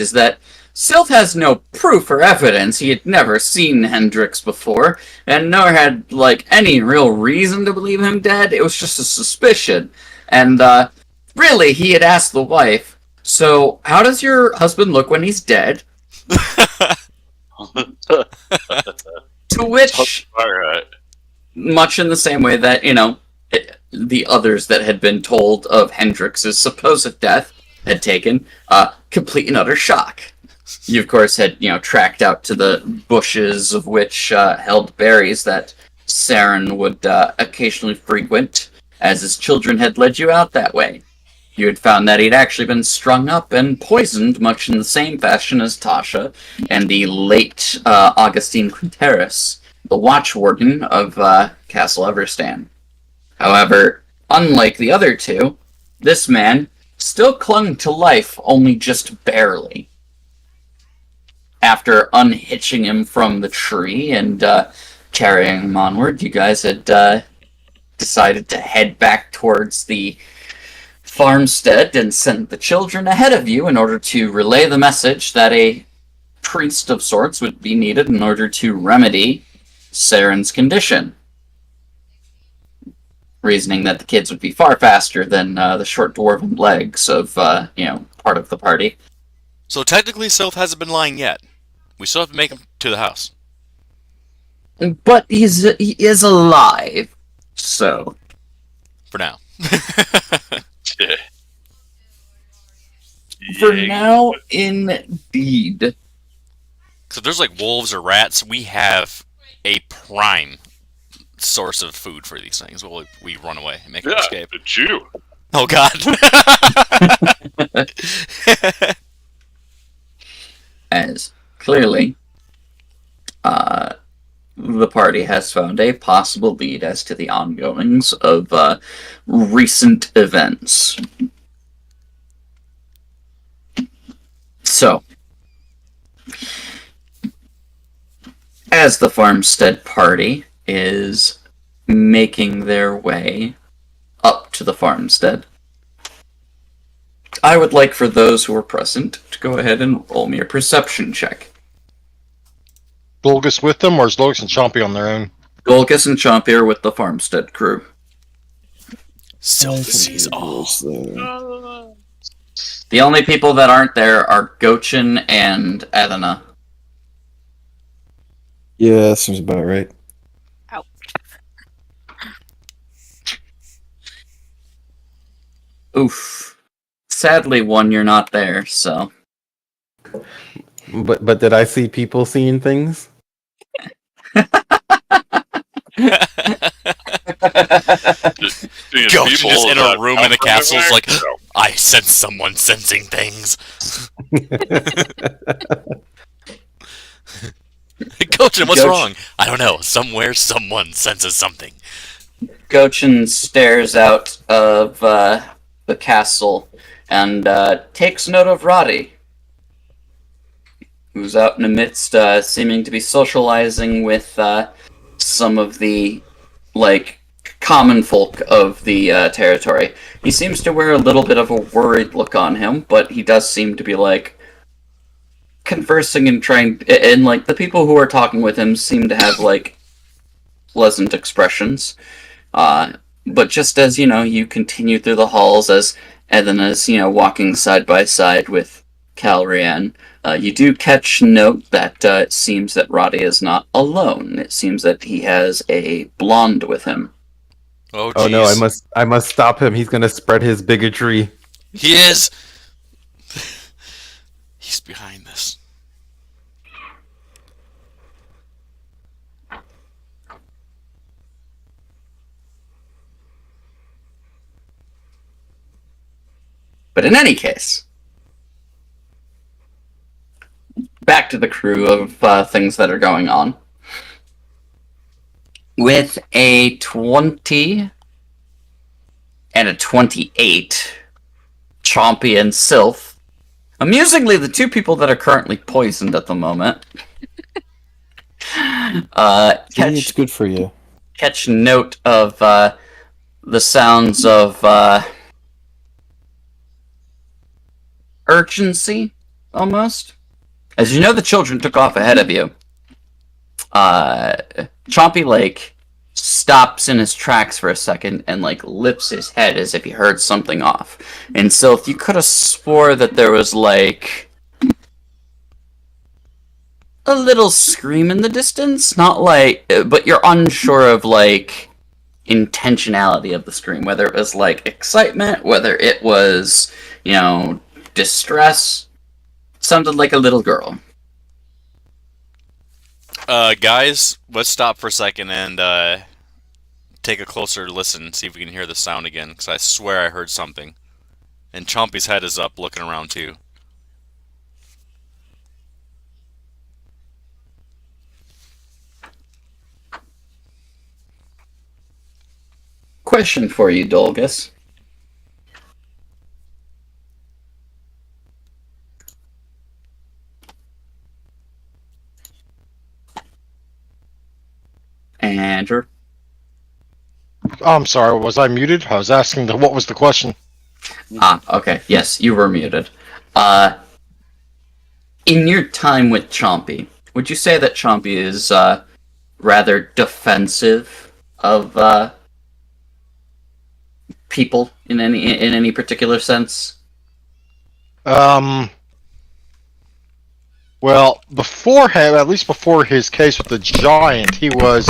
is that Sylph has no proof or evidence. He had never seen Hendrix before, and nor had, like, any real reason to believe him dead. It was just a suspicion. And, really, he had asked the wife, "So, how does your husband look when he's dead?" To which, Alright. much in the same way that, the others that had been told of Hendrix's supposed death had taken complete and utter shock. You, of course, had, tracked out to the bushes of which held berries that Saren would occasionally frequent, as his children had led you out that way. You had found that he'd actually been strung up and poisoned much in the same fashion as Tasha and the late Augustine Quinteris, the watch warden of Castle Everstan. However, unlike the other two, this man still clung to life, only just barely. After unhitching him from the tree and carrying him onward, you guys had decided to head back towards the farmstead and sent the children ahead of you in order to relay the message that a priest of sorts would be needed in order to remedy Saren's condition. Reasoning that the kids would be far faster than the short dwarven legs of, part of the party. So technically, Sylph hasn't been lying yet. We still have to make him to the house. But he is alive, so. For now. Yeah. For now, indeed. So if there's like wolves or rats, we have a prime source of food for these things. We run away and make an escape. The Jew. Oh God. As clearly, the party has found a possible lead as to the ongoings of recent events. So, as the farmstead party is making their way up to the farmstead, I would like for those who are present to go ahead and roll me a perception check. Golgus with them, or is Logos and Chompy on their own? Golgus and Chompy are with the farmstead crew. Sylph sees all. The only people that aren't there are Gochin and Adana. Yeah, that seems about right. Ouch. Oof. Sadly, one, you're not there, so. But did I see people seeing things? Goshen just in a room in the castle is like, I sense someone sensing things. Goshen, what's wrong? I don't know. Somewhere someone senses something. Gochin stares out of the castle and takes note of Roddy, who's out in the midst, seeming to be socializing with some of the, common folk of the territory. He seems to wear a little bit of a worried look on him, but he does seem to be, conversing and trying, and, the people who are talking with him seem to have, pleasant expressions. But just as, you continue through the halls, as Edana's, walking side by side with Calrian, you do catch note that it seems that Roddy is not alone. It seems that he has a blonde with him. Oh, oh no, I must stop him. He's gonna spread his bigotry. He is. He's behind this. But in any case, back to the crew of things that are going on. With a 20 and a 28, Chompy and Sylph, amusingly, the two people that are currently poisoned at the moment, It's good for you. catch note of the sounds of urgency almost. As you know, the children took off ahead of you. Chompy, like, stops in his tracks for a second and, like, lifts his head as if he heard something off. And so if you could have swore that there was, like, a little scream in the distance, not like, but you're unsure of, like, intentionality of the scream, whether it was, like, excitement, whether it was, distress. Sounded like a little girl. Guys, let's stop for a second and take a closer listen, see if we can hear the sound again, because I swear I heard something. And Chompy's head is up, looking around too. Question for you, Dolgus. Andrew? Oh, I'm sorry, was I muted? I was asking what was the question? Okay. Yes, you were muted. In your time with Chompy, would you say that Chompy is rather defensive of people in any particular sense? Well, beforehand, at least before his case with the giant, he was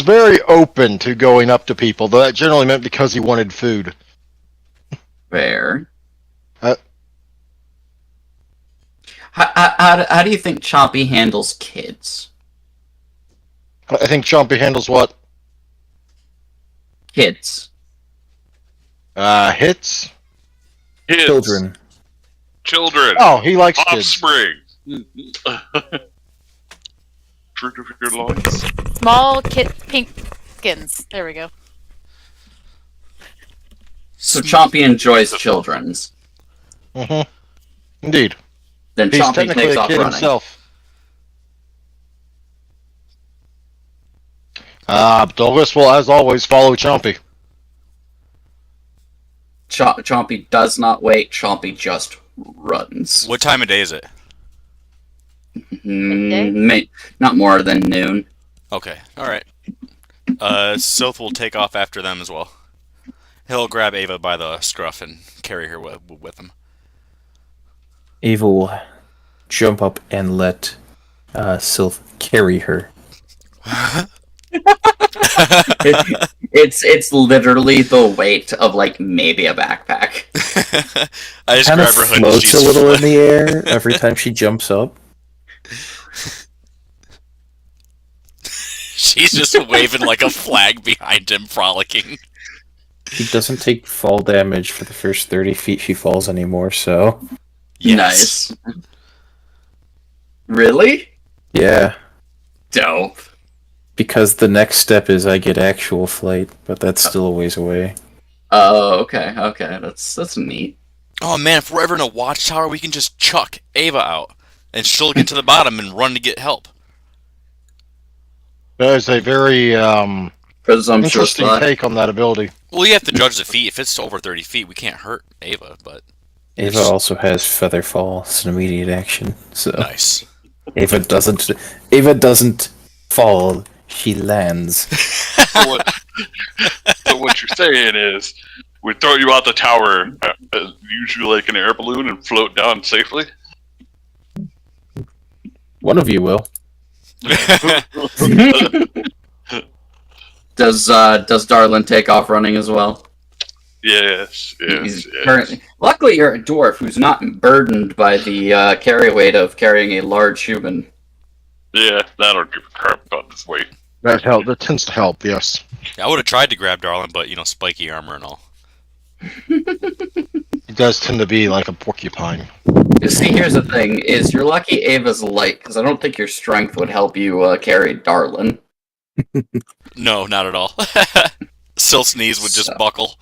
very open to going up to people. Though that generally meant because he wanted food. Fair. Uh, How do you think Chompy handles kids? I think Chompy handles what? Kids. Hits? Kids. Children. Children. Oh, he likes kids. Offspring. Fruit of your loins. Small pinkins. There we go. So Chompy enjoys children's. Mm-hmm. Indeed. Then He's Chompy technically takes a off kid running. himself. Dolgus will, as always, follow Chompy. Chompy does not wait. Chompy just runs. What time of day is it? Not more than noon. Okay, alright. Sylph will take off after them as well. He'll grab Ava by the scruff and carry her with him. Ava will jump up and let Sylph carry her. It's literally the weight of like maybe a backpack. I just Kind of grab her hood and floats she's a little in the air every time she jumps up. She's just waving like a flag behind him, frolicking. She doesn't take fall damage for the first 30 feet she falls anymore, so... Yes. Nice. Really? Yeah. Dope. Because the next step is I get actual flight, but that's still a ways away. Oh, okay. That's neat. Oh man, if we're ever in a watchtower, we can just chuck Ava out, and she'll get to the bottom and run to get help. That is a very Presumptuous interesting thought. take on that ability. Well, you have to judge the feet. If it's over 30 feet, we can't hurt Ava, but... Ava also has feather fall. It's an immediate action, so... Nice. Ava doesn't fall, she lands. So what you're saying is, we throw you out the tower, usually like an air balloon, and float down safely? One of you will. Does Darlin take off running as well? Yes. Luckily, you're a dwarf who's not burdened by the carry weight of carrying a large human. Yeah, I don't give a crap about this weight. That tends to help, yes. I would have tried to grab Darlin, but, spiky armor and all. It does tend to be like a porcupine. You see, here's the thing: is you're lucky Ava's light, because I don't think your strength would help you carry Darlin. No, not at all. Sylph's knees would just buckle.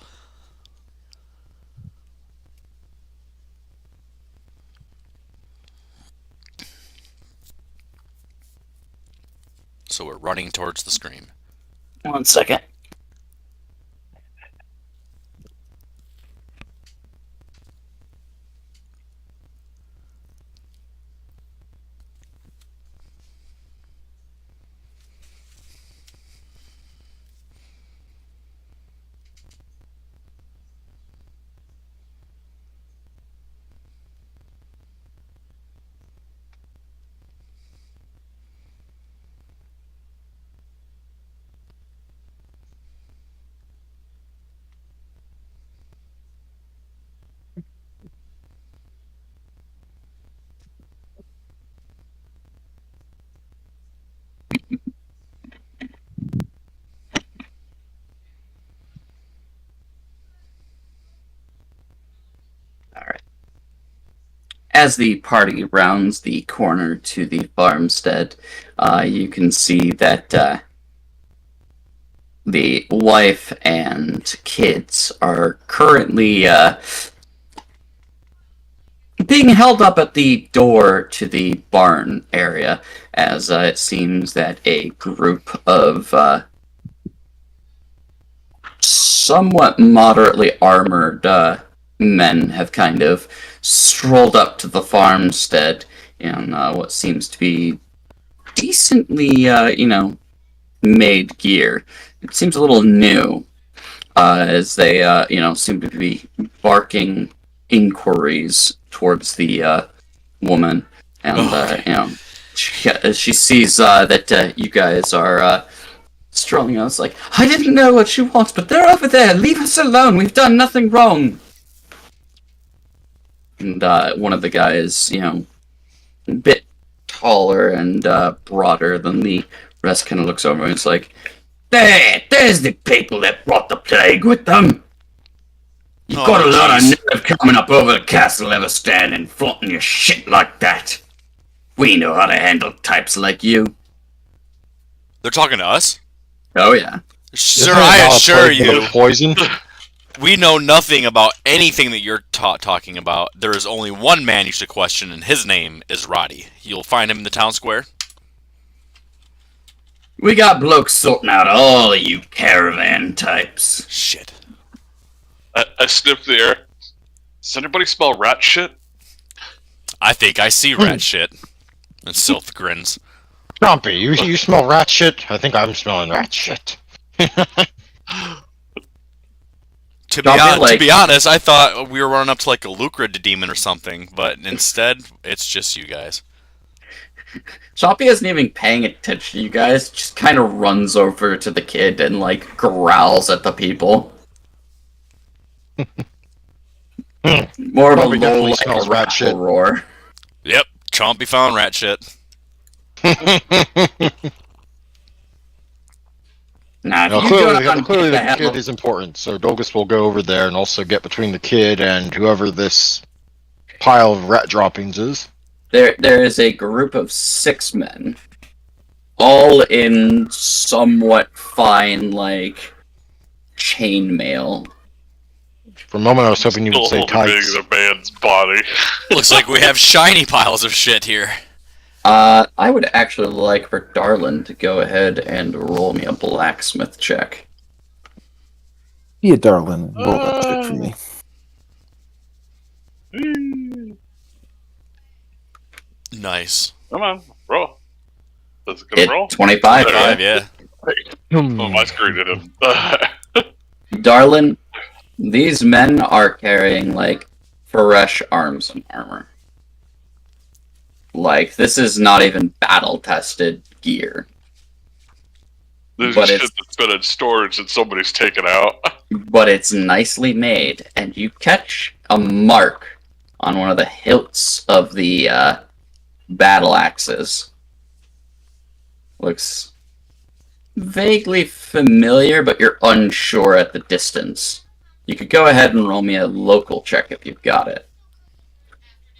So we're running towards the scream. 1 second. as the party rounds the corner to the farmstead, you can see that the wife and kids are currently being held up at the door to the barn area, as it seems that a group of somewhat moderately armored men have kind of strolled up to the farmstead in what seems to be decently, made gear. It seems a little new, as they, seem to be barking inquiries towards the woman, and she sees that you guys are strolling. I was like, I didn't know what she wants, but they're over there. Leave us alone. We've done nothing wrong. And one of the guys, a bit taller and broader than the rest, kind of looks over and it's like, there's the people that brought the plague with them. You've got a lot of nerve coming up over the castle Everstand and flaunting your shit like that. We know how to handle types like you. They're talking to us? Oh, yeah. Sir, I assure you, Poison. we know nothing about anything that you're talking about. There is only one man you should question, and his name is Roddy. You'll find him in the town square. We got blokes sorting out all of you caravan types. Shit. I sniff the air. Does anybody smell rat shit? I think I see rat shit. And Sylph grins. Trumpy, you smell rat shit? I think I'm smelling rat shit. To be honest, I thought we were running up to like a Lucrid demon or something, but instead, it's just you guys. Choppy isn't even paying attention to you guys, just kind of runs over to the kid and, growls at the people. More of a Probably definitely low, smells rat shit. roar. Yep, Chompy found rat shit. Nah, Now, if you go clearly, out and clearly get the hell kid of- is important, so Dolgus will go over there and also get between the kid and whoever this pile of rat droppings is. There is a group of 6 men, all in somewhat fine, chainmail. For a moment, I was hoping you would say Still holding tights. the man's body. Looks like we have shiny piles of shit here. I would actually like for Darlin to go ahead and roll me a blacksmith check. Be a darling. Roll that shit for me. Nice. Come on, roll. That's a good roll. 25. Okay. 5, yeah. Oh, my screen didn't. Darlin, these men are carrying, fresh arms and armor. This is not even battle-tested gear. This But shit it's- that's been in storage that somebody's taken out. But it's nicely made, and you catch a mark on one of the hilts of the battle axes. Looks vaguely familiar, but you're unsure at the distance. You could go ahead and roll me a local check if you've got it.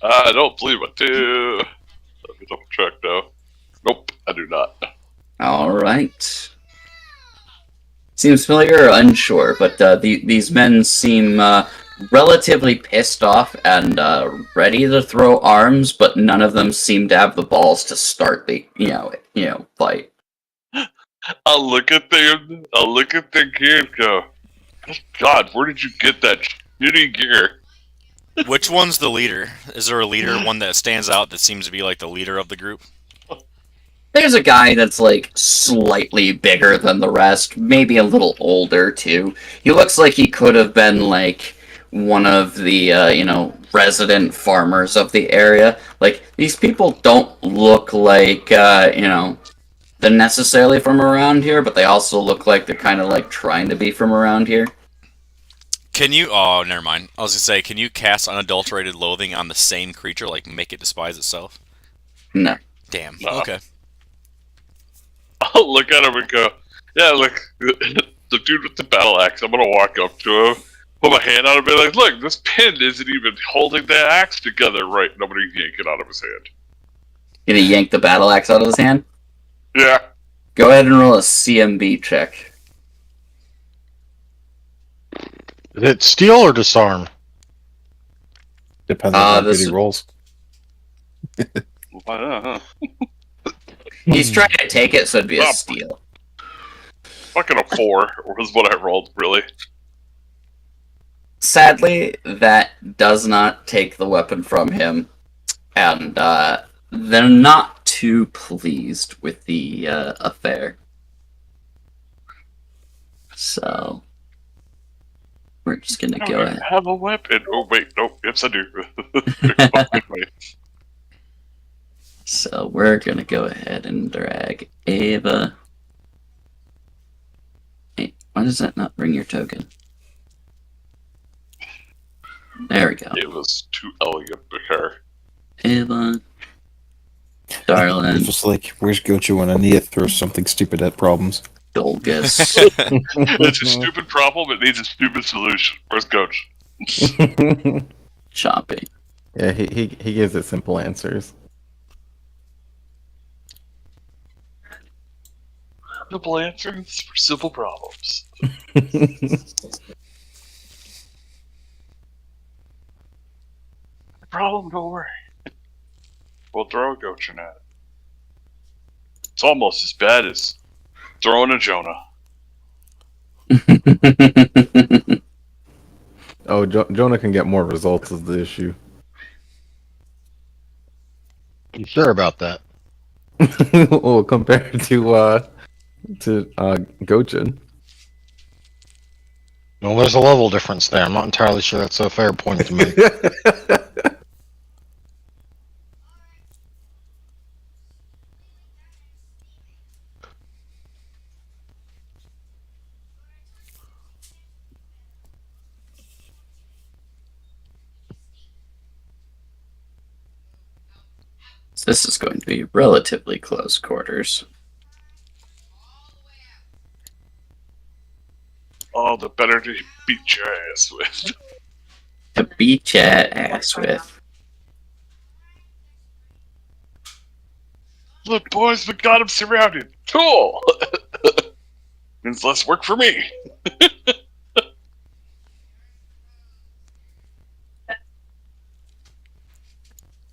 I don't believe I do. Let me double check though. Nope, I do not. Alright. Seems familiar or unsure, but these men seem relatively pissed off and ready to throw arms, but none of them seem to have the balls to start the, fight. I'll look at them. I'll look at the gear and go, God, where did you get that shitty gear? Which one's the leader? Is there a leader, one that stands out that seems to be like the leader of the group? There's a guy that's slightly bigger than the rest, maybe a little older too. He looks like he could have been one of the resident farmers of the area. These people don't look like they're necessarily from around here, but they also look like they're kind of trying to be from around here. Can you... Oh, never mind. I was gonna say, can you cast unadulterated loathing on the same creature, make it despise itself? No. Damn. No. Okay. I'll look at him and go, yeah, look, the dude with the battle axe, I'm gonna walk up to him, put my hand on it and be like, look, this pin isn't even holding the axe together right. Nobody yank it out of his hand. Gonna yank the battle axe out of his hand? Yeah. Go ahead and roll a CMB check. Is it steal or disarm? Depends on how good this he is- rolls. Why not, huh? He's trying to take it, so it'd be a Oh. steal. Fucking a 4 was what I rolled, really. Sadly, that does not take the weapon from him, and they're not too pleased with the affair. So, we're just gonna I go don't ahead. have a weapon. Oh, wait, no. Yes, I do. So, we're gonna go ahead and drag Ava. Hey, why does that not bring your token? There we go. It was too elegant for her. Ava. It's Darlin. just like, where's Gochu when I need to throw something stupid at problems? Dolgus. It's a stupid problem. It needs a stupid solution. Where's Coach? Chompy. Yeah, he gives it simple answers. Simple answers for simple problems. Problem, don't worry. We'll throw a Gochin at it. It's almost as bad as throwing a Jonah. Oh, Jonah can get more results is the issue. You sure about that? Well, compared to Gochin. Well, there's a level difference there. I'm not entirely sure that's a fair point to make. So this is going to be relatively close quarters. Oh, the better to beat your ass with. To beat your ass with. Look, boys, we got him surrounded. Cool! Means less work for me.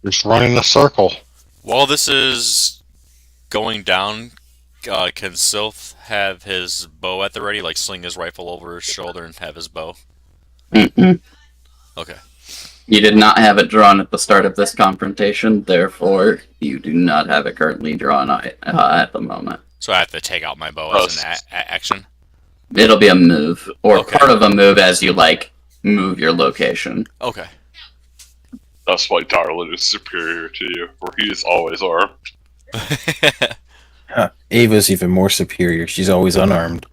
Just running the circle. While this is going down, can Sylph have his bow at the ready, like sling his rifle over his shoulder and have his bow? Mm-mm. Okay. You did not have it drawn at the start of this confrontation, therefore you do not have it currently drawn at the moment. So I have to take out my bow as an action? It'll be a move, or Okay. part of a move as you, like, move your location. Okay. That's why Darlin is superior to you, or he is always armed. Ava's even more superior. She's always unarmed.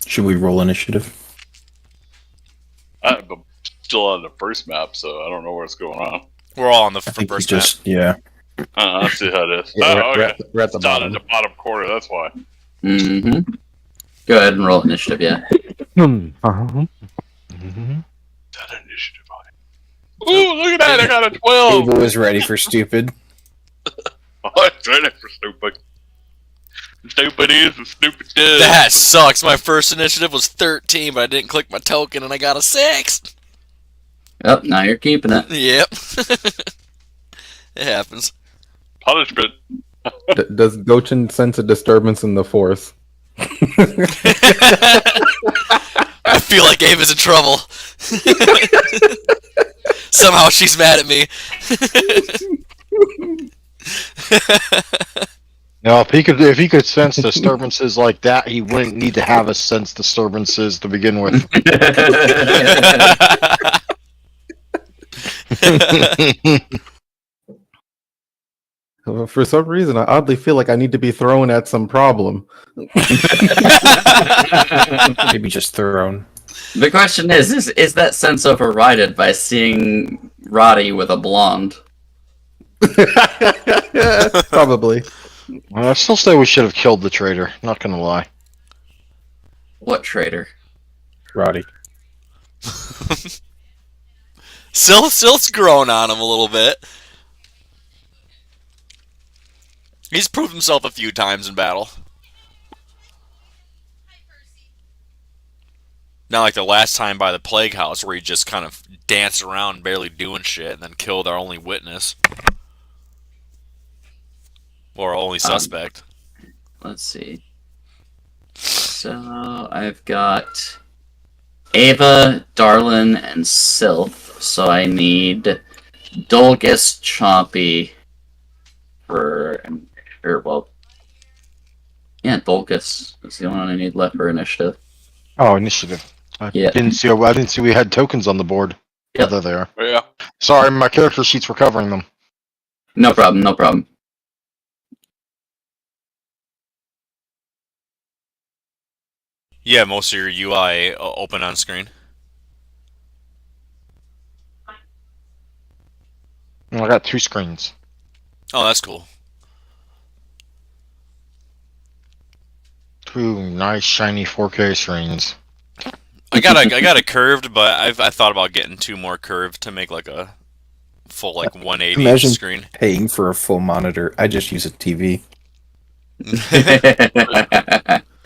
Should we roll initiative? I'm still on the first map, so I don't know what's going on. We're all on the I think we first map. just, yeah. I see how it is. Yeah, Oh, okay. we're at the It's down in bottom. the bottom corner, that's why. Mm-hmm. Go ahead and roll initiative, yeah. Uh-huh. That initiative on it. Ooh, look at that! I got a 12! Ava was ready for stupid. Oh, it's right for stupid. Stupid is and stupid does. That sucks. My first initiative was 13, but I didn't click my token and I got a 6. Oh, now you're keeping it. Yep. It happens. Punishment. Does Gochin sense a disturbance in the force? I feel like Ava's in trouble. Somehow she's mad at me. Now, if he could sense disturbances like that, he wouldn't need to have us sense disturbances to begin with. For some reason, I oddly feel like I need to be thrown at some problem. Maybe just thrown. The question is that sense overridden by seeing Roddy with a blonde? Probably. I still say we should have killed the traitor. Not gonna lie. What traitor? Roddy. Sil's grown on him a little bit. He's proved himself a few times in battle. Not like the last time by the plague house where he just kind of danced around barely doing shit and then killed our only witness. Or our only suspect. Let's see. So I've got Ava, Darlin, and Sylph. So I need Dolgus, Chompy Dolgus is the only one I need left for initiative. Oh, initiative. I Yeah. didn't see we had tokens on the board. Yep. Oh, there they are. Yeah. Sorry, my character sheets were covering them. No problem, no problem. Yeah, most of your UI open on screen. I got 2 screens. Oh, that's cool. 2 nice shiny 4K screens. I got a curved, but I thought about getting 2 more curved to make like a full 180 Imagine screen. paying for a full monitor. I just use a TV.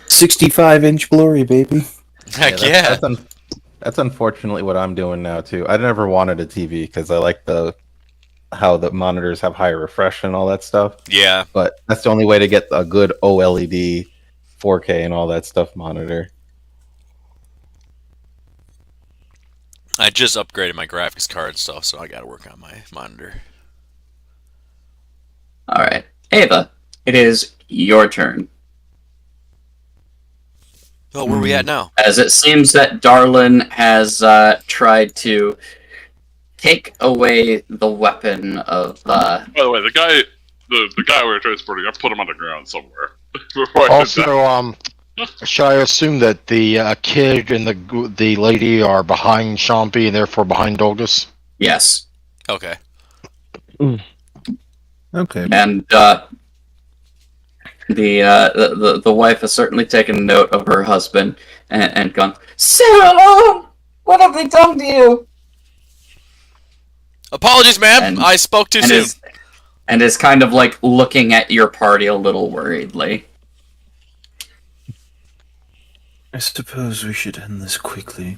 65-inch glory, baby. Heck yeah. That's unfortunately what I'm doing now too. I never wanted a TV because I like how the monitors have higher refresh and all that stuff. Yeah. But that's the only way to get a good OLED 4K and all that stuff monitor. I just upgraded my graphics card and stuff, so I gotta work on my monitor. Alright. Ava, it is your turn. Oh, where are we at now? As it seems that Darlin has tried to take away the weapon of By the way, the guy we were transporting, I put him on the ground somewhere. Before I did that. Also, should I assume that the kid and the lady are behind Chompy and therefore behind Dolgus? yes. Okay. Okay. And the wife has certainly taken note of her husband and gone, Sarah, what have they done to you? Apologies, ma'am. And- I spoke too soon. And is kind of looking at your party a little worriedly. I suppose we should end this quickly.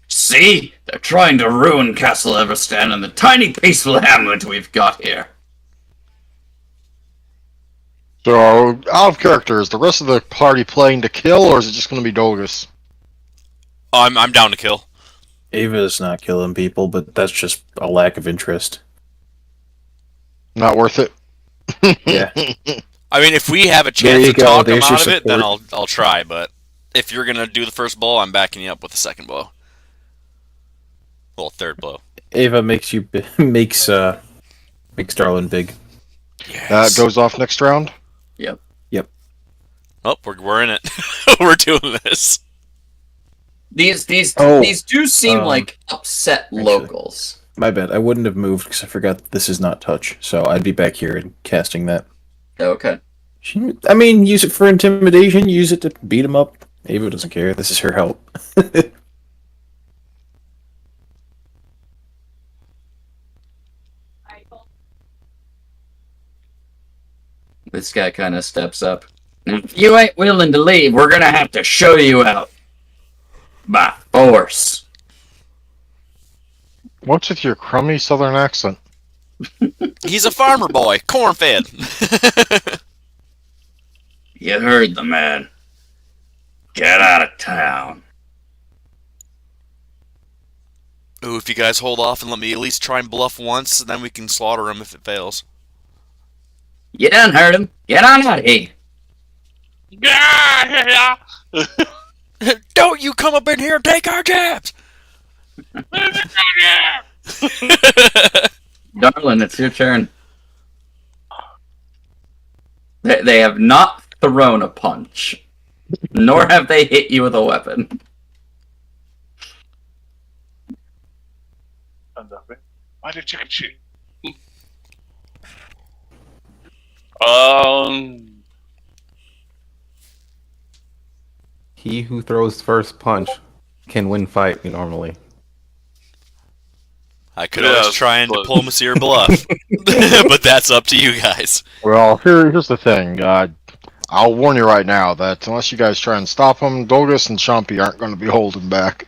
See? They're trying to ruin Castle Everstan and the tiny peaceful hamlet we've got here. So, out of character, is the rest of the party playing to kill, or is it just going to be Dolgus? I'm down to kill. Ava's not killing people, but that's just a lack of interest. Not worth it. Yeah. I mean, if we have a There chance you to go, talk him there's your out of it, then support. I'll try. But if you're gonna do the first blow, I'm backing you up with the second blow. Well, third blow. Ava makes Darlin big. Yes. Goes off next round. Oh, we're in it. We're doing this. These Oh, do seem like upset actually. locals. My bad. I wouldn't have moved because I forgot this is not touch, so I'd be back here and casting that. Okay. I mean, use it for intimidation. Use it to beat him up. Ava doesn't care. This is her help. This guy kind of steps up. If you ain't willing to leave, we're gonna have to show you out. By force. What's with your crummy southern accent? He's a farmer boy, corn fed. You heard the man. Get out of town. Ooh, if you guys hold off and let me at least try and bluff once, then we can slaughter him if it fails. You done heard him. Get on out of here. Yeah. Don't you come up in here and take our jabs! Darlin, it's your turn. They have not thrown a punch, nor have they hit you with a weapon. Why did chicken shoot? He who throws first punch can win fight normally. I could always try and but- diplomacy or bluff, but that's up to you guys. Well, here's the thing. I'll warn you right now that unless you guys try and stop him, Dolgus and Chompy aren't going to be holding back.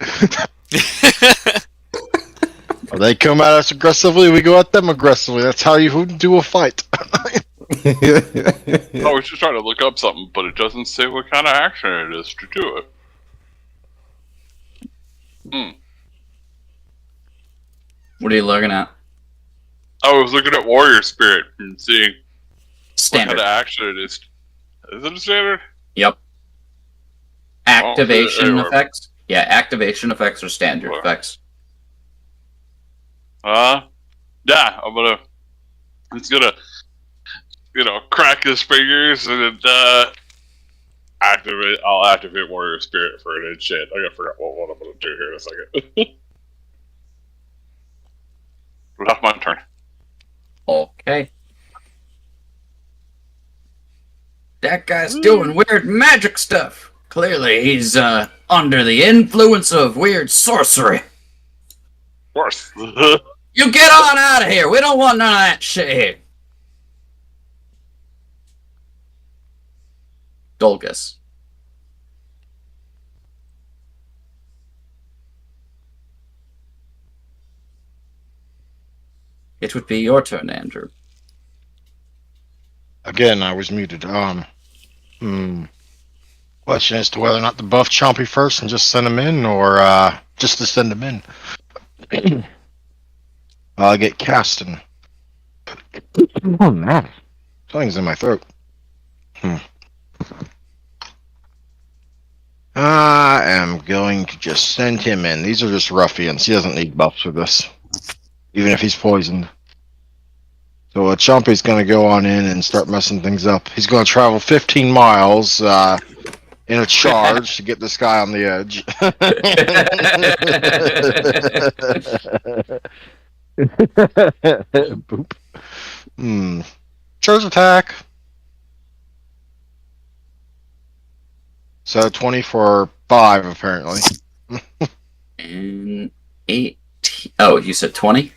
They come at us aggressively, we go at them aggressively. That's how you do a fight. I was just trying to look up something, but it doesn't say what kind of action it is to do it. What are you looking at? I was looking at Warrior Spirit and seeing what Standard. kind of action it is. Is it a standard? Yep. Activation anyway. effects? Yeah, activation effects are standard Sure. effects. Yeah, it's gonna, crack his fingers and I'll activate Warrior Spirit for an enchant. I gotta figure out what I'm gonna do here in a second. That's my turn. Okay. That guy's doing weird magic stuff. Clearly, he's under the influence of weird sorcery. Of course. You get on out of here. We don't want none of that shit here. Dolgus. It would be your turn, Andrew. Again, I was muted. Question as to whether or not to buff Chompy first and just send him in, or just to send him in. I'll get Caston. Oh man, something's in my throat. I am going to just send him in. These are just ruffians. He doesn't need buffs for this, even if he's poisoned. So Chompy's going to go on in and start messing things up. He's going to travel 15 miles in a charge to get this guy on the edge. Boop. Charge attack. So 20 for 5, apparently. And 18. Oh, you said 20?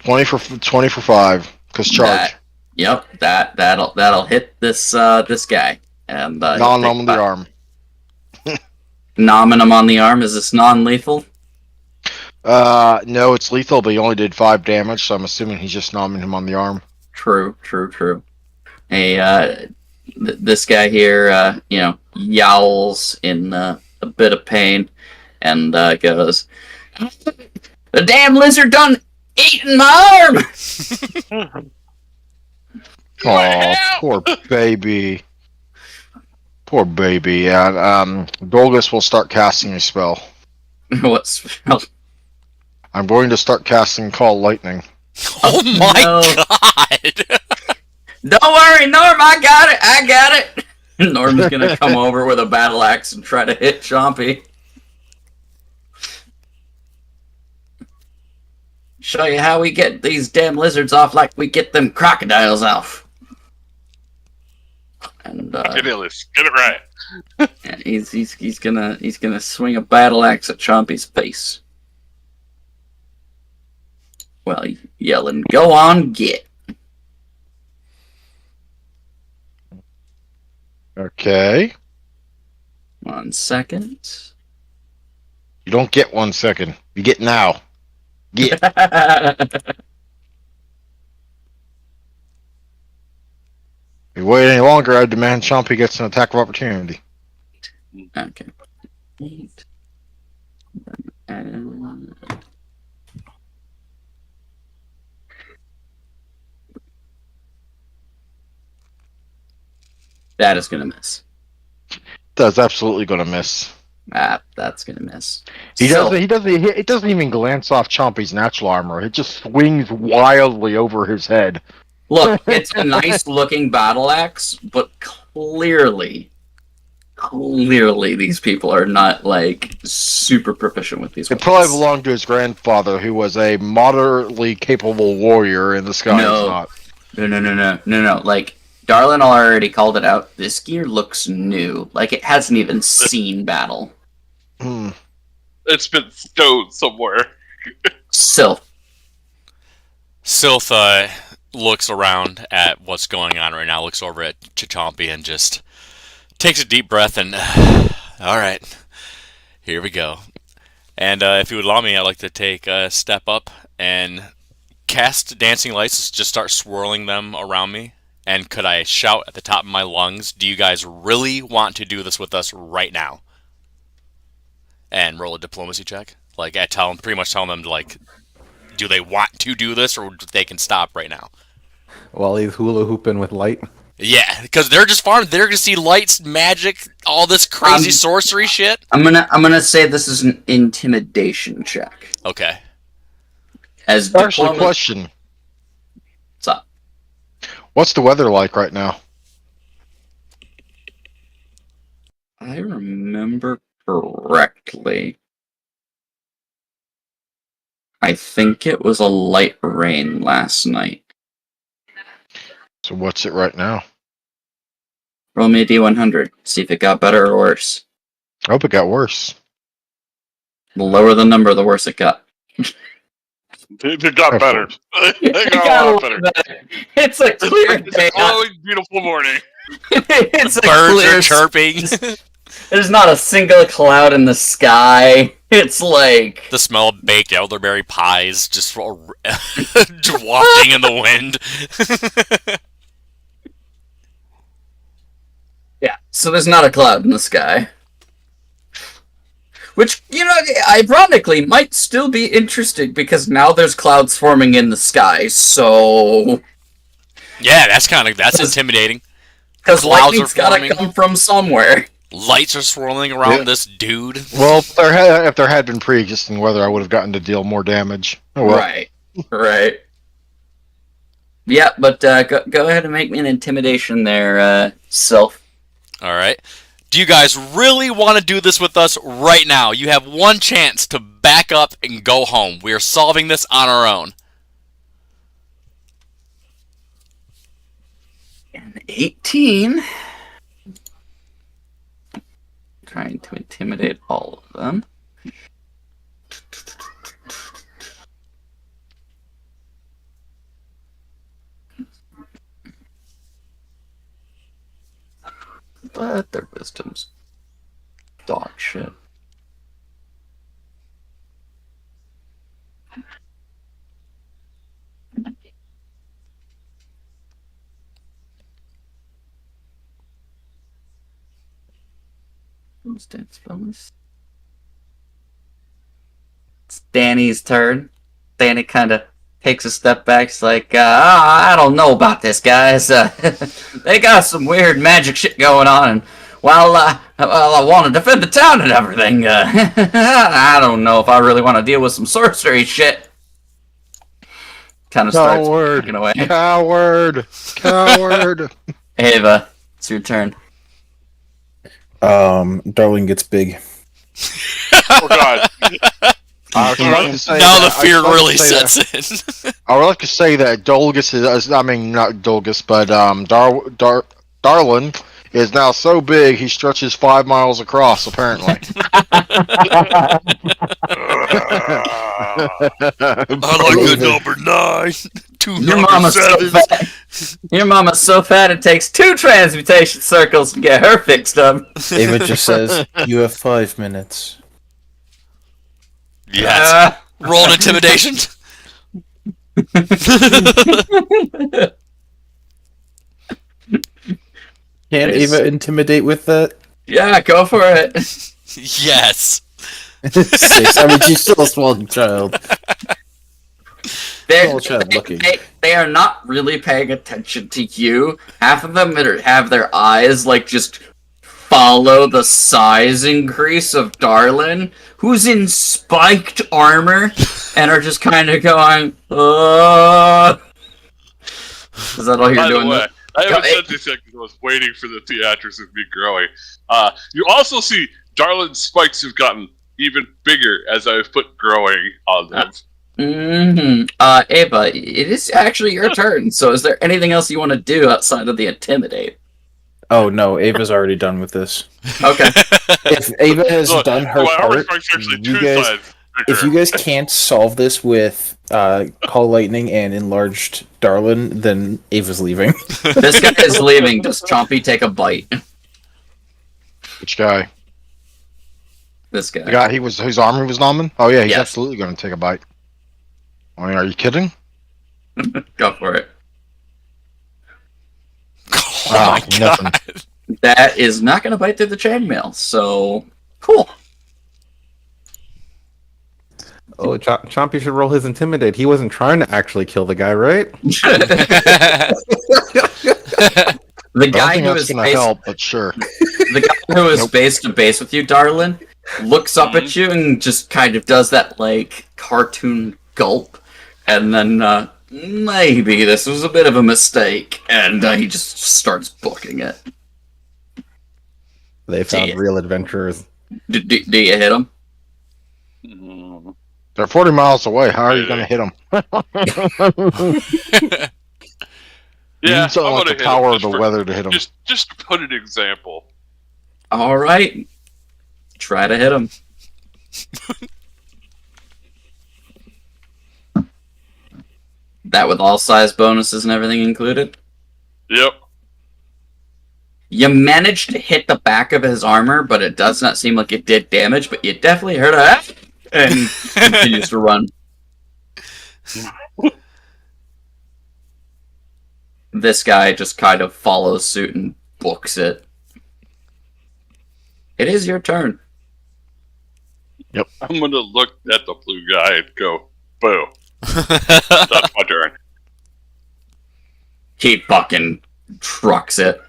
20 for 5, because charge. That'll hit this guy. And Non on the arm. Nomming him on the arm. Is this non-lethal? No, it's lethal, but he only did 5 damage, so I'm assuming he's just nomming him on the arm. True. This guy here, yowls in a bit of pain, and goes, "The damn lizard done eaten my arm!" Oh, poor baby. Poor baby. Yeah, Dolgus will start casting a spell. What spell? I'm going to start casting Call Lightning. Oh my No. god! Don't worry, Norm, I got it! Norm's gonna come over with a battle axe and try to hit Chompy. Show you how we get these damn lizards off like we get them crocodiles off. And Get it right. yeah, he's gonna swing a battle axe at Chompy's face. Well, yelling, "Go on, get!" Okay. 1 second. You don't get 1 second. You get now. Get. If you wait any longer, I demand Chompy gets an attack of opportunity. Okay. 8. That is gonna miss. That's absolutely going to miss. That's gonna miss. He Still, doesn't. It doesn't even glance off Chompy's natural armor. It just swings wildly over his head. look, it's a nice looking battle axe, but clearly these people are not like super proficient with these It weapons. probably belonged to his grandfather, who was a moderately capable warrior in the sky. No. No. Like, Darlin already called it out. This gear looks new. Like, it hasn't even seen battle. Hmm. It's been stowed somewhere. Sylph. Sylph looks around at what's going on right now, looks over at Chachompy and just takes a deep breath and, all right, here we go. And if you would allow me, I'd like to take a step up and cast dancing lights, just start swirling them around me. And could I shout at the top of my lungs, do you guys really want to do this with us right now? And roll a diplomacy check. Like, pretty much telling them, like, do they want to do this or they can stop right now? While he's hula hooping with light. Yeah, because they're just farming. They're gonna see lights, magic, all this crazy sorcery shit. I'm gonna say this is an intimidation check. Okay. As Actually, question. What's up? What's the weather like right now? I remember correctly. I think it was a light rain last night. So what's it right now? Roll me a D100. See if it got better or worse. I hope it got worse. The lower the number, the worse it got. It got better. It got a lot better. It's a clear It's day. a glowing, beautiful morning. It's a Birds clear are chirping. There's not a single cloud in the sky. It's like The smell of baked elderberry pies just wafting in the wind. yeah. So there's not a cloud in the sky, which ironically might still be interesting because now there's clouds forming in the sky. So Yeah, that's intimidating. because Clouds lightning's are gotta forming. come from somewhere. Lights are swirling around Yeah. this dude. Well, if there had been pre-existing weather, I would have gotten to deal more damage. Oh well. Right. Yeah, but go ahead and make me an intimidation there, Sylph. All right. Do you guys really want to do this with us right now? You have one chance to back up and go home. We are solving this on our own. And 18. Trying to intimidate all of them. But their wisdom's dog shit. Dance bonus. It's Danny's turn. Danny kind of takes a step back. He's like, I don't know about this, guys. They got some weird magic shit going on, and while I want to defend the town and everything, I don't know if I really want to deal with some sorcery shit. Kind of starts walking away. Coward! Ava, it's your turn. Darling gets big. Oh god. I would like to say Now the that- fear I would like to really say sets in. I would like to say that Dolgus is, I mean, not Dolgus, but Darlin is now so big he stretches 5 miles across, apparently. I like the number 9. 2 Your number mama's so 7s. fat. Your mama's so fat it takes 2 transmutation circles to get her fixed up. Ava just says, "You have 5 minutes." Yes. Roll an intimidation. Can't Nice. Ava intimidate with that? Yeah, go for it. Yes. 6. I mean, she's still a small child. They're, Small child looking. they are not really paying attention to you. Half of them have their eyes like just follow the size increase of Darlin, who's in spiked armor, and are just kind of going, Is that all you're By doing? the way, I Go- haven't said this yet because I was waiting for the theatrics of me growing. You also see Darlin's spikes have gotten even bigger as I've put growing on them. Ava, it is actually your turn, so is there anything else you want to do outside of the intimidate? Oh no, Ava's already done with this. Okay. If Ava has Look, done her my armor part, spike's actually you two guys, sides if bigger. you guys can't solve this with Call Lightning and enlarged Darlin, then Ava's leaving. This guy is leaving. Does Chompy take a bite? Which guy? This guy. The guy whose armor was nomming? Oh yeah, he's Yes. absolutely going to take a bite. I mean, are you kidding? Go for it. Oh my god. nothing. That is not going to bite through the chainmail, so cool. Oh, Chompy should roll his intimidate. He wasn't trying to actually kill the guy, right? The I guy don't think who that's is going to face, help, but sure. the guy who is base to base with you, Darlin, looks up at you and just kind of does that like cartoon gulp, and then maybe this was a bit of a mistake, and he just starts booking it. They found Yeah. real adventurers. Do you hit him? Mm. They're 40 miles away. How are you going to hit them? Yeah, Needs, I'm like gonna the hit power him of the weather to hit them. just to put an example. All right, try to hit him. That with all size bonuses and everything included. Yep. You managed to hit the back of his armor, but it does not seem like it did damage. But you definitely heard it, and he continues to run. This guy just kind of follows suit and books it. It is your turn. I'm gonna look at the blue guy and go, boo. That's my turn. He fucking trucks it.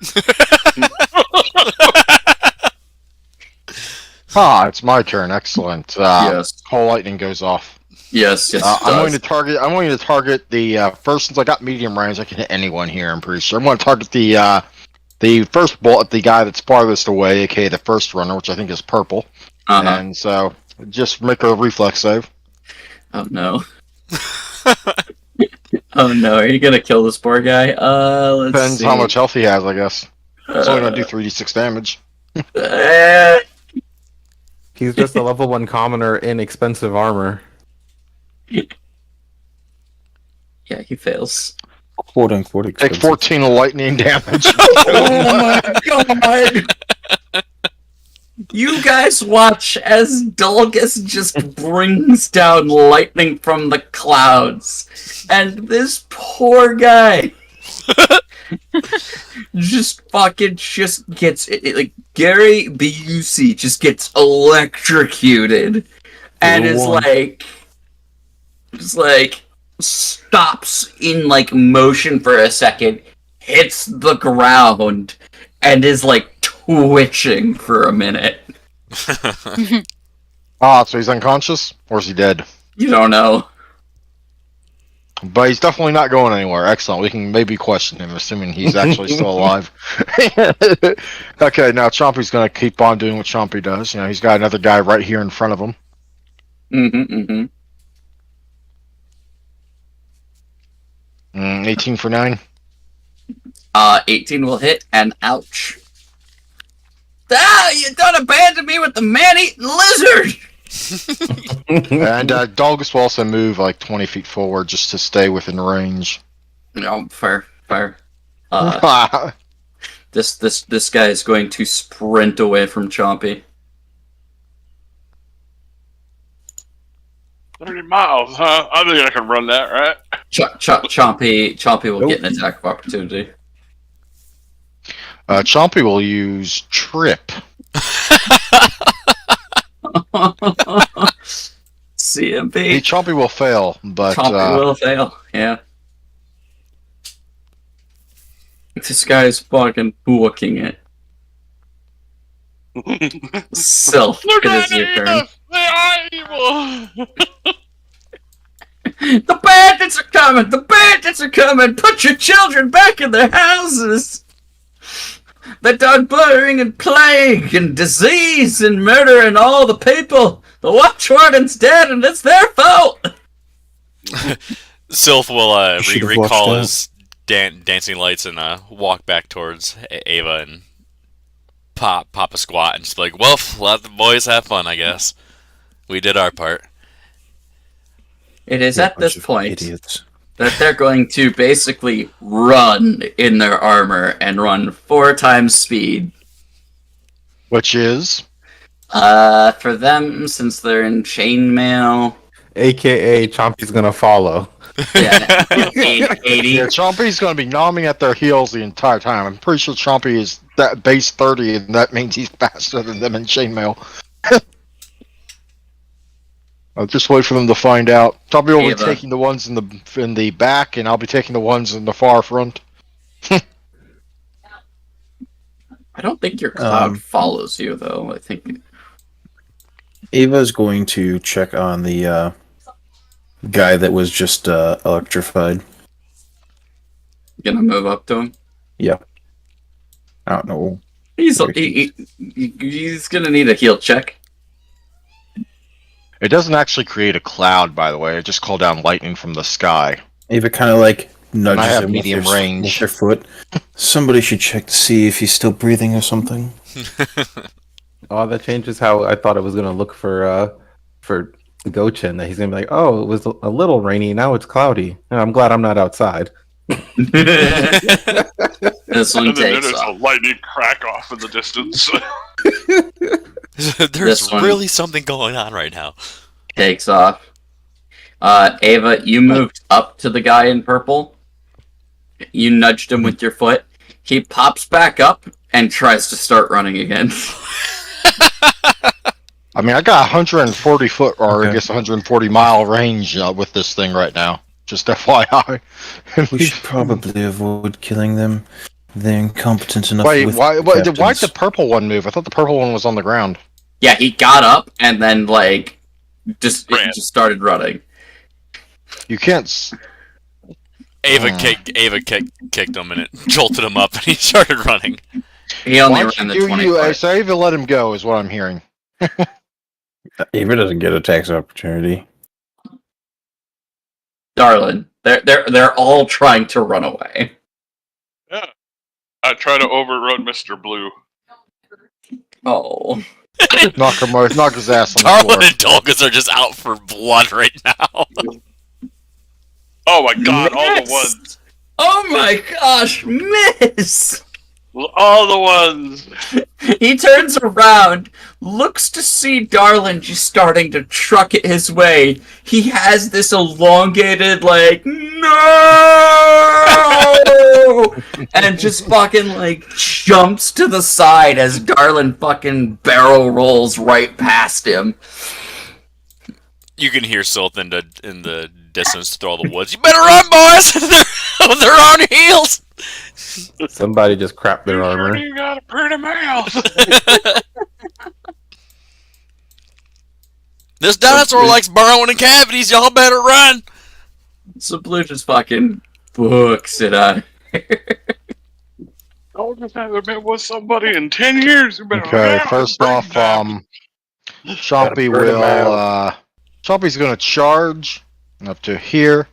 It's my turn. Excellent. Yes. Call Lightning goes off. Yes, it I'm going does. to target. I'm going to target the first. Since I got medium range, I can hit anyone here. I'm pretty sure. I'm going to target the first bullet, the guy that's farthest away, aka the first runner, which I think is purple. Uh-huh. And so, just make a reflex save. Oh no. Oh no, are you gonna kill this poor guy? Let's Depends see. how much health he has, I guess. It's only going to do Uh, 3d6 damage. He's just a level 1 commoner in expensive armor. yeah, he fails. Quote unquote Take expensive. 14 lightning damage. Oh my god! You guys watch as Dulgus just brings down lightning from the clouds, and this poor guy just gets like Gary Busey just gets electrocuted, and is like stops in like motion for a second, hits the ground, and is like twitching for a minute. So he's unconscious? Or is he dead? You don't know. But he's definitely not going anywhere. Excellent. We can maybe question him, assuming he's actually still alive. Okay, now Chompy's going to keep on doing what Chompy does. You know, he's got another guy right here in front of him. 18 for 9. 18 will hit, and ouch. Ah, you don't abandon me with the man-eating lizard! And Dulgus will also move like 20 feet forward just to stay within range. No, fair. This guy is going to sprint away from Chompy. 30 miles, huh? I think I can run that, right? Chompy will get an Nope. attack of opportunity. Chompy will use Trip. CMP. Chompy will fail, but Chompy will fail, yeah. This guy's fucking booking it. Sylph, They're it is not your turn. evil! They are evil! The bandits are coming! The bandits are coming! Put your children back in their houses! They're done blurring and plague and disease and murdering all the people! The Watch Warden's dead and it's their fault! Sylph will Should've recall watched his dancing lights and walk back towards Ava and pop a squat and just be like, well, let the boys have fun, I guess. We did our part. It is You're a at this bunch of point idiots. that they're going to basically run in their armor and run 4 times speed. Which is For them, since they're in chainmail, AKA Chompy's gonna follow. yeah, 80. yeah. Chompy's going to be nomining at their heels the entire time. I'm pretty sure Chompy is that base 30, and that means he's faster than them in chainmail. I'll just wait for them to find out. Chompy will be Ava. taking the ones in the back, and I'll be taking the ones in the far front. I don't think your cloud Um, follows you, though. I think Ava's going to check on the guy that was just electrified. you're gonna move up to him. Yeah. I don't know. He's gonna need a heal check. It doesn't actually create a cloud, by the way. It just called down lightning from the sky. Ava kind of like nudges I have him medium with range. with her foot. Somebody should check to see if he's still breathing or something. Oh, that changes how I thought it was gonna look for Gochin. That he's gonna be like, oh, it was a little rainy. Now it's cloudy. And I'm glad I'm not outside. This one And then takes there's a off. lightning crack off in the distance. There's This one- really something going on right now. Takes off. Ava, you moved up to the guy in purple. You nudged him with your foot. He pops back up and tries to start running again. I mean, I got 140 foot, or I Okay. guess 140 mile range with this thing right now. Just FYI. We should probably avoid killing them. They're incompetent enough. Wait, with why'd captains. the purple one move? I thought the purple one was on the ground. Yeah, he got up and then just Ran. started running. You can't. Ava kicked him and it jolted him up and he started running. He only Why don't ran the you do 25. so Ava let him go, is what I'm hearing. Ava doesn't get a tax opportunity. Darlin, they're all trying to run away. I try to overrun Mr. Blue. Oh. Knock his ass on the Darwin floor. and Dolgus are just out for blood right now. Oh my god, all the Miss! ones. Oh my gosh, miss! All the ones. He turns around, looks to see Darlin just starting to truck it his way. He has this elongated, no! And just fucking, jumps to the side as Darlin fucking barrel rolls right past him. You can hear Sylph in the distance through all the woods. You better run, boys! They're on your heels! Somebody just crapped their armor. You got a pretty mouth. This dinosaur likes burrowing in cavities. Y'all better run! So Blue just fucking books it out. Dolgus hasn't been with somebody in 10 years. You better Okay, run. first Bring off, them. Chompy burn him will. Chompy's going to charge up to here.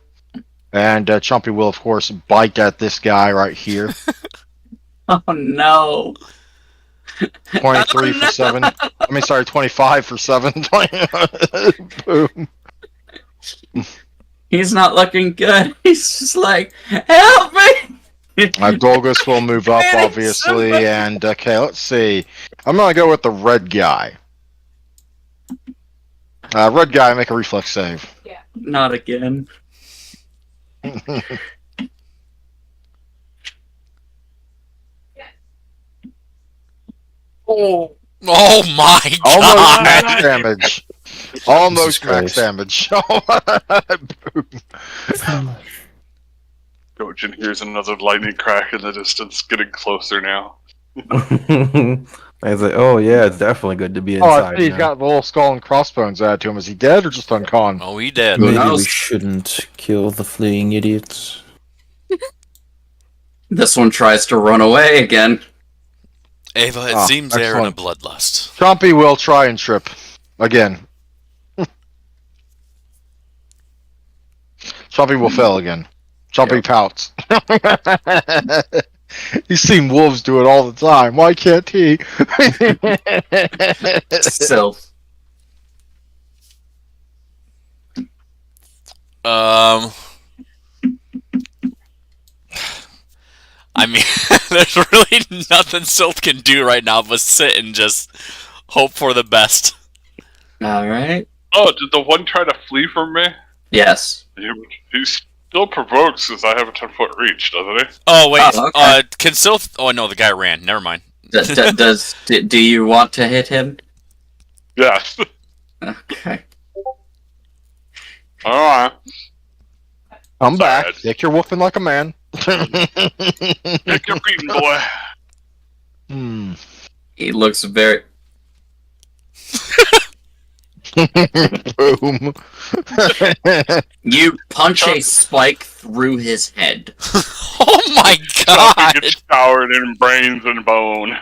And Chompy will, of course, bite at this guy right here. Oh no. 23 for 7. I mean, sorry, 25 for 7. Boom. He's not looking good. He's just like, help me! Dolgus will move up, Man, obviously. somebody- And, okay, let's see. I'm going to go with the red guy. Red guy, make a reflex save. Not again. Oh my Almost god! max damage. Almost Jesus max Christ. damage. Boom. Gojin hears another lightning crack in the distance, getting closer now. I was like, oh yeah, it's definitely good to be Oh, I inside. see he's now. got the little skull and crossbones added to him. Is he dead or just uncon? Oh, he did. Who Maybe we knows? shouldn't kill the fleeing idiots. This one tries to run away again. Ava, it Ah, seems they're in a excellent. bloodlust. Chompy will try and trip. Again. Chompy will fail again. Chompy pouts. He's seen wolves do it all the time. Why can't he? Sylph. I mean, there's really nothing Sylph can do right now but sit and just hope for the best. Alright. Oh, did the one try to flee from me? Yes. He still provokes since I have a 10-foot reach, doesn't he? Oh, wait. Oh, okay. Can Sylph... Oh, no, the guy ran. Never mind. Do you want to hit him? Yes. Okay. Alright. I'm back. Sad. Dick, you're woofing like a man. Pick your beating, boy. Hmm. He looks very... Boom. You punch a spike through his head. Oh my Chompy god! gets showered in brains and bone.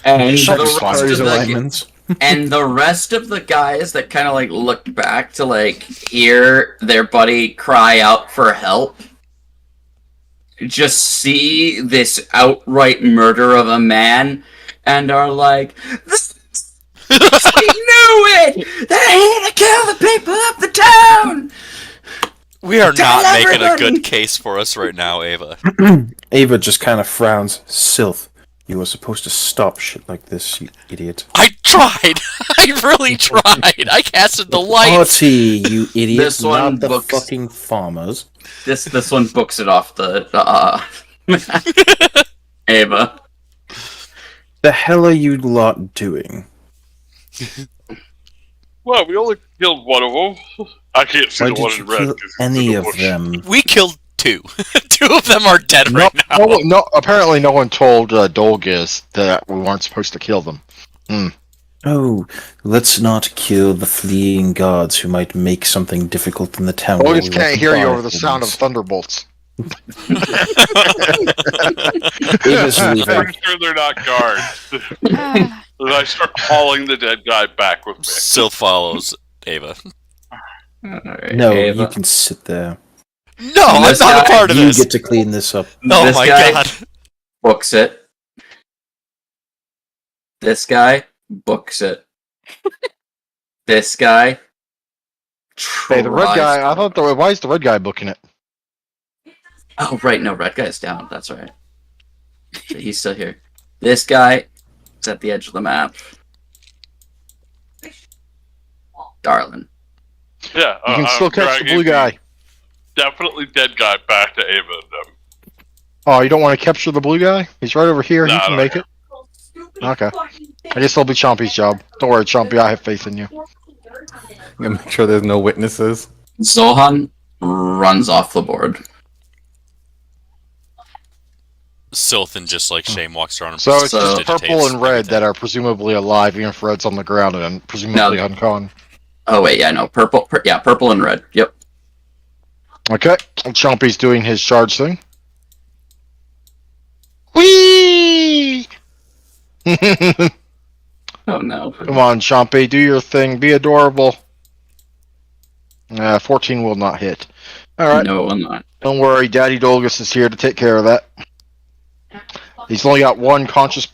And Shut the the rest fires of the, alignments. and the rest of the guys that kind of like look back to like hear their buddy cry out for help just see this outright murder of a man and are like, we knew it! They're here to kill the people of the town! We are Tell not making a everybody! good case for us right now, Ava. Ava just kind of frowns. Sylph, you were supposed to stop shit like this, you idiot. I tried! I really tried! I casted the lights! Party, you idiot, This one not the looks- fucking farmers. This one books it off the Ava. The hell are you lot doing? Well, we only killed one of them. I can't see Why the one did you in red. kill 'cause he's in any the of bush. them? We killed 2. 2 of them are dead No, right now. no, apparently no one told Dolgiz that we weren't supposed to kill them. Oh, let's not kill the fleeing gods who might make something difficult in the town. while Dolgiz we can't walk hear you by over the sound of things. thunderbolts. Ava's I'm leaving. pretty sure they're not guards. Ah, Then I start hauling the dead guy back with me. Sylph follows Ava. Alright, No, Ava. you can sit there. No, I'm This not a guy- part of You this! get to clean this up. Oh This my guy god. books it. This guy books it. This guy. Hey, the red tries guy. to- I thought why is the red guy booking it? Oh right, no, red guy's down. That's right. He's still here. This guy is at the edge of the map. Darling. Yeah, You can still I'm catch the dragging blue guy. Definitely dead guy back to Ava and them. Oh, you don't want to capture the blue guy? He's right over here. No, He I can don't make it. Okay. I guess it'll be Chompy's job. Don't worry, Chompy. I have faith in you. I'm gonna make sure there's no witnesses. Zohan runs off the board. Sylph and just like Shame walks around and So it's just So- purple and red that are presumably alive, even if red's on the ground and presumably uncon. Oh wait, yeah, no, purple. Yeah, purple and red. Yep. Okay. Chompy's doing his charge thing. Whee! Oh no. Come on, Chompy, do your thing. Be adorable. 14 will not hit. Alright, No, I'm not. don't worry. Daddy Dolgus is here to take care of that. He's only got one conscious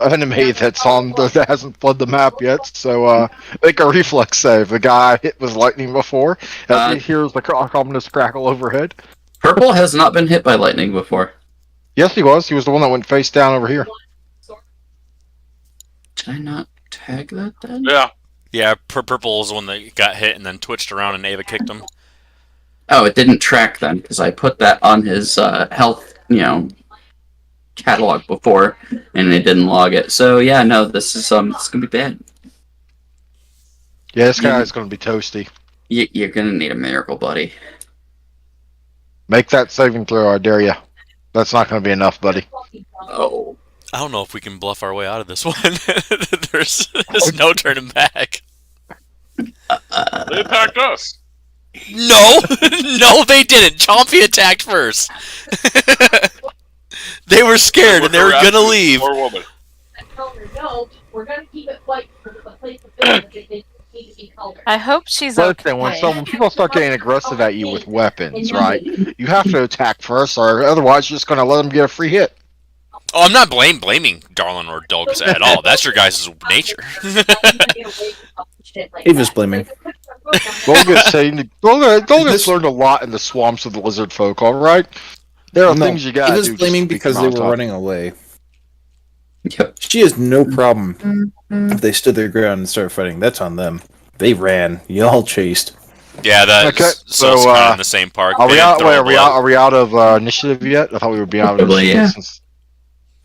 enemy that hasn't fled the map yet, so make a reflex save. The guy hit with lightning before, as he hears the ominous crackle overhead. Purple has not been hit by lightning before. Yes, he was. He was the one that went face down over here. Did I not tag that then? Yeah. Yeah, Purple is the one that got hit and then twitched around and Ava kicked him. Oh, it didn't track then because I put that on his health, catalog before, and it didn't log it. So yeah, no, this is it's gonna be bad. Yeah, this guy is going to be toasty. You're gonna need a miracle, buddy. Make that saving throw, I dare you. That's not going to be enough, buddy. Oh, I don't know if we can bluff our way out of this one. There's no turning back. They attacked us. No, no, they didn't. Chompy attacked first. They were scared and they were gonna leave. Poor woman. No, we're gonna keep it white for the place of business. They need to be colored. I hope she's Listen, okay. when people start getting aggressive at you with weapons, right? You have to attack first, or otherwise you're just going to let them get a free hit. Oh, I'm not blaming Darlin or Dogs at all. That's your guys' nature. Ava's blaming. Dolgus learned a lot in the swamps of the lizard folk, alright? There are No, things you gotta Ava's do. blaming just to keep because them they on were top. running away. Yep. She has no problem if they stood their ground and started fighting. That's on them. They ran. Y'all chased. Yeah, that's Okay, so so, kind of in the same park. Are They we didn't out? throw Wait, a are we blow. out? Are we out of initiative yet? I thought we would be out of Probably, initiative. yeah. Since...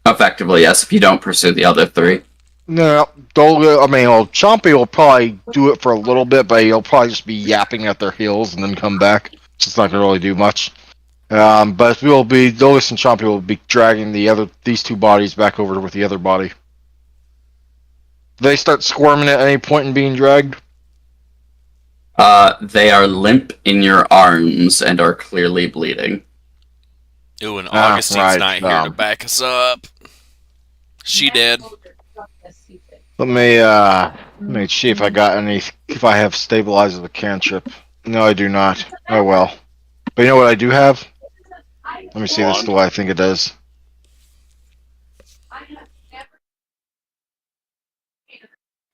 Effectively, yes, if you don't pursue the other three. No, Dolga. I mean, Chompy will probably do it for a little bit, but he'll probably just be yapping at their heels and then come back. So it's not gonna really do much. But we will be Dolgus and Chompy will be dragging these two bodies back over with the other body. They start squirming at any point in being dragged. They are limp in your arms and are clearly bleeding. Ooh, and Augustine's right, not here to back us up. She did. Let me see if I got any. If I have stabilizer the cantrip. No, I do not. Oh well. But you know what I do have? Let me see this the way I think it does.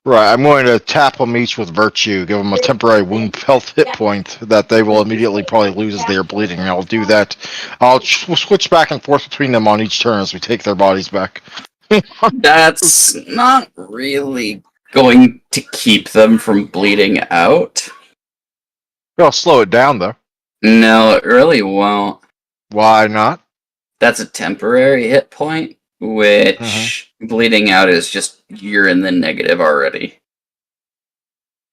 Right, I'm going to tap them each with Virtue, give them a temporary wound health hit point that they will immediately probably lose as they are bleeding. I'll do that. I'll switch back and forth between them on each turn as we take their bodies back. That's not really going to keep them from bleeding out. I'll slow it down though. No, it really won't. Why not? That's a temporary hit point, which bleeding out is just you're in the negative already.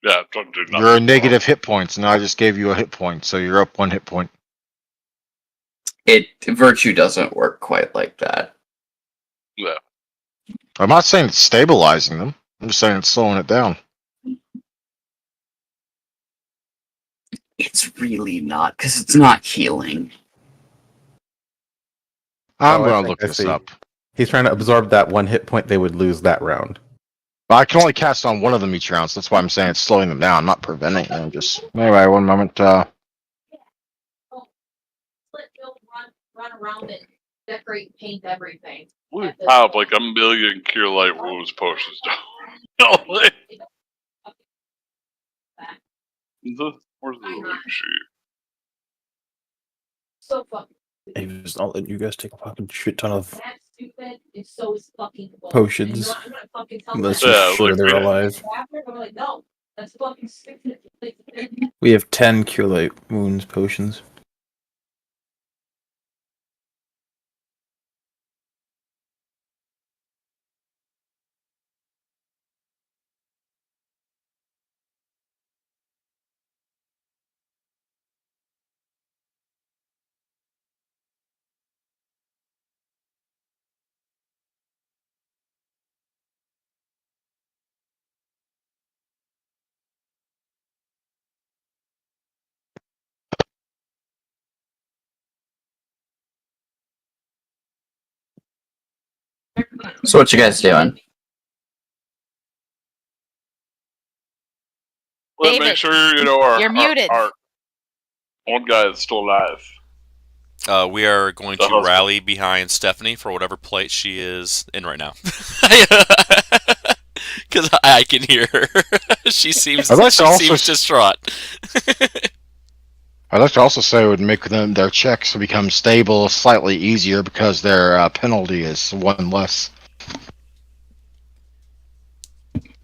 Yeah, don't do nothing. You're a negative hit points, and I just gave you a hit point, so you're up 1 hit point. Virtue doesn't work quite like that. Yeah. I'm not saying it's stabilizing them. I'm just saying it's slowing it down. It's really not, because it's not healing. I'm I going to think look I this see. up. He's trying to absorb that 1 hit point they would lose that round. I can only cast on one of them each round, so that's why I'm saying it's slowing them down, not preventing them. Just anyway, 1 moment. Let Bill run around and decorate, paint everything. We have like 1 million cure light wounds potions. Where's the link sheet? So fucking Ava's not letting you guys take a fucking shit ton of that's stupid. It's so fucking bullshit. potions. I'm gonna fucking tell Unless them. you're Yeah, sure like, they're yeah. alive. I'm like, no, that's fucking stupid. We have 10 Cure Light Wounds potions. So what you guys doing? Let's David, make sure, you know, our, you're muted. our one guy is still alive. We are going The to husband. rally behind Stephanie for whatever place she is in right now. Because I can hear her. She seems I'd like to also- distraught. I'd like to also say it would make their checks become stable slightly easier because their penalty is 1 less.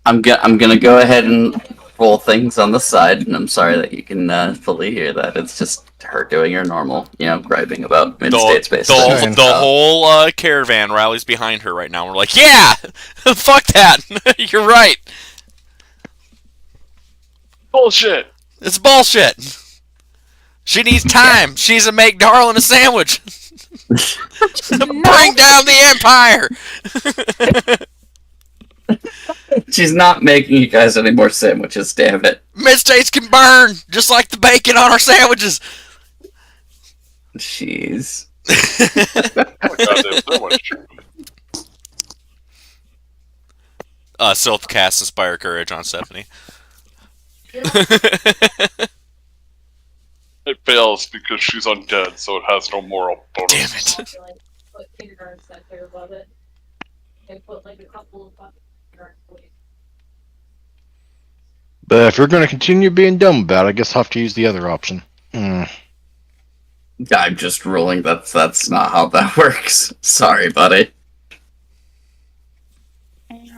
I'm gonna go ahead and roll things on the side, and I'm sorry that you can fully hear that. It's just her doing her normal, griping about mid-state space. The whole caravan rallies behind her right now. We're like, yeah! Fuck that! You're right! Bullshit! It's bullshit! She needs time! She needs to make Darlin a sandwich! Bring down the Empire! She's not making you guys any more sandwiches, damn it. Mid-states can burn, just like the bacon on our sandwiches. Jeez. Oh, God, there's so much. Sylph casts Inspire Courage on Stephanie. It fails because she's undead, so it has no moral bonus. Damn it. Put kindergarten stuff there above it. And put like a couple of fucking kindergarten toys. But if you're going to continue being dumb about it, I guess I'll have to use the other option. I'm just ruling that's not how that works. Sorry, buddy.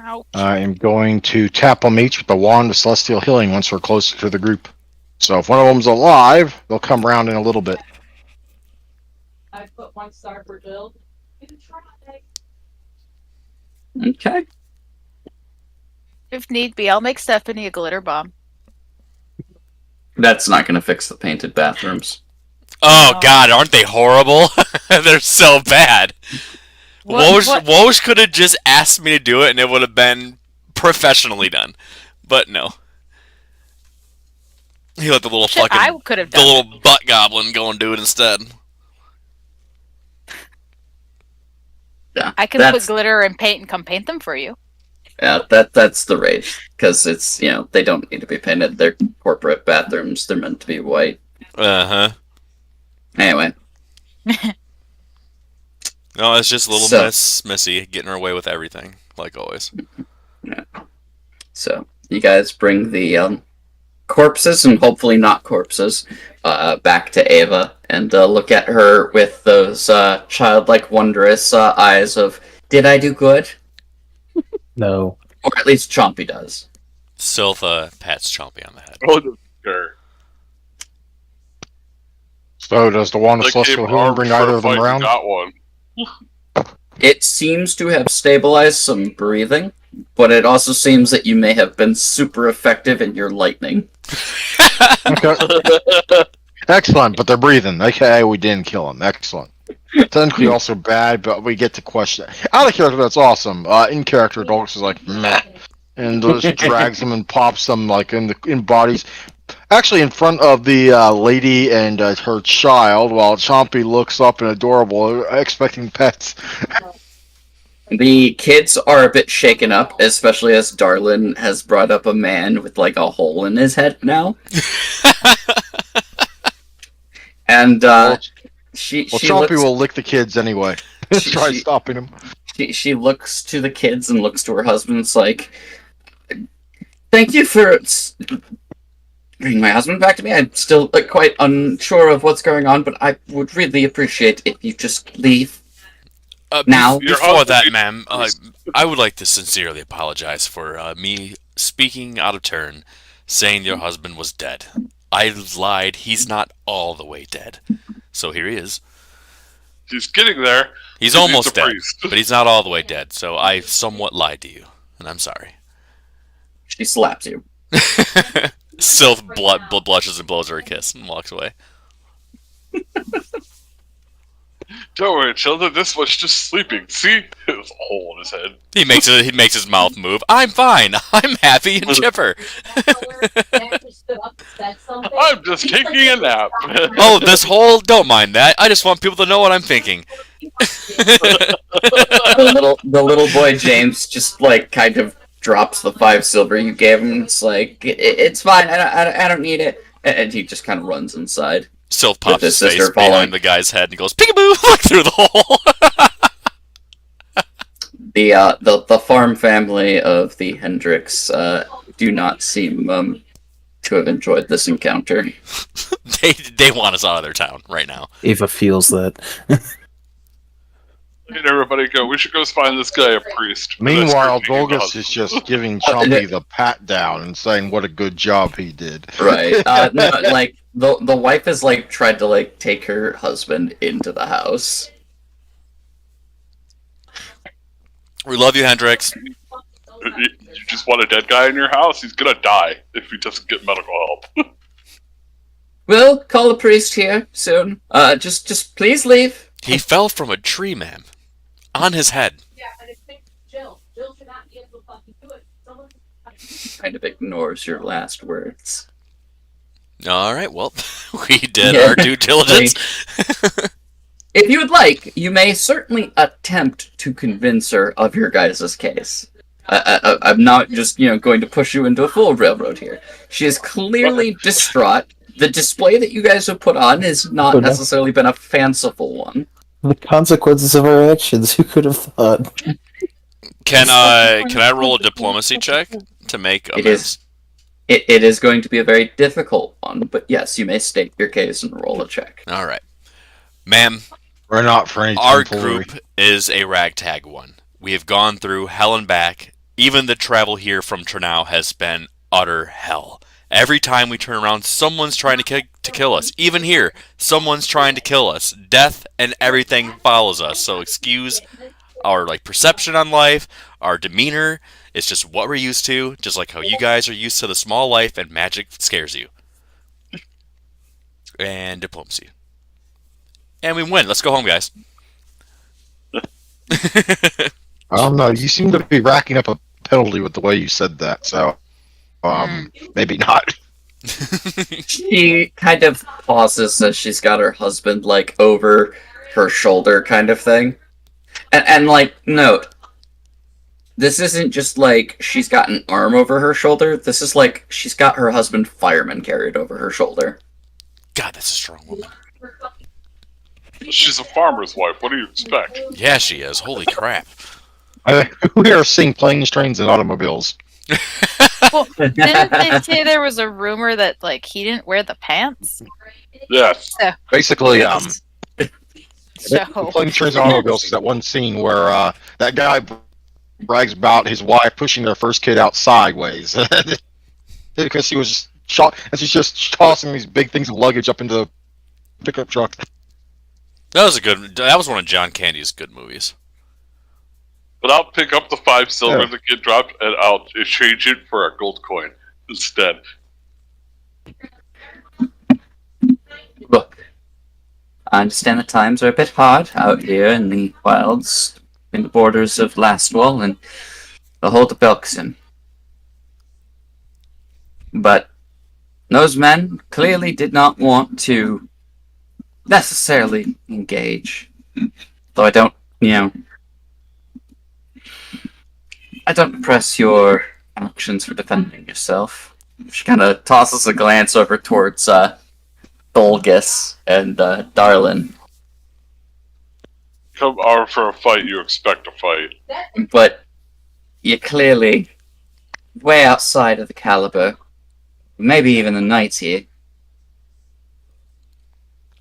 Ouch. I am going to tap them each with the Wand of Celestial Healing once we're closer to the group. So if one of them's alive, they'll come around in a little bit. I put 1 star for Jill. You can try. Okay. If need be, I'll make Stephanie a glitter bomb. That's not gonna fix the painted bathrooms. Oh God, aren't they horrible? They're so bad. Woj could have just asked me to do it, and it would have been professionally done. But no, he let the little Shit, I fucking could have the done little butt goblin go and do it instead. Yeah, I can that's, put glitter and paint and come paint them for you. yeah, that's the rage because it's they don't need to be painted. They're corporate bathrooms. They're meant to be white. Anyway, No, it's just little So- Miss Missy getting her way with everything, like always. so you guys bring the corpses and hopefully not corpses back to Ava and look at her with those childlike, wondrous eyes of, did I do good? No. Or at least Chompy does. Sylph pats Chompy on the head. Oh, the sure. So does the Wand of Like, Celestial Abe Healing armed bring for either a of them fight, around? Got one. It seems to have stabilized some breathing, but it also seems that you may have been super effective in your lightning. Okay. Excellent, but they're breathing. Okay, we didn't kill them. Excellent. Technically also bad, but we get to question it. Out of character, that's awesome. In character, Dolx is like, meh. And just drags them and pops them like in bodies. Actually, in front of the lady and her child, while Chompy looks up and adorable, expecting pets. The kids are a bit shaken up, especially as Darlin has brought up a man with like a hole in his head now. And she Chompy looks, will lick the kids anyway. Try stopping them. she looks to the kids and looks to her husband. It's like, thank you for bringing my husband back to me. I'm still quite unsure of what's going on, but I would really appreciate if you just leave. Now? Before that, ma'am, I would like to sincerely apologize for me speaking out of turn, saying your husband was dead. I lied. He's not all the way dead. So here he is. He's getting there. He's a almost dead, priest. but he's not all the way dead. So I somewhat lied to you, and I'm sorry. She slaps you. Sylph blushes and blows her a kiss and walks away. Don't worry, children. This one's just sleeping. See, there's a hole in his head. He makes his mouth move. I'm fine. I'm happy and chipper. I'm just taking a nap. Oh, this whole don't mind that. I just want people to know what I'm thinking. The little boy James just like kind of drops the 5 silver you gave him. It's like, it's fine. I don't need it. And he just kind of runs inside. Sylph pops his sister face following. behind the guy's head and goes peekaboo look through the hole. The farm family of the Hendricks do not seem to have enjoyed this encounter. They want us out of their town right now. Ava feels that. And everybody go. We should go find this guy a priest. Meanwhile, That's creepy. Dolgus is just giving Chompy the pat down and saying what a good job he did. Right. No, like the wife has like tried to like take her husband into the house. We love you, Hendrix. You just want a dead guy in your house? He's gonna die if he doesn't get medical help. We'll call the priest here soon. Just please leave. He fell from a tree, ma'am. On his head. Yeah, and it's Jill. Jill should not be able to fucking do it. Someone. Kind of ignores your last words. All right, well, we did Yeah. our due diligence. If you would like, you may certainly attempt to convince her of your guys' case. I'm not just, going to push you into a full railroad here. She is clearly distraught. The display that you guys have put on has not necessarily been a fanciful one. The consequences of our actions. Who could have thought? Can I roll a diplomacy check to make amends? It is going to be a very difficult one, but yes, you may state your case and roll a check. All right. Ma'am, We're not for any our tomfoolery. group is a ragtag one. We have gone through hell and back. Even the travel here from Ternau has been utter hell. Every time we turn around, someone's trying to kill us. Even here, someone's trying to kill us. Death and everything follows us. So excuse our perception on life, our demeanor. It's just what we're used to, just like how you guys are used to the small life and magic scares you. And diplomacy. And we win. Let's go home, guys. I don't know. You seem to be racking up a penalty with the way you said that, so maybe not. She kind of pauses as she's got her husband over her shoulder kind of thing. And note, this isn't just she's got an arm over her shoulder. This is she's got her husband fireman carried over her shoulder. God, that's a strong woman. She's a farmer's wife. What do you expect? Yeah, she is. Holy crap. We are seeing planes, trains, and automobiles. Well, didn't they say there was a rumor that he didn't wear the pants? Yes. Basically, So planes, trains, and automobiles is that one scene where that guy brags about his wife pushing their first kid out sideways because she was shot, and she's just tossing these big things of luggage up into the pickup truck. That was one of John Candy's good movies. But I'll pick up the 5 silver that get dropped, and I'll exchange it for a gold coin instead. Look, I understand the times are a bit hard out here in the wilds, in the borders of Lastwall and the Hold of Belkson. But those men clearly did not want to necessarily engage. Though I don't press your actions for defending yourself. She kind of tosses a glance over towards Dolgus and Darlin. Come armed for a fight, you expect a fight. But you're clearly way outside of the caliber, maybe even the knights here.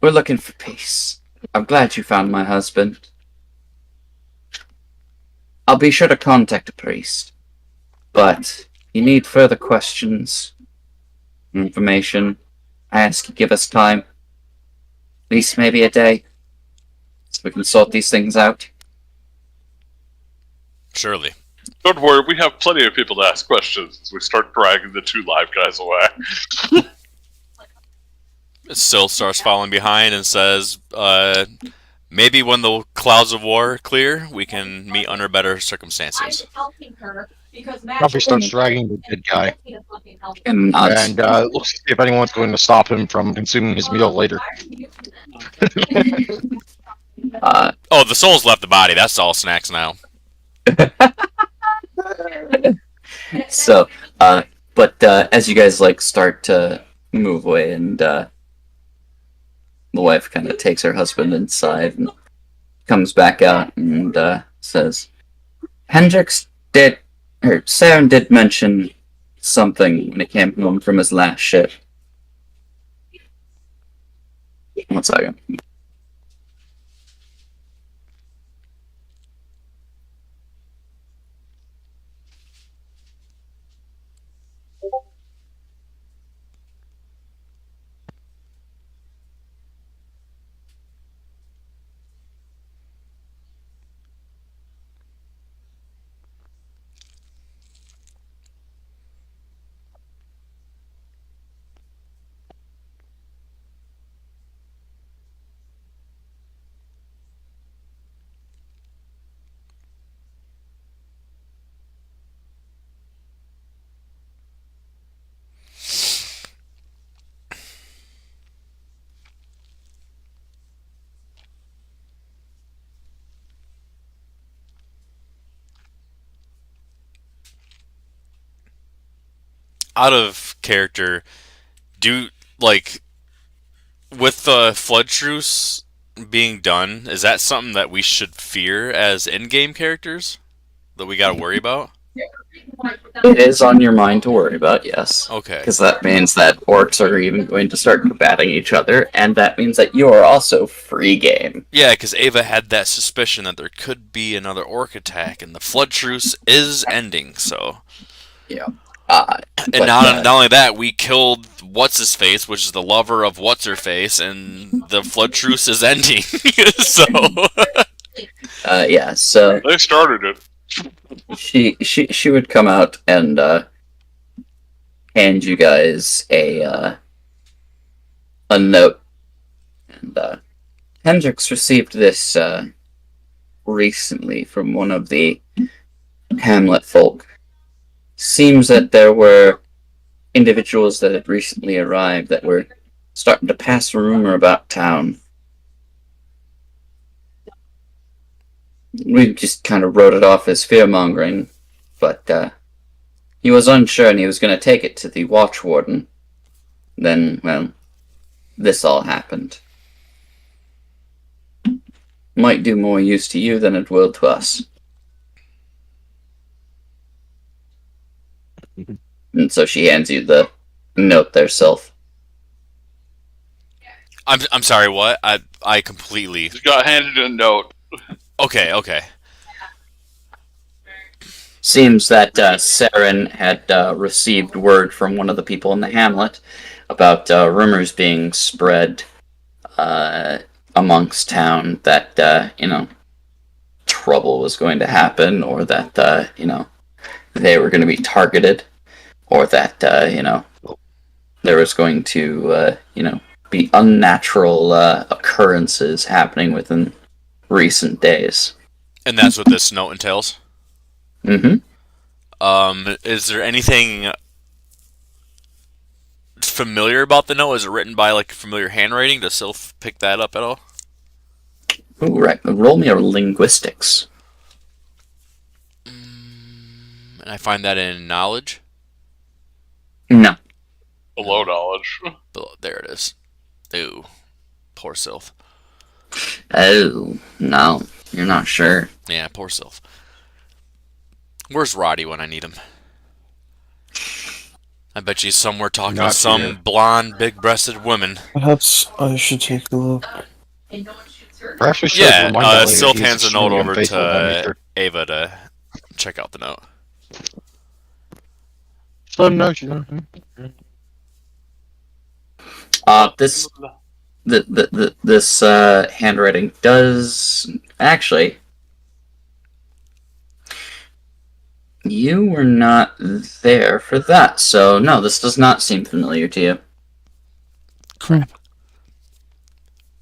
We're looking for peace. I'm glad you found my husband. I'll be sure to contact a priest. But you need further questions, information. I ask you give us time. At least maybe a day. So we can sort these things out. Surely. Don't worry, we have plenty of people to ask questions as we start dragging the 2 live guys away. Syl starts following behind and says, maybe when the clouds of war clear, we can meet under better circumstances. Probably starts dragging the dead guy, And looks to see if anyone's going to stop him from consuming his meal later. Oh, the soul's left the body. That's all snacks now. So, but as you guys start to move away, and the wife kind of takes her husband inside and comes back out and says, Saren did mention something when he came home from his last ship. 1 second. out of character, like with the flood truce being done, is that something that we should fear as in-game characters that we got to worry about? It is on your mind to worry about, yes. Okay. Because that means that orcs are even going to start combating each other, and that means that you are also free game. Yeah, because Ava had that suspicion that there could be another orc attack, and the flood truce is ending. So, Yeah. and not only that, we killed what's his face, which is the lover of what's her face, and the flood truce is ending. So, yeah. So They started it. she would come out and hand you guys a note, and Hendrix received this recently from one of the Hamlet folk. Seems that there were individuals that had recently arrived that were starting to pass a rumor about town. We just kind of wrote it off as fear-mongering, but he was unsure and he was going to take it to the watch warden. Then, well, this all happened. Might do more use to you than it will to us. And so she hands you the note there, Sylph. I'm sorry. What? I completely. Just got handed a note. Okay. Seems that Saren had received word from one of the people in the hamlet about rumors being spread amongst town that, trouble was going to happen, or that, they were going to be targeted, or that, there was going to, be unnatural occurrences happening within recent days. And that's what this note entails. Mm-hmm. Is there anything familiar about the note? Is it written by like familiar handwriting? Does Sylph pick that up at all? Ooh, right. Roll me a linguistics. And I find that in knowledge. No. Below knowledge. There it is. Ooh, poor Sylph. Oh, no. You're not sure. Yeah, poor Sylph. Where's Roddy when I need him? I bet she's somewhere talking to Not some here. blonde, big-breasted woman. Perhaps I should take a look. Perhaps we should Yeah, remind that lady Sylph he's hands a note extremely over unfaithful to nature. Ava to check out the note. Just let him know she's not. This handwriting does actually. You were not there for that, so no, this does not seem familiar to you. Crap.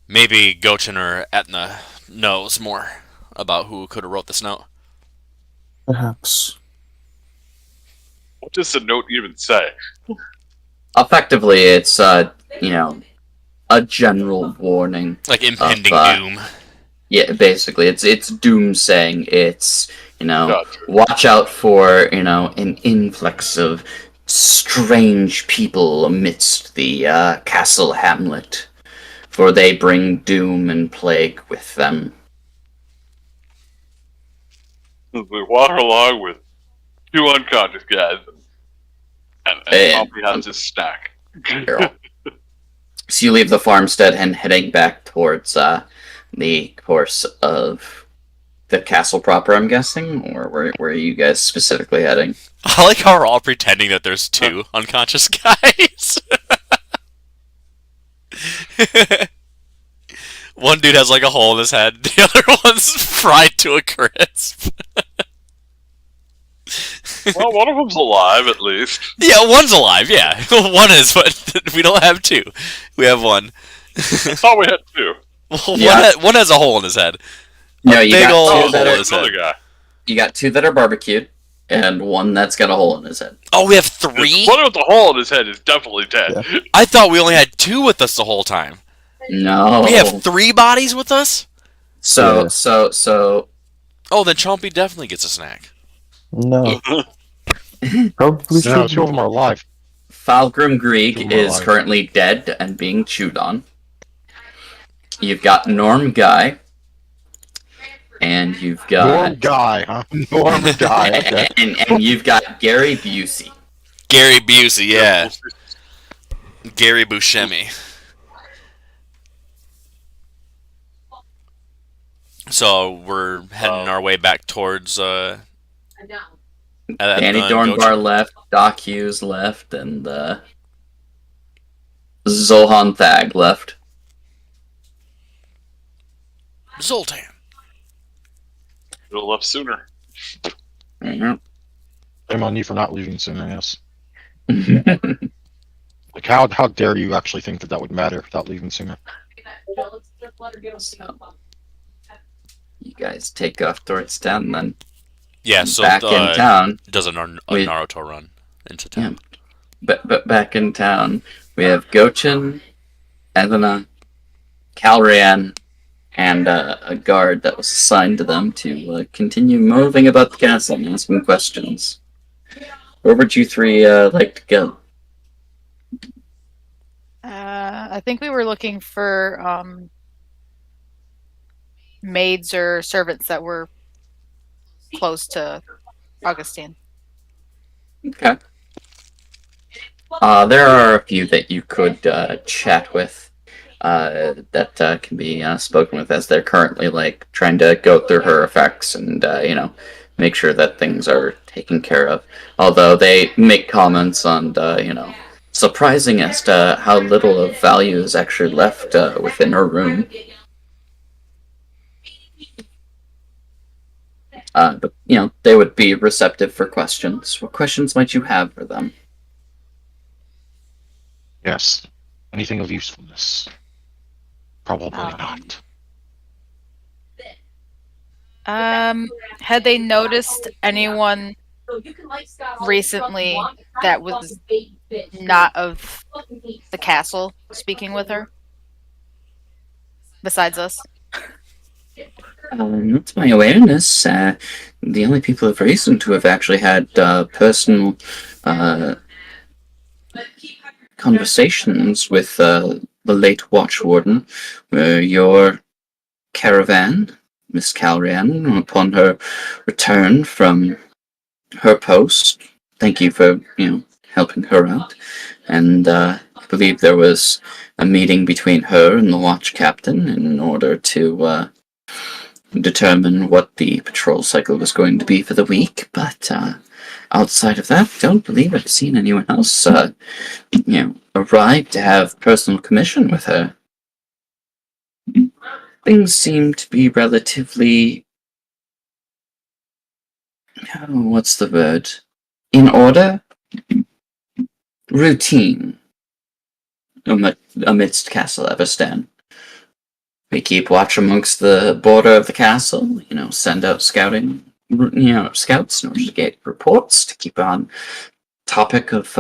Maybe Gochin or Etna knows more about who could have wrote this note. Perhaps. What does the note even say? Effectively, it's a general warning. Like impending doom. Yeah, basically, it's doomsaying. It's Gotcha. watch out for an influx of strange people amidst the castle hamlet, for they bring doom and plague with them. We walk along with two unconscious guys, and Pompey has his snack. So you leave the farmstead and heading back towards the course of the castle proper, I'm guessing? Or where are you guys specifically heading? I like how we're all pretending that there's two unconscious guys. One dude has like a hole in his head, the other one's fried to a crisp. Well, one of them's alive, at least. Yeah, one's alive, yeah. One is, but we don't have two. We have one. I thought we had two. One has a hole in his head. No, you big got ol' two hole that in are, his Another head. guy. you got two that are barbecued, and one that's got a hole in his head. Oh, we have three? One with the hole in his head is definitely dead. Yeah. I thought we only had two with us the whole time. No. We have three bodies with us? So Yeah. so Oh, then Chompy definitely gets a snack. No. Probably No, two of should. them are alive. Falgrim Grieg Two more is alive. currently dead and being chewed on. You've got Norm Guy, and you've Norm got Guy, huh? Norm Guy. Okay. and you've got Gary Busey. Gary Busey, yeah. Gary Buscemi. So we're heading our way back towards I know. Danny Dornbar left, Doc Hughes left, and Zohan Thag left. Zoltan. Should have left sooner. Mhm. Shame on you for not leaving sooner, yes. Like, how dare you actually think that would matter without leaving sooner? Let's just let her give us the You guys take off towards town, then Yeah, so back in town. does a Naruto run into town. But back in town, we have Gochin, Evana, Calrian, and a guard that was assigned to them to continue moving about the castle and asking questions. Where would you three like to go? I think we were looking for maids or servants that were close to Augustine. Okay. There are a few that you could chat with that can be spoken with, as they're currently like trying to go through her effects and make sure that things are taken care of. Although they make comments on surprising as to how little of value is actually left within her room. But they would be receptive for questions. What questions might you have for them? Yes. Anything of usefulness? Probably not. Had they noticed anyone recently that was not of the castle speaking with her? Besides us? Not to my awareness, the only people of recent who have actually had personal conversations with the late Watch Warden were your caravan, Miss Calrian, upon her return from her post. Thank you for, helping her out. And I believe there was a meeting between her and the watch captain in order to determine what the patrol cycle was going to be for the week. But outside of that, I don't believe I've seen anyone else, arrive to have personal commission with her. Things seem to be relatively, what's the word? In order? Routine amidst Castle Everstan. We keep watch amongst the border of the castle, send out scouting, scouts in order to get reports, to keep on topic of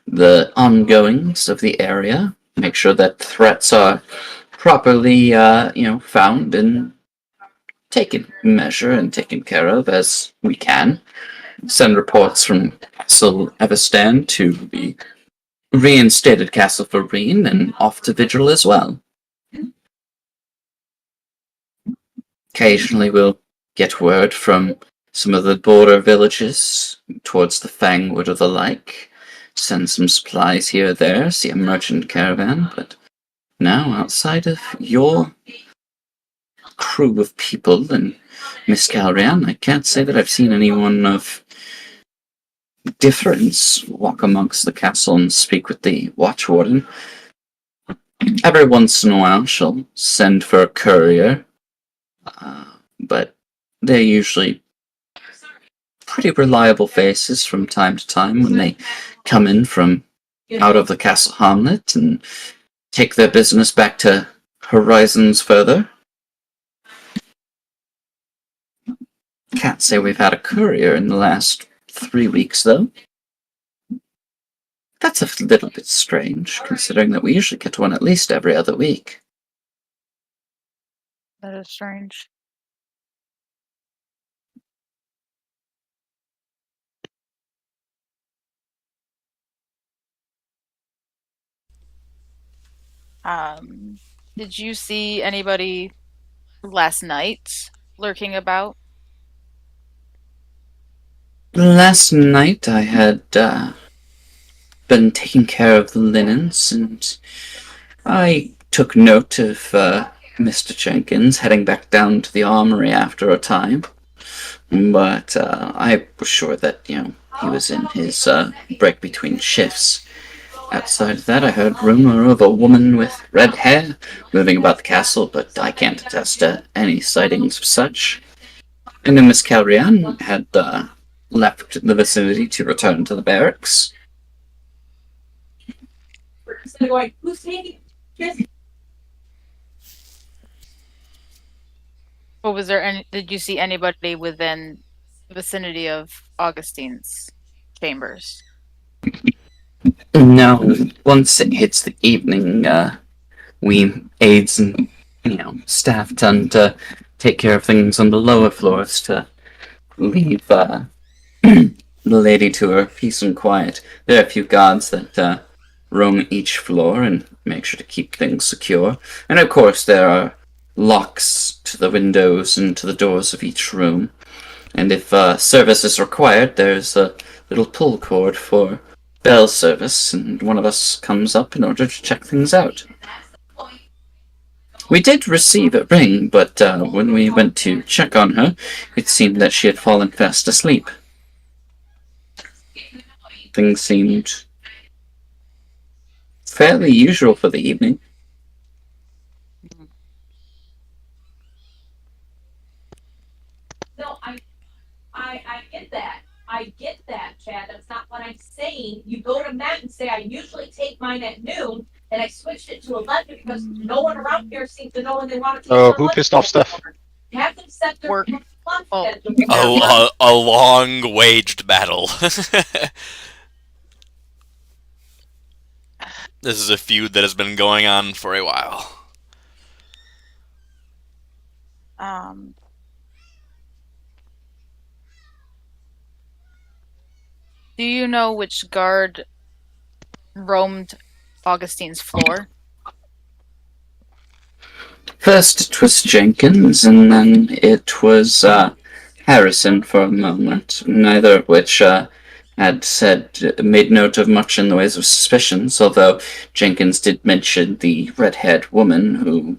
the ongoings of the area, make sure that threats are properly, found and taken measure and taken care of as we can. Send reports from Castle Everstan to the reinstated Castle Vereen and off to Vigil as well. Occasionally we'll get word from some of the border villages towards the Fangwood or the like. Send some supplies here or there, see a merchant caravan, but now outside of your crew of people and Miss Calrian, I can't say that I've seen anyone of difference walk amongst the castle and speak with the watch warden. Every once in a while she'll send for a courier, but they're usually pretty reliable faces from time to time when they come in from out of the castle hamlet and take their business back to horizons further. Can't say we've had a courier in the last 3 weeks, though. That's a little bit strange, considering that we usually get one at least every other week. That is strange. Did you see anybody last night lurking about? Last night I had been taking care of the linens, and I took note of Mr. Jenkins heading back down to the armory after a time. But I was sure that, he was in his break between shifts. Outside of that, I heard rumor of a woman with red hair moving about the castle, but I can't attest to any sightings of such. And then Miss Calrian had left the vicinity to return to the barracks. Going, who's taking this? Or was there any? Did you see anybody within the vicinity of Augustine's chambers? No, once it hits the evening, we aides and staff tend to take care of things on the lower floors to leave the lady to her peace and quiet. There are a few guards that roam each floor and make sure to keep things secure. And of course, there are locks to the windows and to the doors of each room. And if service is required, there's a little pull cord for bell service, and one of us comes up in order to check things out. We did receive a ring, but when we went to check on her, it seemed that she had fallen fast asleep. Things seemed fairly usual for the evening. No, I get that. I get that, Chad. That's not what I'm saying. You go to Matt and say, I usually take mine at noon, and I switched it to 11 because no one around here seems to know when they want to take Oh, their who lunch pissed off break. Steph? Have them set their Work. lunch Oh. schedule. A long waged battle. This is a feud that has been going on for a while. Do you know which guard roamed Augustine's floor? First it was Jenkins, and then it was Harrison for a moment, neither of which made note of much in the ways of suspicions, although Jenkins did mention the red-haired woman who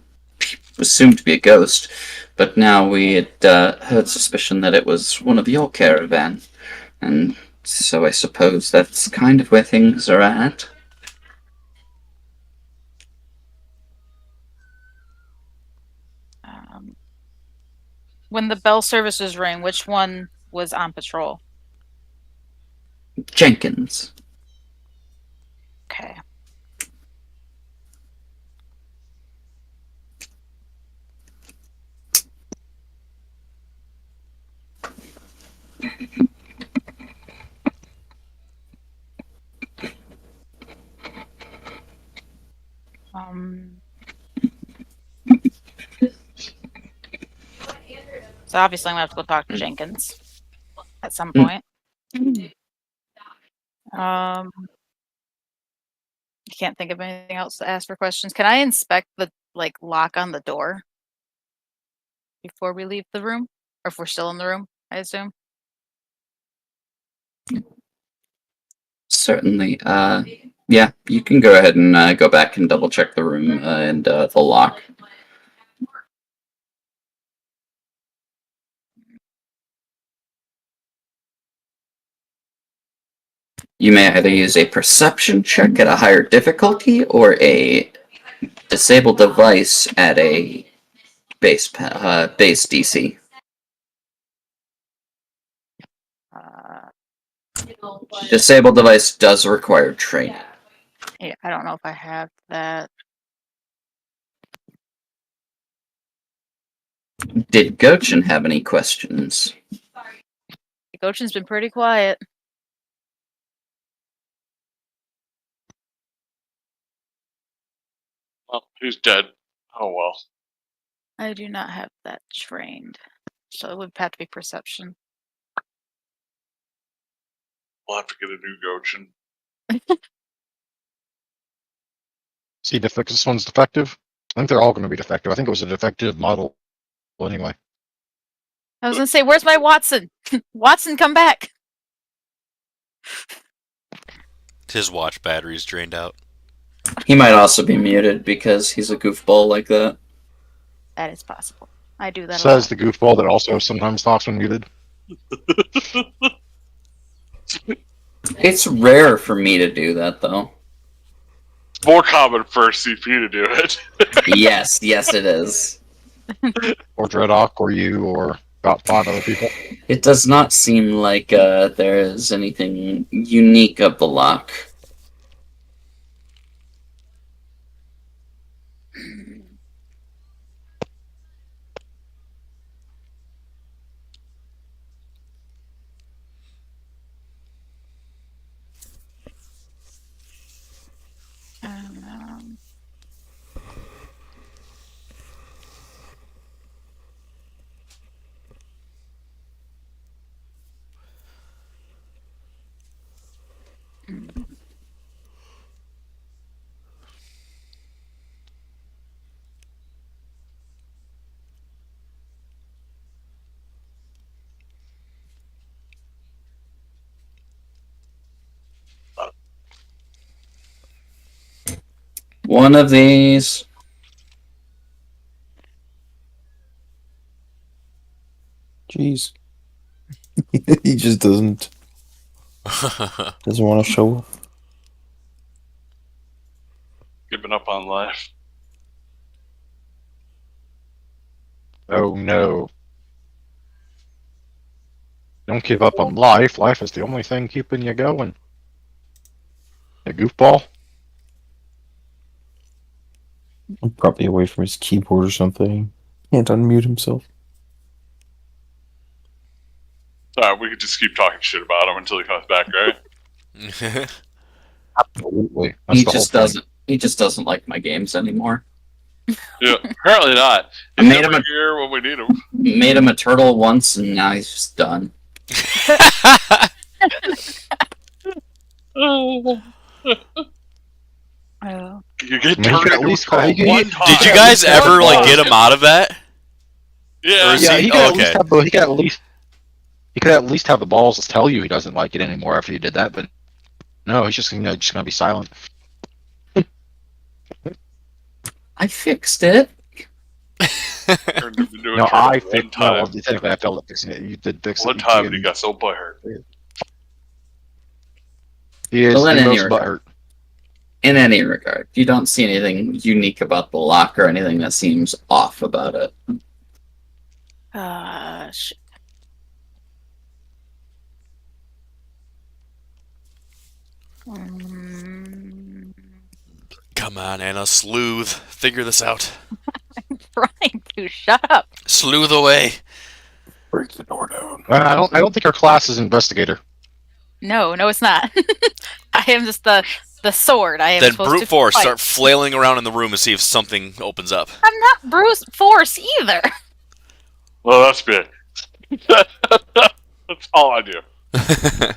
was assumed to be a ghost, but now we had heard suspicion that it was one of your caravan, and so I suppose that's kind of where things are at. When the bell services rang, which one was on patrol? Jenkins. Okay. So obviously I'm gonna have to go talk to Jenkins at some point. I can't think of anything else to ask for questions. Can I inspect the lock on the door before we leave the room? Or if we're still in the room, I assume. Certainly. Yeah, you can go ahead and go back and double check the room and the lock. You may either use a perception check at a higher difficulty or a disable device at a base DC. Disable device does require training. Yeah, I don't know if I have that. Did Gochin have any questions? Gochin's been pretty quiet. Well, he's dead. Oh well. I do not have that trained. So it would have to be perception. We'll have to get a new Gochin. See, this one's defective. I think they're all going to be defective. I think it was a defective model. Well, anyway, I was gonna say, where's my Watson? Watson, come back. His watch battery's drained out. He might also be muted because he's a goofball like that. That is possible. I do that a says lot. the goofball that also sometimes talks when muted. It's rare for me to do that, though. More common for CP to do it. Yes, it is. Or Dreadhawk, or you, or about 5 other people. It does not seem like there is anything unique of the lock. Um, One of these. Jeez. He just doesn't want to show up. Giving up on life. Oh no. Don't give up on life. Life is the only thing keeping you going. A goofball? Probably away from his keyboard or something. Can't unmute himself. Alright, we could just keep talking shit about him until he comes back, right? Absolutely. That's He the whole just thing. doesn't. He just doesn't like my games anymore. Yeah, apparently not. I He's made him never a- here when we need him. Made him a turtle once, and now he's just done. oh. You get I mean, he turned could at into least a turtle call- he could- one he- time. Did you guys ever like get him out of that? Yeah. Or is Yeah, he- he could oh, at least okay. have he could at least have the balls to tell you he doesn't like it anymore after you did that, but no, he's just gonna be silent. I fixed it. Turned him into a No, turtle I one fixed time. no, technically I felt like fixing it. You did fix it. One time, and he got so butthurt. He is Well, in the any most regard. butthurt. In any regard, you don't see anything unique about the lock or anything that seems off about it. Shit. Mm, Come on, Anna, sleuth. Figure this out. trying to shut up. Sleuth away. Break the door down. I don't think her class is investigator. No, it's not. I am just the sword. I am Then supposed brute to force, fight. start flailing around in the room and see if something opens up. I'm not brute force either. Well, that's good. That's all I do. I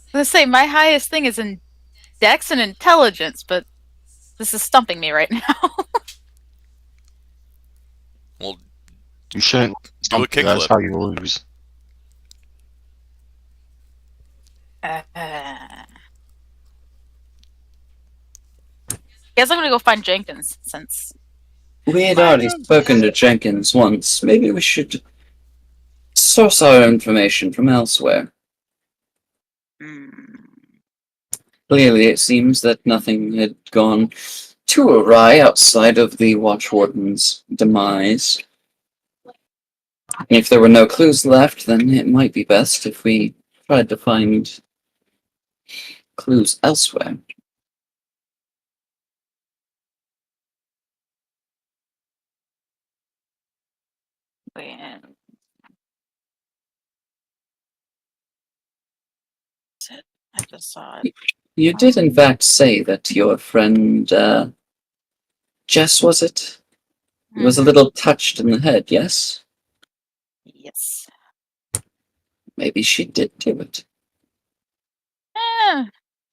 was gonna say my highest thing is in dex and intelligence, but this is stumping me right now. Well, You shouldn't. do a That's kickflip. how you lose. Guess I'm gonna go find Jenkins since We had already spoken to Jenkins once. Maybe we should source our information from elsewhere. Clearly, it seems that nothing had gone too awry outside of the Watchwarden's demise. If there were no clues left, then it might be best if we tried to find clues elsewhere. I just saw it. You did, in fact, say that your friend, Jess, was it? Was a little touched in the head, yes? Yes. Maybe she did do it.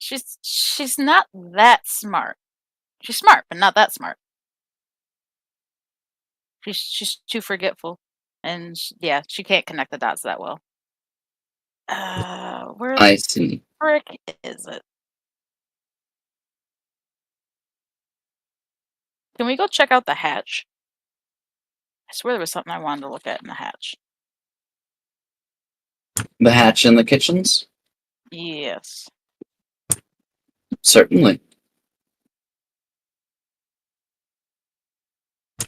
She's not that smart. She's smart, but not that smart. She's too forgetful, and yeah, she can't connect the dots that well. Where I the see. frick is it? Can we go check out the hatch? I swear there was something I wanted to look at in the hatch. The hatch in the kitchens? Yes. Certainly.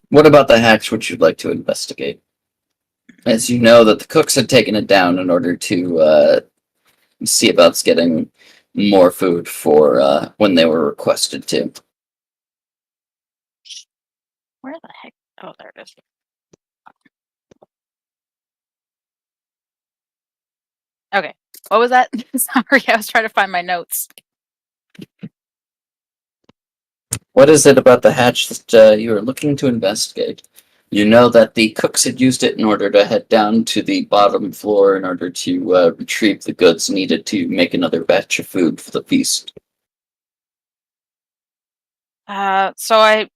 What about the hatch would you like to investigate? As you know that the cooks had taken it down in order to see about getting more food for when they were requested to. Where the heck? Oh, there it is. Okay. What was that? Sorry, I was trying to find my notes. What is it about the hatch that you are looking to investigate? You know that the cooks had used it in order to head down to the bottom floor in order to retrieve the goods needed to make another batch of food for the feast. So I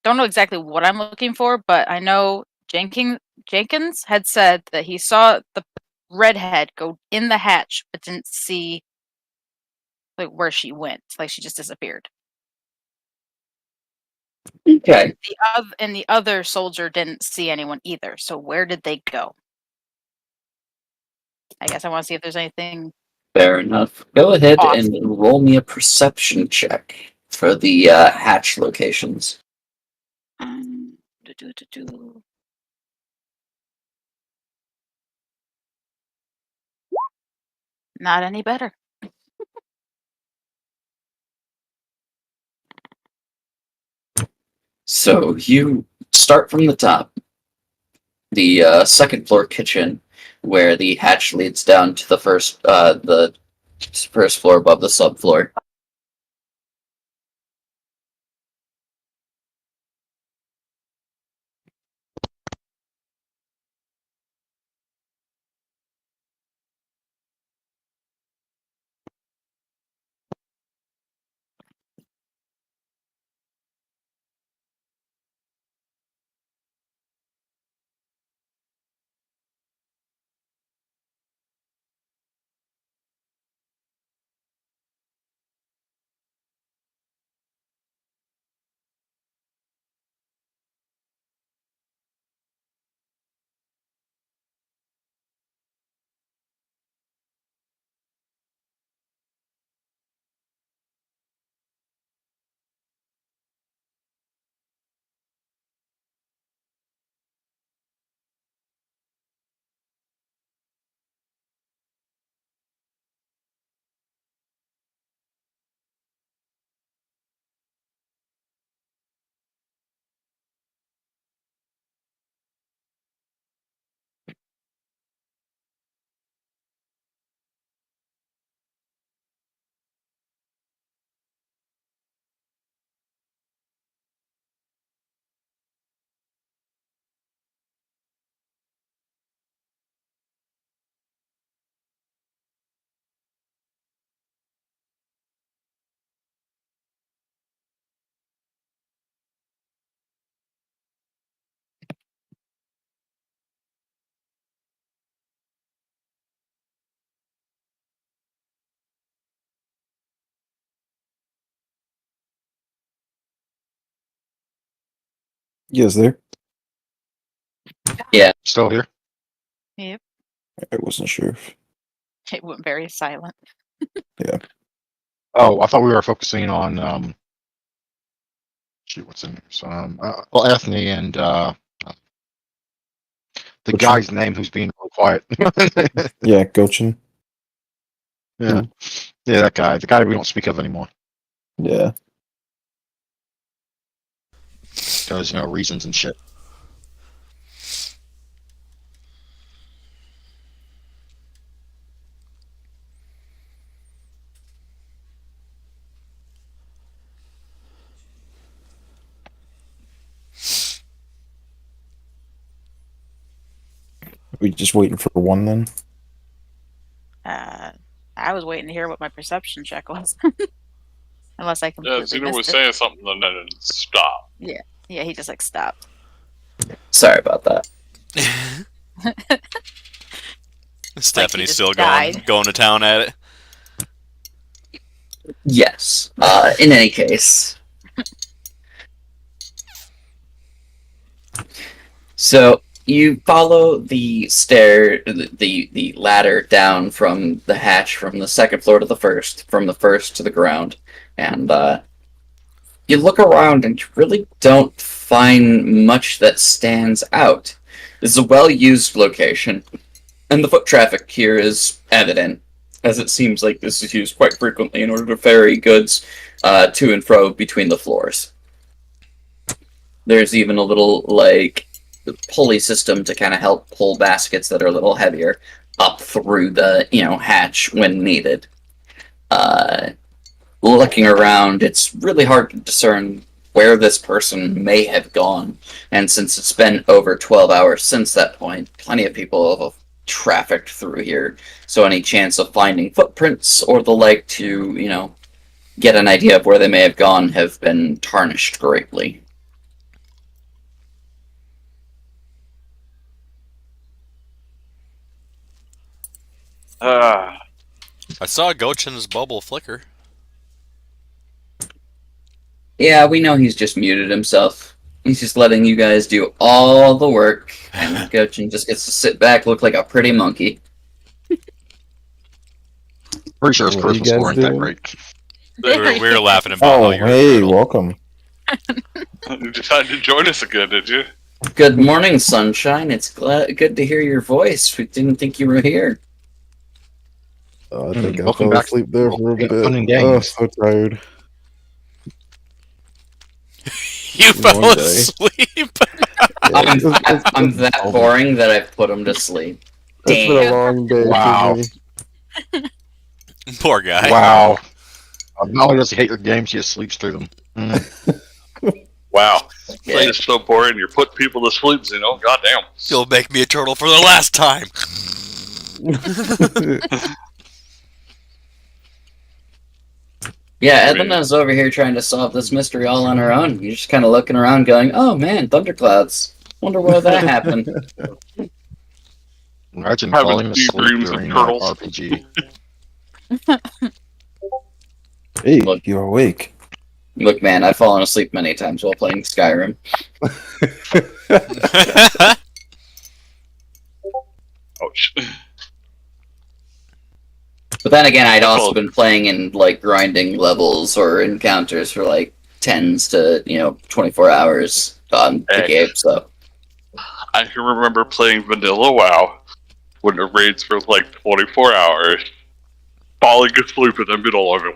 don't know exactly what I'm looking for, but I know Jenkins had said that he saw the redhead go in the hatch, but didn't see like where she went. Like she just disappeared. Okay, And the other soldier didn't see anyone either. So where did they go? I guess I want to see if there's anything. fair enough. Go ahead Awesome. and roll me a perception check for the hatch locations. Do. Not any better. So you start from the top, the second floor kitchen, where the hatch leads down to the first floor above the subfloor. You guys there? Still here? Yep. I wasn't sure. It went very silent. Oh, I thought we were focusing on shoot, what's in there? So, well, Ethne and the Which guy's name who's being real quiet. Yeah, Gochin. Yeah, yeah, that guy, the guy we don't speak of anymore, Yeah. because reasons and shit. We just waiting for one then. I I was waiting to hear what my perception check was. Unless I Yeah, completely Xena was missed it. saying something and then it stopped. Yeah, he just like stopped. Sorry about that. Stephanie's just still died. going to town at it. Yes. In any case. So you follow the the ladder down from the hatch from the second floor to the first, from the first to the ground, and you look around and you really don't find much that stands out. This is a well-used location, and the foot traffic here is evident, as it seems like this is used quite frequently in order to ferry goods to and fro between the floors. There's even a little, like, pulley system to kind of help pull baskets that are a little heavier up through the, hatch when needed. Looking around, it's really hard to discern where this person may have gone, and since it's been over 12 hours since that point, plenty of people have trafficked through here, so any chance of finding footprints or the like to, get an idea of where they may have gone have been tarnished greatly. Ah, I saw Gochin's bubble flicker. Yeah, we know he's just muted himself. He's just letting you guys do all the work, and Gochin just gets to sit back, look like a pretty monkey. Pretty sure his What are you charisma guys score ain't that doing? great. We were laughing about how Oh, you're hey, brutal. welcome. you decided to join us again, did you? Good morning, sunshine. It's good to hear your voice. We didn't think you were here. I think I Welcome fell back asleep there for a to bit. Fun and Oh, Games. so tired. You fell One day. asleep. Yeah, I'm that boring that I've put him to sleep. It's been a Damn. long day Wow. for me. Poor guy. Wow. Not only does he hate your games, he just sleeps through them. Wow. Yeah. Playing is so boring. You're putting people to sleep, goddamn. You'll make me a turtle for the last time. Yeah, Edna's over here trying to solve this mystery all on her own. You're just kind of looking around going, oh man, thunderclouds. Wonder where that happened. Imagine Having falling deep asleep dreams of during turtles. RPG. Hey, Look. you're awake. Look, man, I've fallen asleep many times while playing Skyrim. Ouch. But then again, I'd also Well- been playing in, like, grinding levels or encounters for, like, 10s to, 24 hours on the Hey. game, so... I can remember playing Vanilla WoW when the raids were like 24 hours, falling asleep in the middle of it.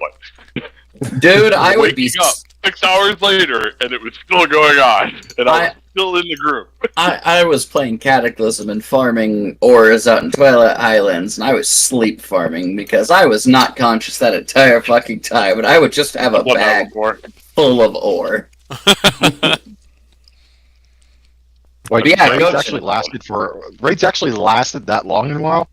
Dude, I would Waking be... up 6 hours later, and it was still going on, and I was still in the group. I was playing Cataclysm and farming ores out in Twilight Highlands, and I was sleep farming because I was not conscious that entire fucking time, and I would just have a I've done that bag before. full of ore. Like, Yeah, raids Ghost- actually lasted that long in a while.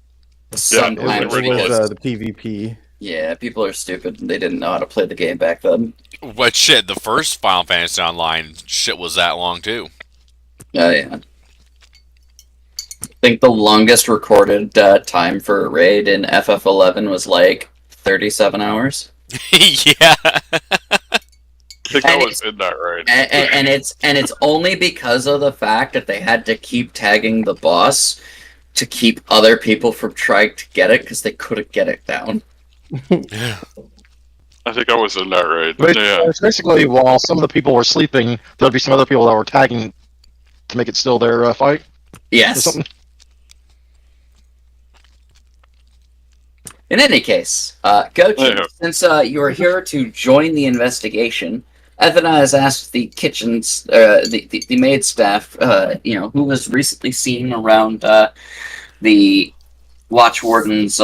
Sometimes it was, because, the PvP. yeah, people are stupid and they didn't know how to play the game back then. What shit? The first Final Fantasy Online shit was that long too. Oh, yeah. I think the longest recorded time for a raid in FF11 was like 37 hours. Yeah. I think I was in that raid. And it's only because of the fact that they had to keep tagging the boss to keep other people from trying to get it because they couldn't get it down. I think I was in that raid. But Yeah. it's basically, while some of the people were sleeping, there'd be some other people that were tagging to make it still their fight or Yes. something. In any case, Gochin, Yeah. since you are here to join the investigation, Evana has asked the kitchen's, the maid staff, who was recently seen around the watch warden's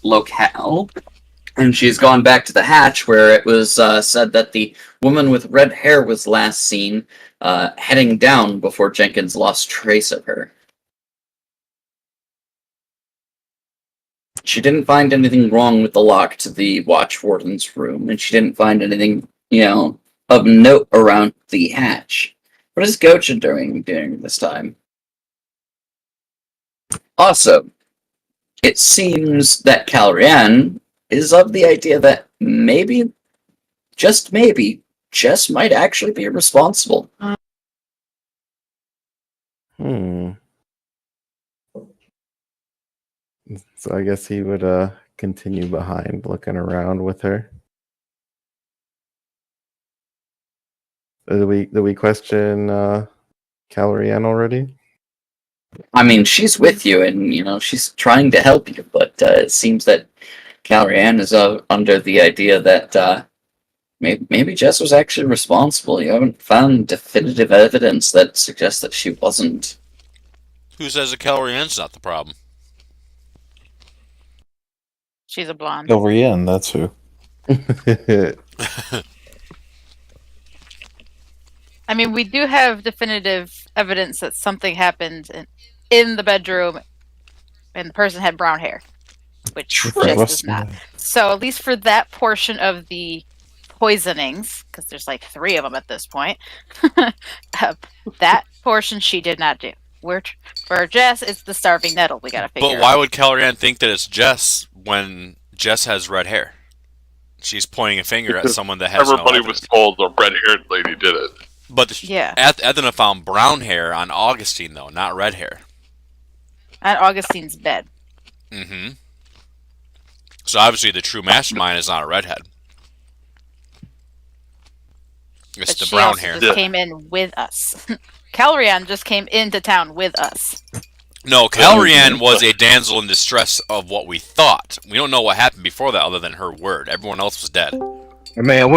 locale, and she's gone back to the hatch where it was said that the woman with red hair was last seen heading down before Jenkins lost trace of her. She didn't find anything wrong with the lock to the watch warden's room, and she didn't find anything, of note around the hatch. What is Gochin doing during this time? Also, it seems that Calrian is of the idea that maybe, just maybe, Jess might actually be responsible. So I guess he would continue behind, looking around with her. Did we question Calrian already? I mean, she's with you, and she's trying to help you, but it seems that Calrian is under the idea that maybe Jess was actually responsible. You haven't found definitive evidence that suggests that she wasn't. Who says that Calrian's not the problem? She's a blonde. Calrian, that's who. I mean, we do have definitive evidence that something happened in the bedroom, and the person had brown hair, which Jess does not. So at least for that portion of the poisonings, because there's like 3 of them at this point, that portion she did not do. For Jess, it's the starving nettle we gotta figure out. But why would Calrian think that it's Jess when Jess has red hair? She's pointing a finger at someone that has everybody no was told the red-haired lady did it. But Edna found brown hair on Augustine, though, not red hair. On Augustine's bed. Mm-hmm. So obviously the true mastermind is not a redhead. It's the brown hair. Just came in with us. Calrian just came into town with us. No, Calrian was a damsel in distress of what we thought. We don't know what happened before that other than her word. Everyone else was dead. Man,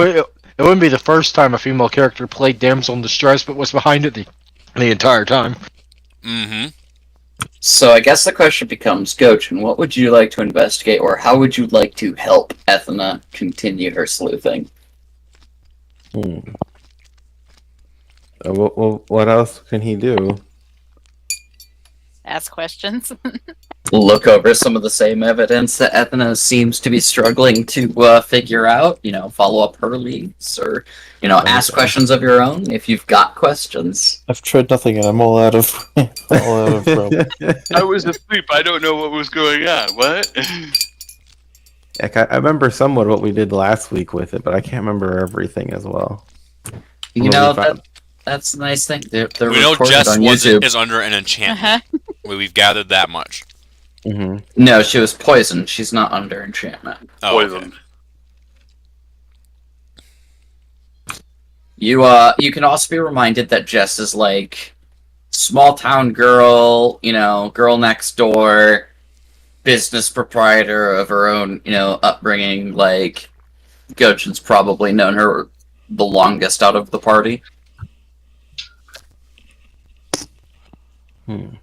it wouldn't be the first time a female character played damsel in distress, but was behind it the entire time. Mm-hmm. So I guess the question becomes, Gochin, what would you like to investigate, or how would you like to help Ethna continue her sleuthing? What else can he do? Ask questions. Look over some of the same evidence that Ethna seems to be struggling to figure out. Follow up her leads, or ask questions of your own if you've got questions. I've tried nothing, and I'm all out of problem. I was asleep. I don't know what was going on. What? I remember somewhat what we did last week with it, but I can't remember everything as well. That's the nice thing. They're we know recorded Jess on YouTube. is under an enchantment. We've gathered that much. Mm-hmm. No, she was poisoned. She's not under enchantment. Oh, Poisoned. Okay. You can also be reminded that Jess is like small town girl, girl next door, business proprietor of her own, upbringing. Like, Gochin's probably known her the longest out of the party. And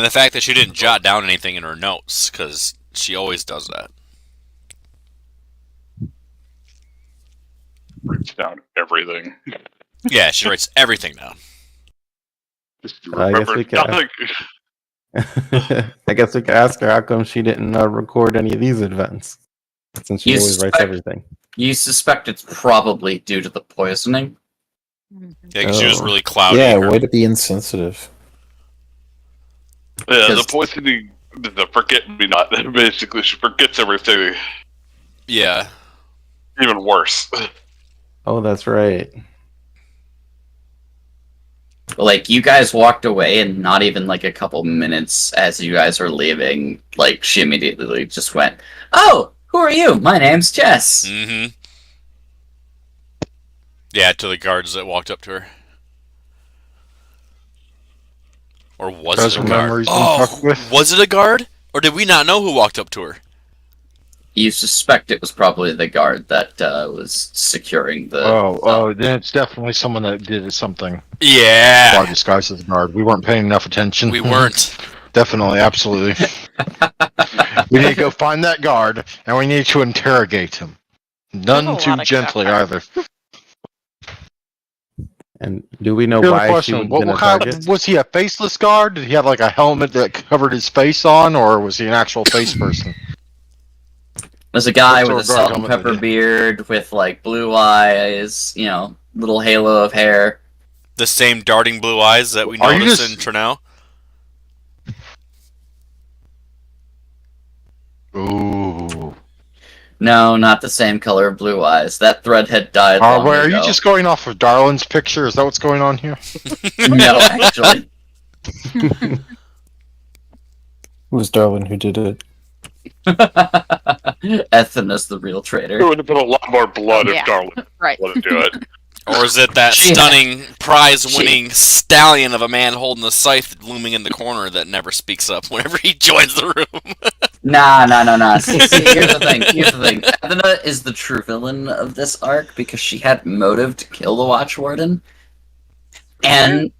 the fact that she didn't jot down anything in her notes, because she always does that. Writes down everything. Yeah, she writes everything down. Just I guess remember we can. nothing. I guess we could ask her how come she didn't record any of these events, since she always writes everything. You suspect it's probably due to the poisoning? Yeah, because she was really cloudy. Yeah, way to be insensitive. Yeah, the poisoning, the forget-me-not. Basically, she forgets everything. Yeah. Even worse. Oh, that's right. Like, you guys walked away, and not even like a couple minutes as you guys were leaving, like, she immediately just went, "Oh, who are you? My name's Jess." Mm-hmm. Yeah, to the guards that walked up to her. Or was it a guard? Was it a guard? Or did we not know who walked up to her? You suspect it was probably the guard that was securing the... Oh, then it's definitely someone that did something. Yeah. While disguised as a guard. We weren't paying enough attention. We weren't. Definitely, absolutely. We need to go find that guard, and we need to interrogate him. None too gently either. And do we know Here's a why she question: would have been a target? was he a faceless guard? Did he have like a helmet that covered his face on, or was he an actual face person? There's a guy What with a sort of guard salt and helmet pepper did he- beard with like blue eyes, little halo of hair. The same darting blue eyes that we Are you noticed just- in Trinell. Ooh. No, not the same color of blue eyes. That thread had died long Wait, are ago. you just going off of Darlin's picture? Is that what's going on here? No, actually. It was Darwin who did it. Ethna's the real traitor. There would have been a lot more blood Yeah. if Darwin Right. wanted to do it. Or is it that She- stunning prize-winning stallion of a man holding the scythe looming in the corner that never speaks up whenever he joins the room? Nah. See, here's the thing. Ethna is the true villain of this arc because she had motive to kill the Watch Warden. And,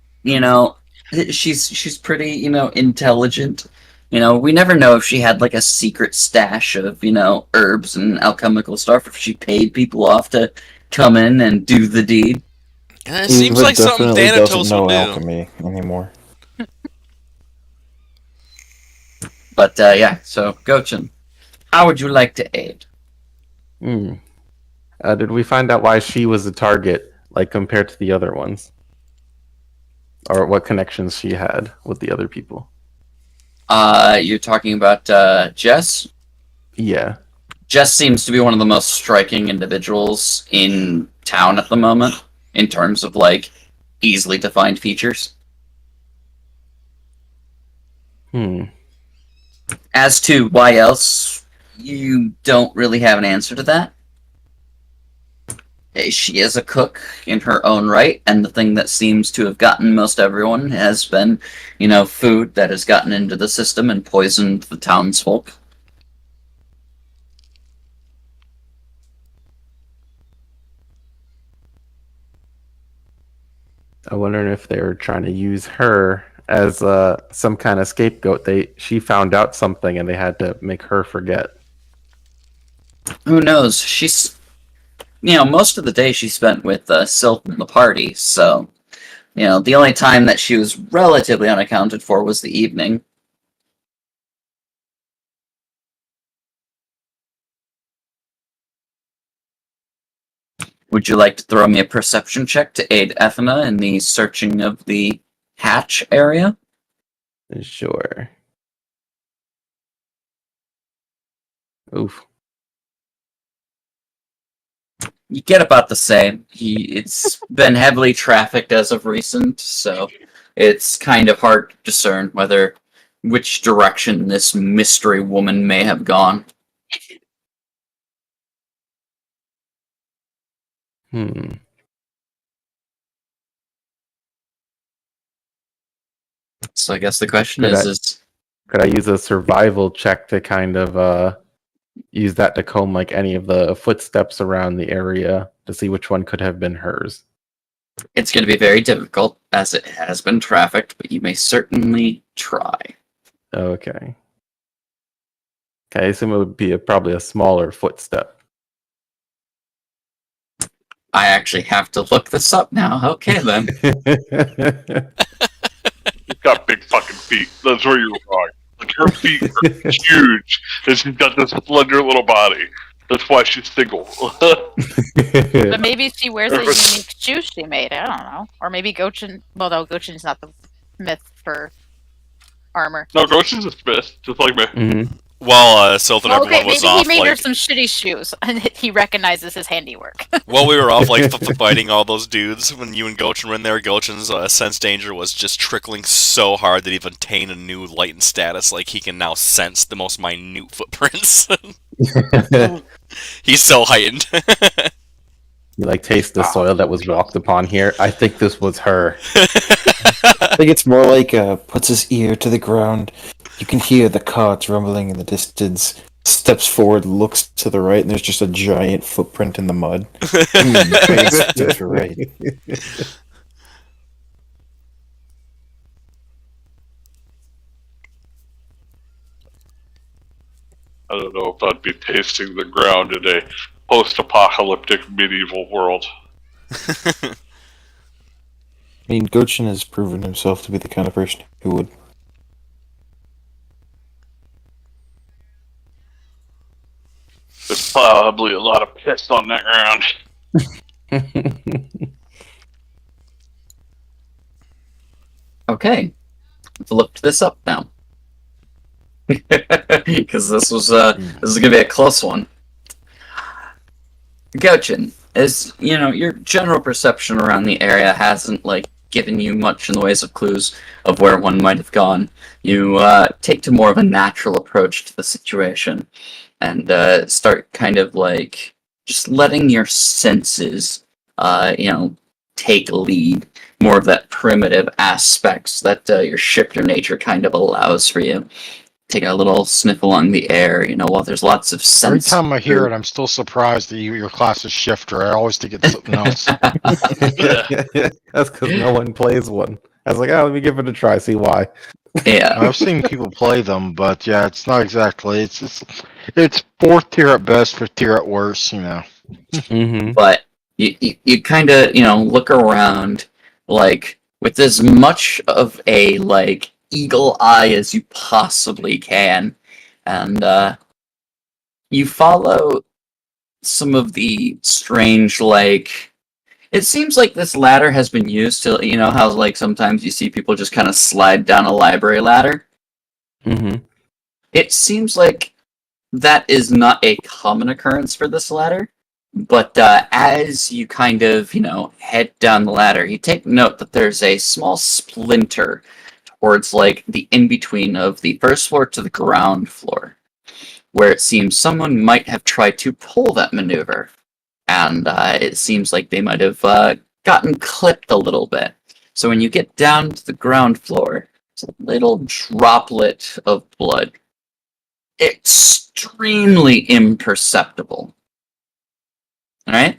she's pretty, intelligent. We never know if she had like a secret stash of, herbs and alchemical stuff, if she paid people off to come in and do the deed. It seems Eva like something definitely Thanatos doesn't know would do. alchemy anymore. But yeah, so Gochin, how would you like to aid? Did we find out why she was the target, like compared to the other ones, or what connections she had with the other people? You're talking about Jess? Yeah. Jess seems to be one of the most striking individuals in town at the moment, in terms of like easily defined features. As to why else, you don't really have an answer to that. She is a cook in her own right, and the thing that seems to have gotten most everyone has been, food that has gotten into the system and poisoned the townsfolk. I wonder if they were trying to use her as some kind of scapegoat. She found out something and they had to make her forget. Who knows? She's, most of the day she spent with Sylph and the party, so, the only time that she was relatively unaccounted for was the evening. Would you like to throw me a perception check to aid Ethna in the searching of the hatch area? Sure. Oof. You get about the same. It's been heavily trafficked as of recent, so it's kind of hard to discern which direction this mystery woman may have gone. So I guess the question Could I use a survival check to kind of use that to comb like any of the footsteps around the area to see which one could have been hers? it's going to be very difficult as it has been trafficked, but you may certainly try. Okay. I assume it would be probably a smaller footstep. I actually have to look this up now. Okay, then. She's got big fucking feet. That's where you're wrong. Like, her feet are huge, and she's got this slender little body. That's why she's single. But maybe she wears a unique shoe she made. I don't know. Or maybe Gochin. Well, no, Gochin's not the smith for armor. No, Goshen's a smith, just like me. Well, Sylph and everyone Okay, was maybe off, he made her like, some shitty shoes, and he recognizes his handiwork. while we were off, like, fighting all those dudes, when you and Gochin were in there, Gochin's sense danger was just trickling so hard that he've attained a new lightened status, like, he can now sense the most minute footprints. He's so heightened. You like taste the soil that was walked upon here. I think this was her. I think it's more like puts his ear to the ground. You can hear the carts rumbling in the distance. Steps forward, looks to the right, and there's just a giant footprint in the mud. That's right. I don't know if I'd be tasting the ground in a post-apocalyptic medieval world. I mean, Gochin has proven himself to be the kind of person who would. There's probably a lot of piss on that ground. Okay, let's look this up now. Because this is gonna be a close one. Gouchin, as you know, your general perception around the area hasn't given you much in the ways of clues of where one might have gone. You take to more of a natural approach to the situation, and start kind of just letting your senses, take lead. More of that primitive aspects that your shifter nature kind of allows for you. Take a little sniff along the air, while there's lots of Every sense. time I hear it, I'm still surprised that your class is shifter. I always think it's something else. That's because no one plays one. I was like, oh, let me give it a try, see why. Yeah. I've seen people play them, but yeah, it's not exactly. It's fourth tier at best, fifth tier at worst. Mm-hmm. But you kind of look around with as much of a eagle eye as you possibly can, and you follow some of the strange it seems like this ladder has been used to how sometimes you see people just kind of slide down a library ladder. Mm-hmm. It seems like that is not a common occurrence for this ladder. But as you kind of, head down the ladder, you take note that there's a small splinter towards the in-between of the first floor to the ground floor, where it seems someone might have tried to pull that maneuver. And it seems like they might have gotten clipped a little bit. So when you get down to the ground floor, it's a little droplet of blood. Extremely imperceptible. Alright?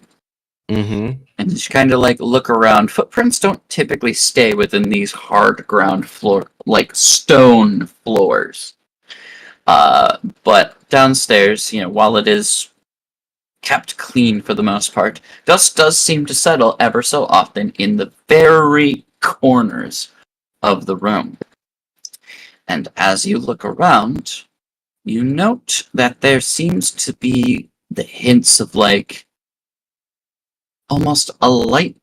Mm-hmm. And just kind of look around. Footprints don't typically stay within these hard ground floor, stone floors. But downstairs, while it is kept clean for the most part, dust does seem to settle ever so often in the very corners of the room. And as you look around, you note that there seems to be the hints of almost a light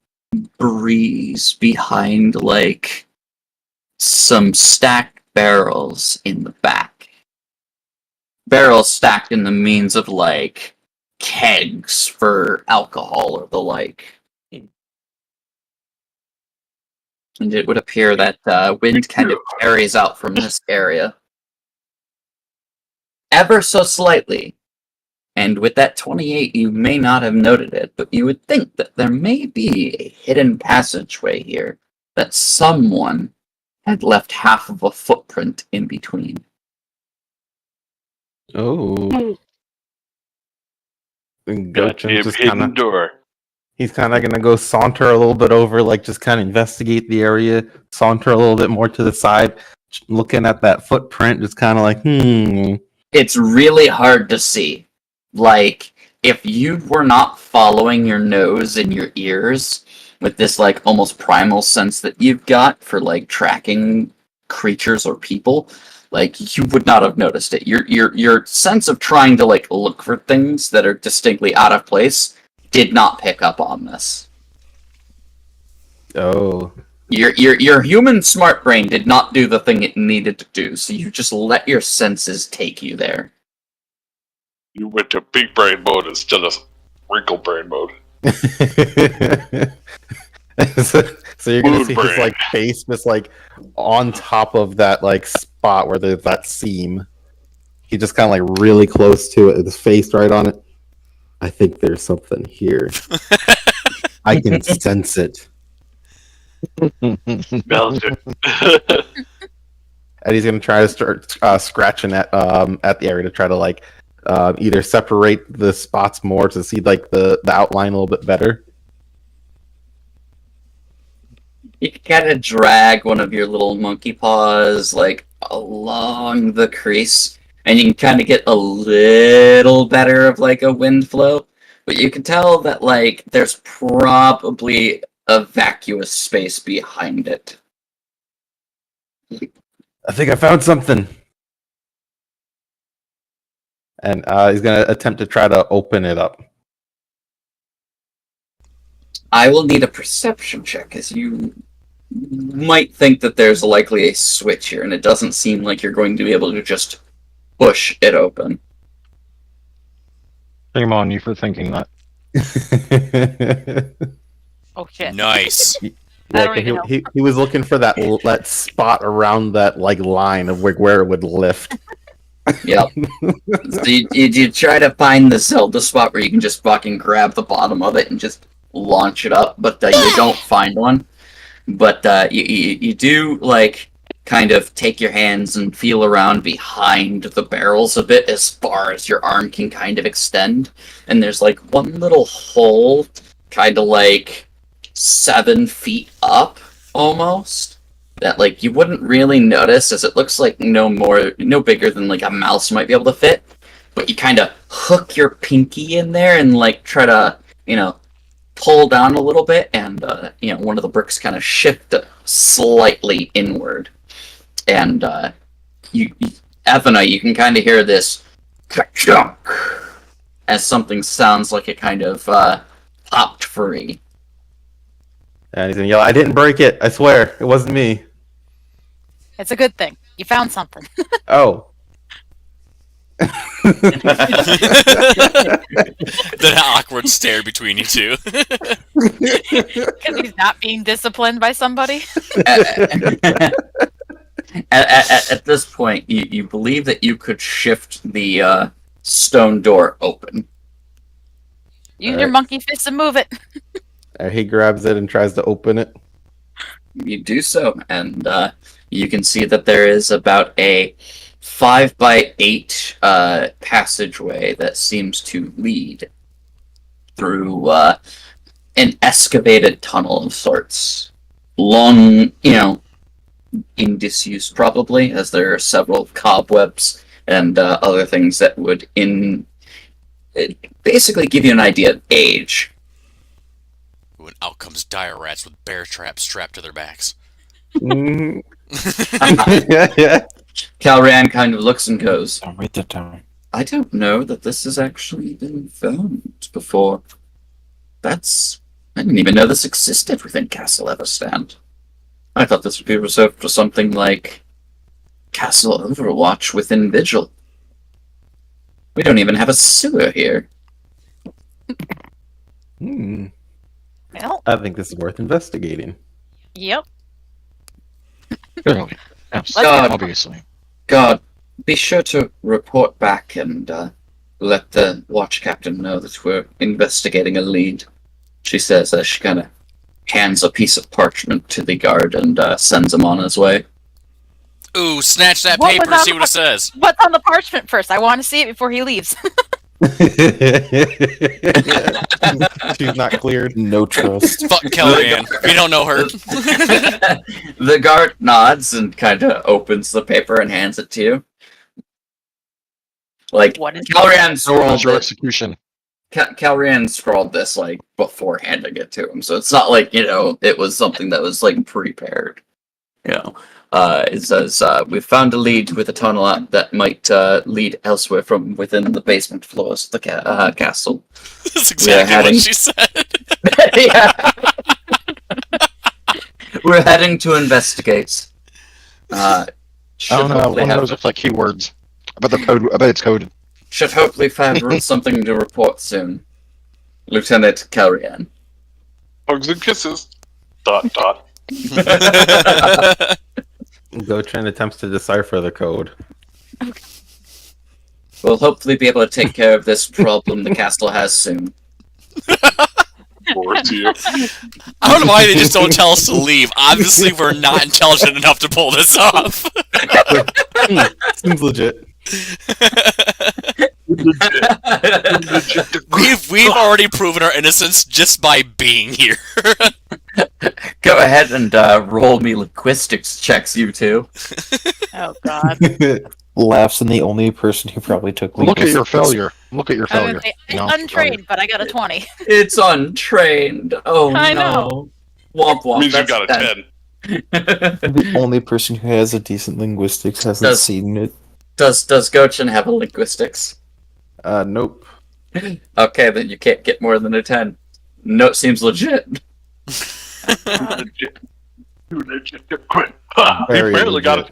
breeze behind some stacked barrels in the back. Barrels stacked in the means of kegs for alcohol or the like. And it would appear that wind kind of carries out from this area ever so slightly. And with that 28, you may not have noted it, but you would think that there may be a hidden passageway here that someone had left half of a footprint in between. Oh. And Gochin's just hidden kind of door. he's kind of gonna go saunter a little bit over, just kind of investigate the area, saunter a little bit more to the side, looking at that footprint, just kind of It's really hard to see. If you were not following your nose and your ears with this almost primal sense that you've got for tracking creatures or people, you would not have noticed it. Your sense of trying to look for things that are distinctly out of place did not pick up on this. Oh. Your human smart brain did not do the thing it needed to do, so you just let your senses take you there. You went to big brain mode instead of wrinkle brain mode. so you're gonna Mood see brain. his face just on top of that spot where there's that seam. He just kind of really close to it, with his face right on it. I think there's something here. I can sense it. Smells it. And he's gonna try to start scratching at the area to try to either separate the spots more to see the outline a little bit better. You can kind of drag one of your little monkey paws along the crease, and you can kind of get a little better of a wind flow. But you can tell that there's probably a vacuous space behind it. I think I found something. And he's going to attempt to try to open it up. I will need a perception check, as you might think that there's likely a switch here, and it doesn't seem like you're going to be able to just push it open. Shame on you for thinking that. Oh shit. Nice. I don't even know. He was looking for that spot around that like line of where it would lift. Yep. So you try to find the Zelda spot where you can just fucking grab the bottom of it and just launch it up, but you don't find one. But you do, like, kind of take your hands and feel around behind the barrels a bit as far as your arm can kind of extend. And there's, like, one little hole, kind of, like, 7 feet up, almost, that, like, you wouldn't really notice, as it looks like no bigger than, like, a mouse might be able to fit. But you kind of hook your pinky in there and, like, try to, pull down a little bit, and one of the bricks kind of shift slightly inward, and Athena, you can kind of hear this ka-chunk as something sounds like it kind of popped free. And he's gonna yell, "I didn't break it! I swear, it wasn't me." It's a good thing. You found something. Oh. That awkward stare between you two. Because he's not being disciplined by somebody. At this point, you believe that you could shift the stone door open. Use your monkey fist and move it. He grabs it and tries to open it. You do so, and you can see that there is about a 5x8 passageway that seems to lead through an excavated tunnel of sorts. Long, in disuse probably, as there are several cobwebs and other things that would basically give you an idea of age. When out comes dire rats with bear traps strapped to their backs. Mm. Calran kind of looks and goes, I'll write that down. I don't know that this has actually been filmed before. I didn't even know this existed within Castle Everstand. I thought this would be reserved for something like Castle Overwatch within Vigil. We don't even have a sewer here. Well, I think this is worth investigating. yep. Clearly. Yes, God. obviously. God, be sure to report back and let the watch captain know that we're investigating a lead, she says as she kind of hands a piece of parchment to the guard and sends him on his way. Ooh, snatch that What paper was and see on what it says. What's on the parchment first? I want to see it before he leaves. She's not cleared. No trust. Fuck Kellyanne. We don't know her. The guard nods and kind of opens the paper and hands it to you. Like, What is Calrian scrawled Your it. execution. Calrian scrawled this, like, before handing it to him, so it's not like, it was something that was, like, prepared. It says, we've found a lead with a tunnel that might lead elsewhere from within the basement floors of the castle. That's exactly what heading- she said. Yeah. We're heading to investigate. I don't know. One of those looks like keywords. I bet it's code. Should hopefully find something to report soon. Lieutenant Calrian. Hugs and kisses. ... Gotran attempts to decipher the code. We'll hopefully be able to take care of this problem the castle has soon. Forward to you. I don't know why they just don't tell us to leave. Obviously, we're not intelligent enough to pull this off. Seems legit. We've already proven our innocence just by being here. Go ahead and roll me linguistics checks, you two. Oh God. Laughs, and the only person who probably took Look at your linguistics. failure. Look at your I failure. was gonna say, No, I'm untrained, but I got a 20. It's untrained. Oh I no. know. Womp womp. Means you That's got a 10. The only person who has a decent linguistics hasn't Does- seen it. Does Gochin have a linguistics? Nope. Okay, then you can't get more than a 10. No, it seems legit. Legit. You legit quit. Ha, he Very barely got a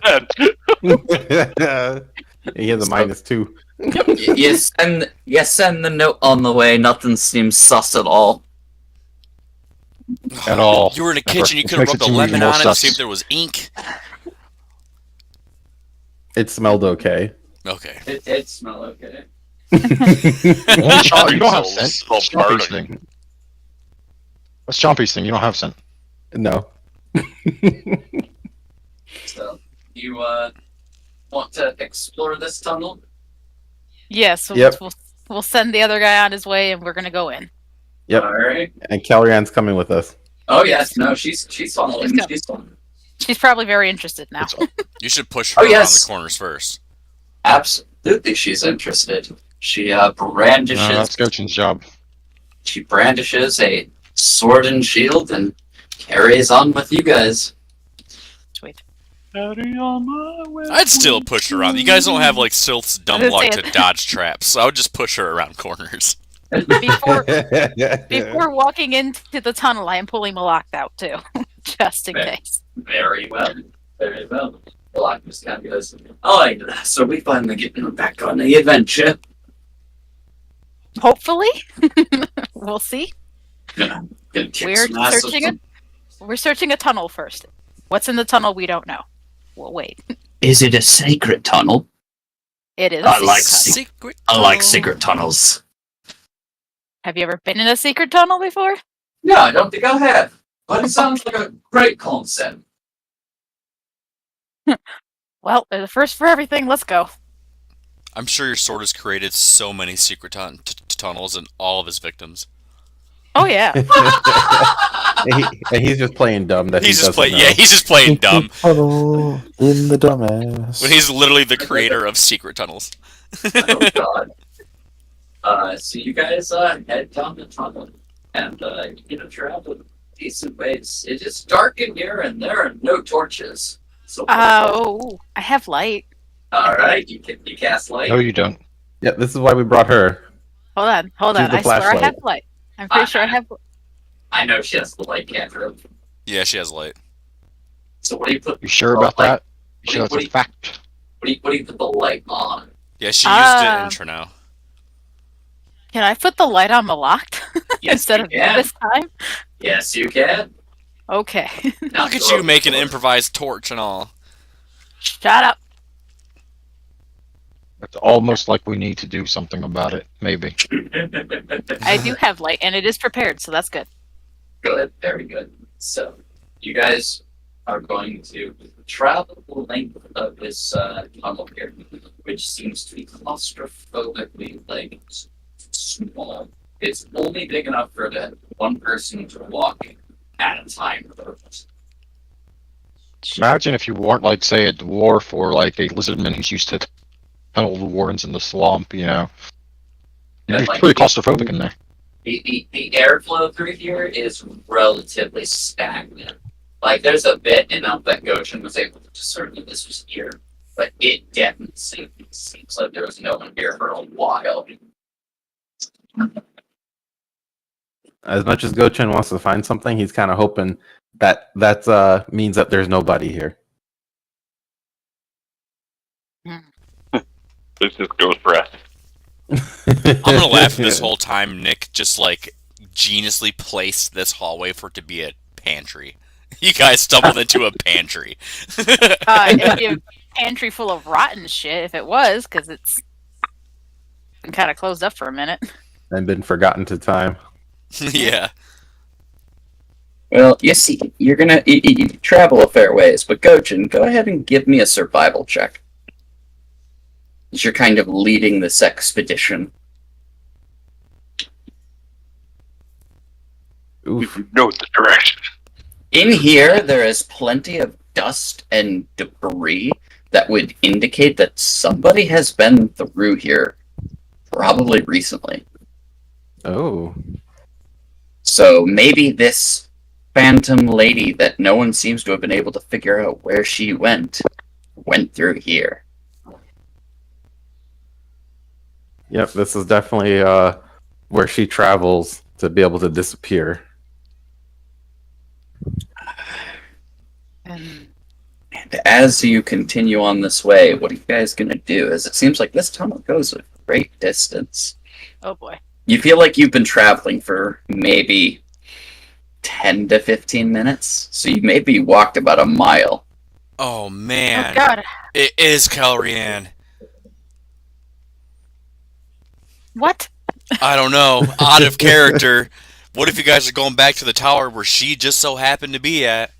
10. He has a -2. You send the note on the way. Nothing seems sus at all. At all. You were in a Never. kitchen. You Which could have makes rubbed it a seem lemon even more on it to sus. see if there was ink. It smelled okay. Okay. It smell okay. You don't have So- scent. so What's Chompy's burning. thing? What's Chompy's thing? You don't have scent. No. So, you want to explore this tunnel? Yeah, so Yep. we'll send the other guy on his way, and we're gonna go in. Yep. All right. And Calrian's coming with us. Oh yes, no, she's following. She's She's following. She's probably very interested now. You should push her Oh, around yes. the corners first. Absolutely, she's interested. She No, brandishes. that's Gochin's job. She brandishes a sword and shield and carries on with you guys. Sweet. I'd still push her around. You guys don't have like Sylph's dumb I was luck gonna to say- dodge traps, so I would just push her around corners. Before walking into the tunnel, I am pulling Malak out too, just in Okay. case. Very well. Very well. The lock just kind of goes, alright, so we finally getting back on the adventure. Hopefully, we'll see. Gonna kick We're some ass searching with it. We're searching a tunnel first. What's in the tunnel, we don't know. We'll wait. Is it a sacred tunnel? It is. I like Secret. I like tunnel. secret tunnels. Have you ever been in a secret tunnel before? No, I don't think I have. But it sounds like a great concept. Well, there's a first for everything. Let's go. I'm sure your sword has created so many secret tunnels and all of his victims. Oh yeah. and he's just playing dumb. That He's he just doesn't playing. know. Yeah, he's just playing dumb Tunnel in the dumbass. when he's literally the creator of secret tunnels. Oh god. So you guys head down the tunnel and travel decent ways. It is dark in here and there are no torches. So Oh, I have light. alright, you cast light. No, you don't. Yeah, this is why we brought her. Hold on. Use the I swear I flashlight. have light. I'm pretty sure I have. I know she has the light cantrip. Yeah, she has light. So what do you put You sure about that? You sure What that's do a you- fact? what do you put the light on? Yeah, she used it Um, in intro now. Can I put the light on Malak Yes, instead you of can. this time? Yes, you can. Okay. Now Look at go you making an for it. improvised torch and all. Shut up. It's almost like we need to do something about it. Maybe. I do have light, and it is prepared, so that's good. Good, very good. So, you guys are going to travel the length of this tunnel here, which seems to be claustrophobically like small. It's only big enough for one person to walk at a time. Imagine if you weren't like, say, a dwarf or like a lizardman who's used to tunnel the warrens in the swamp. You'd Yeah, be like- pretty claustrophobic in there. The airflow through here is relatively stagnant. Like, there's a bit enough that Goshen was able to discern that this was here, but it definitely seems like there was no one here for a while. As much as Gochin wants to find something, he's kind of hoping that means that there's nobody here. This just goes breath. I'm gonna laugh at this whole time. Nick just like geniusly placed this hallway for it to be a pantry. You guys stumbled into a pantry. It'd be a pantry full of rotten shit if it was, because it's been kind of closed up for a minute. And been forgotten to time. Yeah. Well, you see, you're gonna you travel a fair ways, but Gochin, go ahead and give me a survival check. As you're kind of leading this expedition. Oof. You know the direction. In here, there is plenty of dust and debris that would indicate that somebody has been through here, probably recently. Oh. So maybe this phantom lady that no one seems to have been able to figure out where she went through here. Yep, this is definitely where she travels to be able to disappear. And And as you continue on this way, what are you guys going to do? As it seems like this tunnel goes a great distance. oh boy. You feel like you've been traveling for maybe 10 to 15 minutes. So you maybe walked about a mile. Oh Oh man, god. it is Calrian. What? I don't know, out of character. What if you guys are going back to the tower where she just so happened to be at?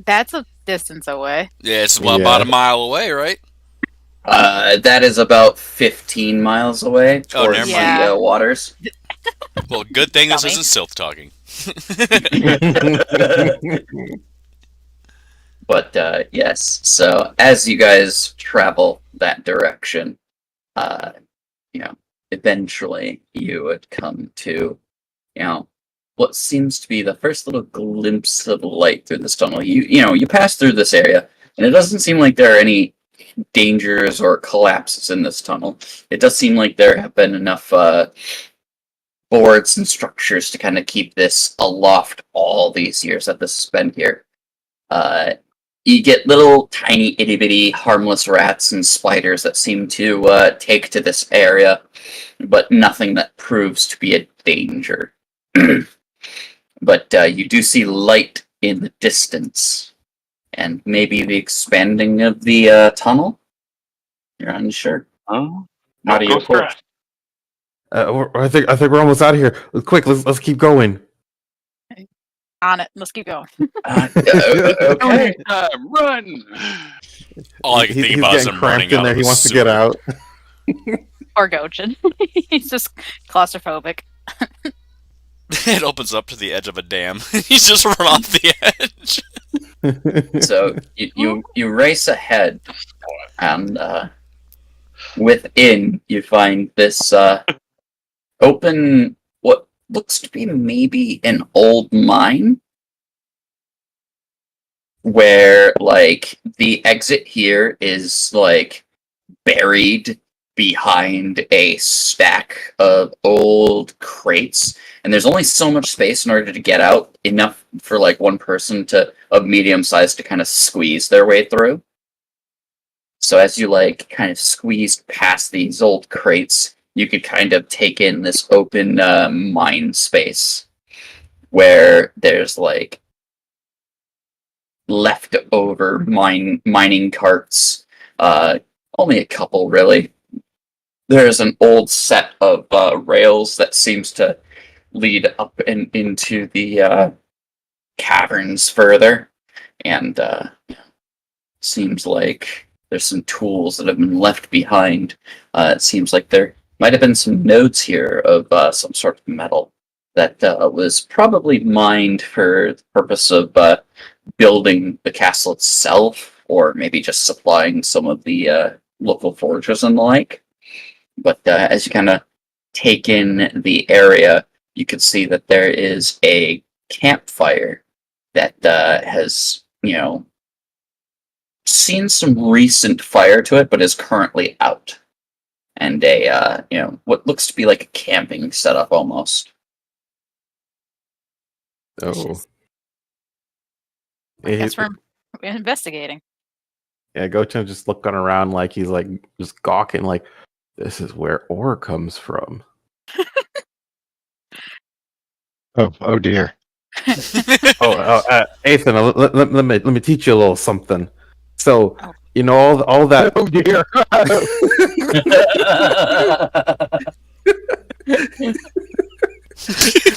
That's a distance away. Yeah, it's Yeah. about a mile away, right? That is about 15 miles away Oh, towards never the mind. Yeah. waters. Well, good thing this Dummy. isn't Sylph talking. But yes, so as you guys travel that direction, eventually you would come to, what seems to be the first little glimpse of light through this tunnel. You pass through this area, and it doesn't seem like there are any dangers or collapses in this tunnel. It does seem like there have been enough boards and structures to kind of keep this aloft all these years that this has been here. You get little tiny itty bitty harmless rats and spiders that seem to take to this area, but nothing that proves to be a danger. But you do see light in the distance, and maybe the expanding of the tunnel. You're unsure. Oh, How do you go for approach? it. I think we're almost out of here. Quick, let's keep going. On it. Let's keep going. Okay. Run! All I can think He's about is getting him running cramped in out there. of He the wants to get sewer. out. Or Gochin. He's just claustrophobic. It opens up to the edge of a dam. He's just run off the edge. So you race ahead, and within you find this open, what looks to be maybe an old mine, where like the exit here is like buried behind a stack of old crates, and there's only so much space in order to get out, enough for like one person of medium size to kind of squeeze their way through. So as you like kind of squeeze past these old crates, you could kind of take in this open mine space where there's like leftover mining carts, only a couple really. There's an old set of rails that seems to lead up into the caverns further, and seems like there's some tools that have been left behind. It seems like there might have been some nodes here of some sort of metal that was probably mined for the purpose of building the castle itself, or maybe just supplying some of the local forges and the like. But as you kind of take in the area, you can see that there is a campfire that has, seen some recent fire to it, but is currently out. And a, what looks to be like a camping setup almost. Oh. I guess we're investigating. Yeah, Gochin just looking around like he's like just gawking, like this is where ore comes from. Oh dear. Ethan, let me teach you a little something. So Oh. you know all that. Oh dear.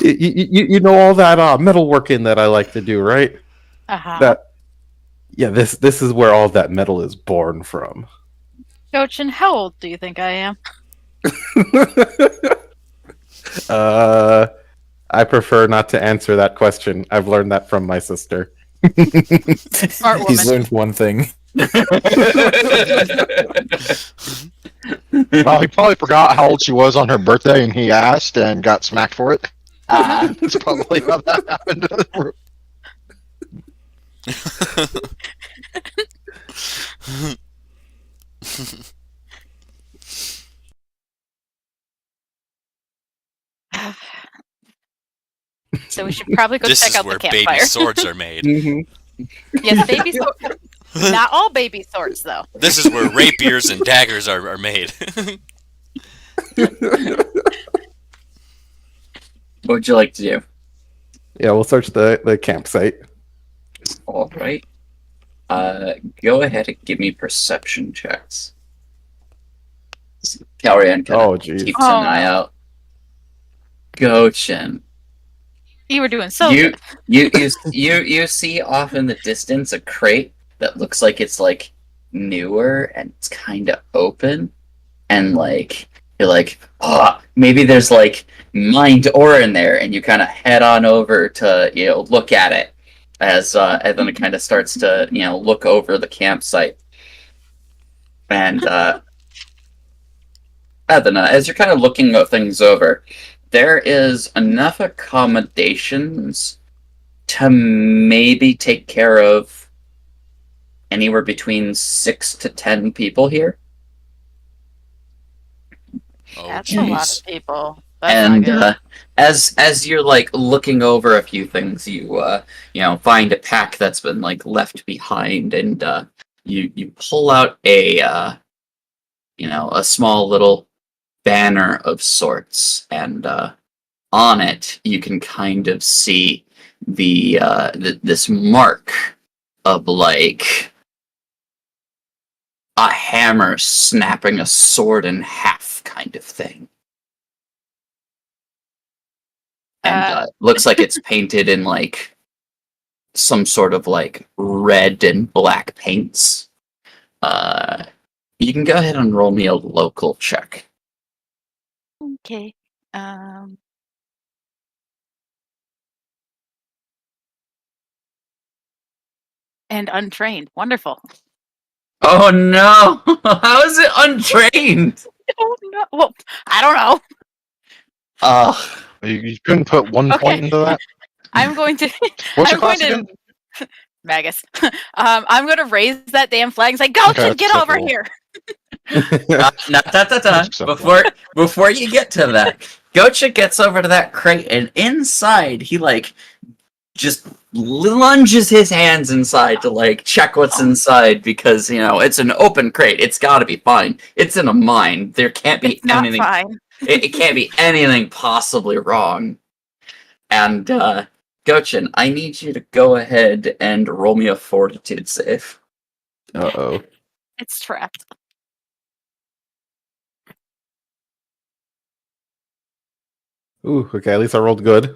you know all that metalworking that I like to do, right? Uh-huh. This is where all that metal is born from. Gochin, how old do you think I am? I prefer not to answer that question. I've learned that from my sister. Smart woman. He's learned one thing. Well, he probably forgot how old she was on her birthday, and he asked and got smacked for it. That's probably how that happened. So we should probably go This check is out where the baby campfire. swords are made. Yes, baby swords. Not all baby swords, though. This is where rapiers and daggers are made. What would you like to do? Yeah, we'll search the campsite. All right. Go ahead and give me perception checks. Calrian kind Oh, of jeez. keeps Oh, an eye no. out. Gochin. You were doing so You, good. you see off in the distance a crate that looks like it's like newer and it's kind of open, and like you're like, oh, maybe there's like mined ore in there, and you kind of head on over to look at it as and then it kind of starts to look over the campsite, and Edna, as you're kind of looking at things over, there is enough accommodations to maybe take care of anywhere between 6 to 10 people here. Oh, That's a lot jeez. of people. That's not And good. as you're like looking over a few things, you find a pack that's been like left behind, and you pull out a small little banner of sorts, and on it you can kind of see this mark of like a hammer snapping a sword in half kind of thing. And looks like it's painted in like some sort of like red and black paints. You can go ahead and roll me a local check. Okay. And untrained. Wonderful. Oh no! How is it untrained? Oh, no. Well, I don't know. You couldn't put one Okay. point into that? I'm going to. What's your I'm going class again? to. Magus. I'm going to raise that damn flag and say, "Go, Okay, get over acceptable. here!" Before you get to that, Gocha gets over to that crate, and inside he like just lunges his hands inside to like check what's inside, because it's an open crate. It's got to be fine. It's in a mine. There can't be It's not anything. fine. It can't be anything possibly wrong. And Gochin, I need you to go ahead and roll me a fortitude save. Uh-oh. It's trapped. Ooh, okay, at least I rolled good.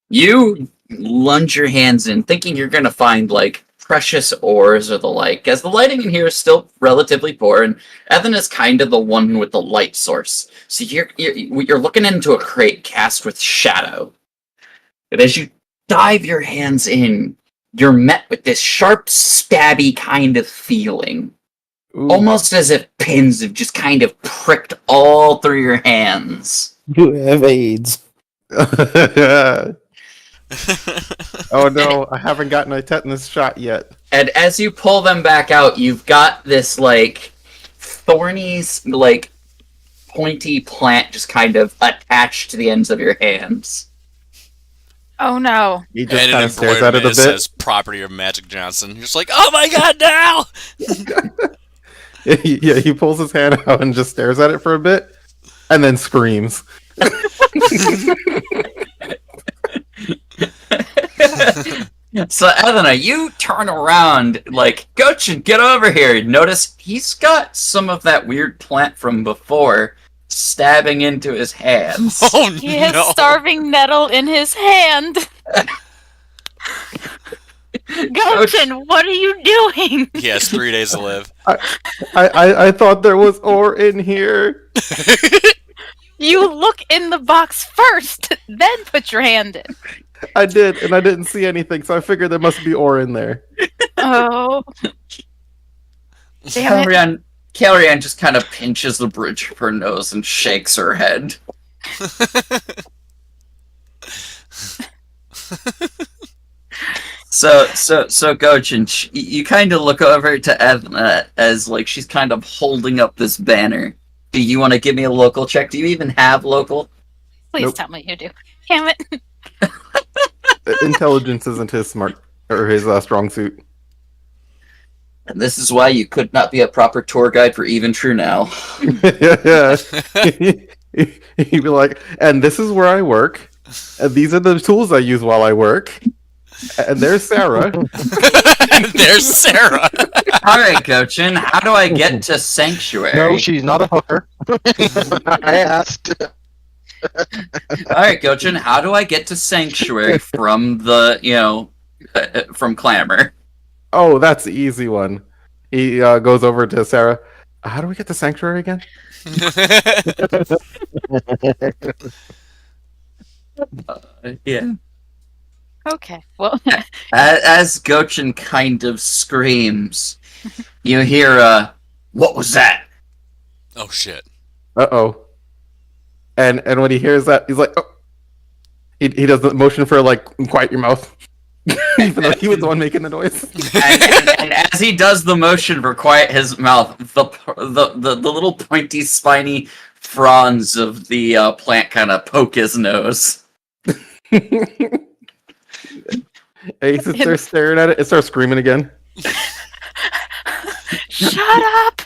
You lunge your hands in, thinking you're going to find like precious ores or the like, as the lighting in here is still relatively poor, and Ethan is kind of the one with the light source. So you're looking into a crate cast with shadow. But as you dive your hands in, you're met with this sharp, stabby kind of feeling. Ooh. Almost as if pins have just kind of pricked all through your hands. You have AIDS. Oh no, I haven't gotten a tetanus shot yet. And as you pull them back out, you've got this like thorny, like pointy plant just kind of attached to the ends of your hands. Oh no. He just And kind an of stares at it embroiderment a that bit. says "Property of Magic Johnson." You're just like, "Oh my god, now!" Yeah, he pulls his hand out and just stares at it for a bit, and then screams. So, Elena, you turn around, like, Gochin, get over here. Notice he's got some of that weird plant from before stabbing into his hands. Oh He has no! starving nettle in his hand. Gochin, what are you doing? He has 3 days to live. I thought there was ore in here. You look in the box first, then put your hand in. I did, and I didn't see anything, so I figured there must be ore in there. Oh. Damn it. Calrian just kind of pinches the bridge of her nose and shakes her head. So Gojin, you kind of look over to Edna as like she's kind of holding up this banner. Do you want to give me a local check? Do you even have local? Please Nope. tell me you do. Damn it. Intelligence isn't his strong suit. And this is why you could not be a proper tour guide for Even True Now. Yeah. He'd be like, and this is where I work. And these are the tools I use while I work. And there's Sarah. There's Sarah. All right, Gojin, how do I get to Sanctuary? No, she's not a hooker. I asked. All right, Gojin, how do I get to Sanctuary from the, from Clamor? Oh, that's the easy one. He goes over to Sarah. How do we get to Sanctuary again? Yeah. Okay. Well, As Gojin kind of screams, you hear, what was that? Oh shit. Uh-oh. And when he hears that, he's like, oh. He does the motion for, like, quiet your mouth. Even though he was the one making the noise. And as he does the motion for quiet his mouth, the little pointy, spiny fronds of the plant kind of poke his nose. And he sits there staring at it and starts screaming again. shut up.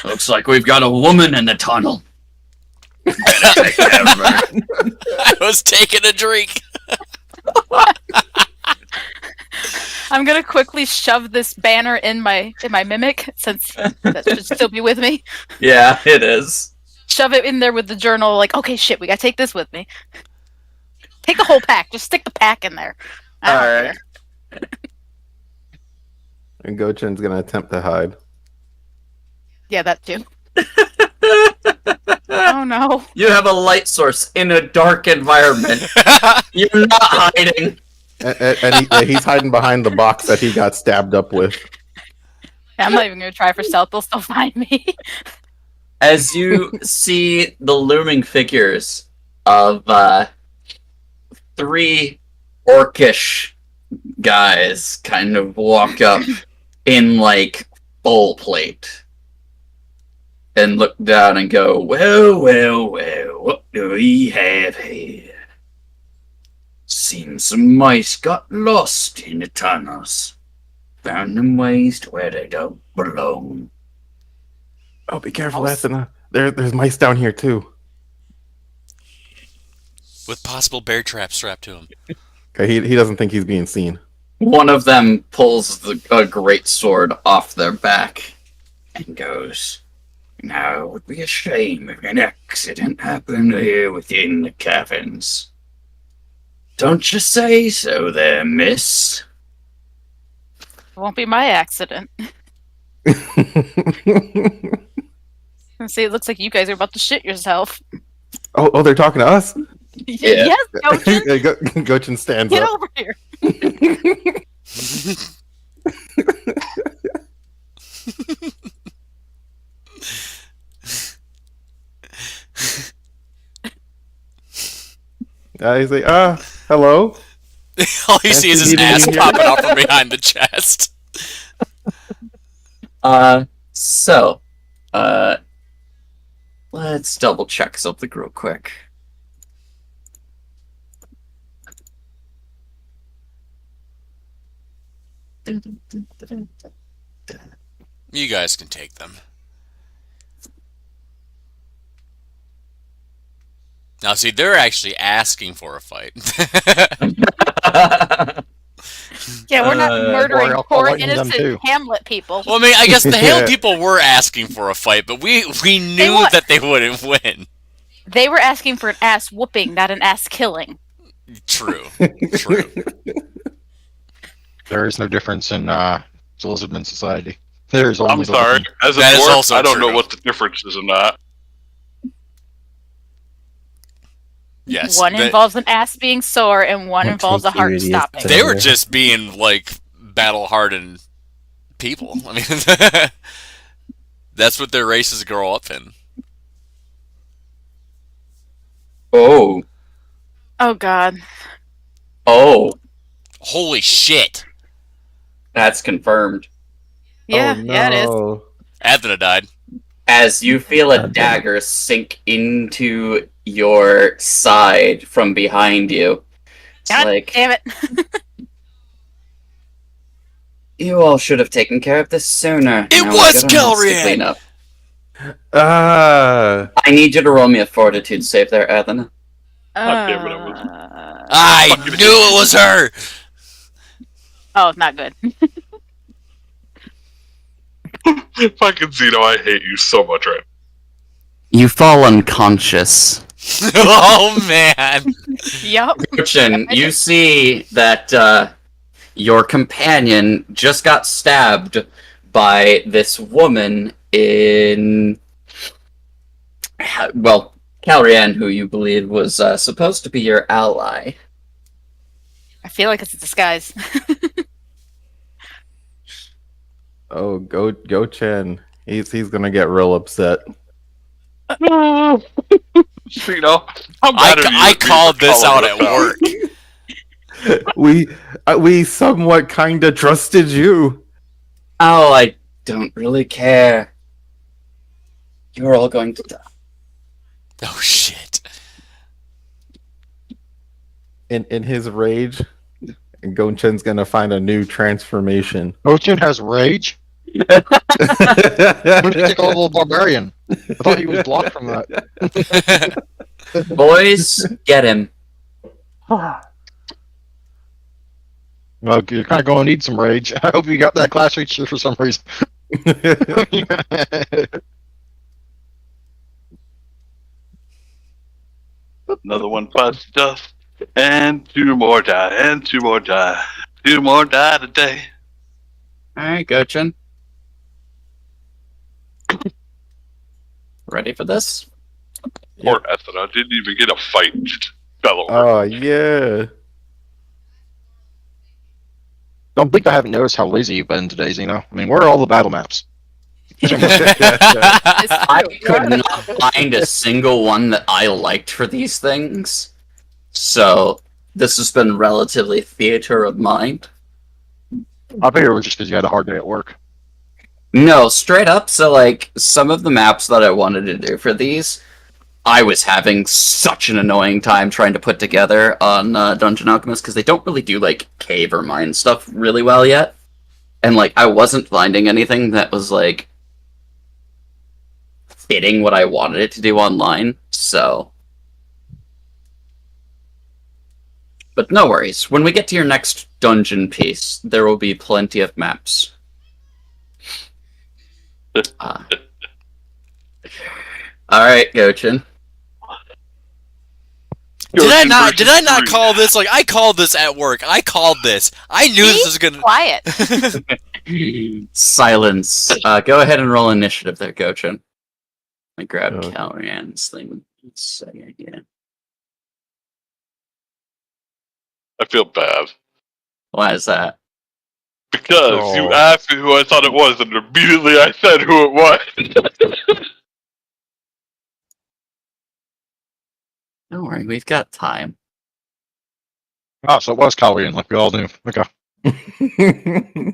Looks like we've got a woman in the tunnel. I was taking a drink. I'm gonna quickly shove this banner in my mimic, since that should still be with me. Yeah, it is. Shove it in there with the journal, like, okay, shit, we gotta take this with me. Take the whole pack. Just stick the pack in there. I don't Alright. care. And Gochin's gonna attempt to hide. Yeah, that too. Oh no. You have a light source in a dark environment. You're not hiding. And he's hiding behind the box that he got stabbed up with. I'm not even gonna try for stealth. They'll still find me. As you see the looming figures of 3 orcish guys kind of walk up in like full plate and look down and go, well, what do we have here? Seems some mice got lost in the tunnels. Found them ways to where they don't belong. Oh, be careful, Athena. There's mice down here too. With possible bear traps strapped to him. Okay, he doesn't think he's being seen. One of them pulls a great sword off their back and goes, now it would be a shame if an accident happened here within the caverns. Don't you say so there, miss? It won't be my accident. See, it looks like you guys are about to shit yourself. Oh, they're talking to us? Yeah. Yes, Gochin, Gochin stands get up. over here. He's like, hello? All you see is his ass popping out from behind the chest. Let's double check something real quick. You guys can take them. Now, see, they're actually asking for a fight. Yeah, we're not murdering I'll poor lighten them innocent too. Hamlet people. Well, I mean, I guess the Hale Yeah. people were asking for a fight, but we knew would. that they wouldn't win. They were asking for an ass whooping, not an ass killing. True. True. There is no difference in Elizabeth society. There's only I'm sorry. As a That is dwarf, also I don't true. know what the difference is in that. Yes. One involves an ass being sore, and one What involves a takes you heart idiots stopping. to- They were just being, like, battle-hardened people. I mean, that's what their races grow up in. Oh. Oh God. Oh. Holy shit! That's confirmed. Yeah, oh, yeah, it is. no. Athena died. As you feel a God damn it. dagger sink into your side from behind you. It's God like, damn it. you all should have taken care of this sooner. It Now was we got a mess to clean Kelrian! up. Ah. I need you to roll me a fortitude save there, Athena. God damn it, I was- I Fucking knew it was her! Oh, not good. Fucking Zeno, I hate you so much right You fall unconscious. Oh man! Yup. Fortune, you see that your companion just got stabbed by this woman in. Well, Calrian, who you believe was supposed to be your ally. I feel like it's a disguise. Oh, go Chen. He's gonna get real upset. now. Zeno, how mad are you I at me called for this calling out us at work. We somewhat kinda trusted you. Oh, I don't really care. You're all going to die. Oh shit. In his rage, Gonchen's gonna find a new transformation. Ochin has rage. Why did he take a little barbarian? I thought he was blocked from that. Boys, get him. Well, you're kind of going to need some rage. I hope you got that class feature for some reason. Another one bites dust, and two more die, and two more die. Two more die today. Alright, Gochin. Ready for this? Poor Ethna didn't even get a fight, just fell over. Oh yeah. Don't think I haven't noticed how lazy you've been today, Zeno. I mean, where are all the battle maps? I could not find a single one that I liked for these things. So, this has been relatively theater of mind. I figured it was just because you had a hard day at work. No, straight up. So, like, some of the maps that I wanted to do for these, I was having such an annoying time trying to put together on Dungeon Alchemist because they don't really do, like, cave or mine stuff really well yet. And, like, I wasn't finding anything that was, like, fitting what I wanted it to do online, so. But no worries. When we get to your next dungeon piece, there will be plenty of maps. Alright, Gochin. Did I not? Version Did I not 3. call this? Like I called this at work. I called this. I knew this was gonna. Quiet. Silence. Go ahead and roll initiative there, Gochin. Let me grab Okay. Calrian's thing one second here. I feel bad. Why is that? Because you Oh. asked me who I thought it was, and immediately I said who it was. Don't worry, we've got time. Oh, so it was Calrian, like we all knew. Okay. Do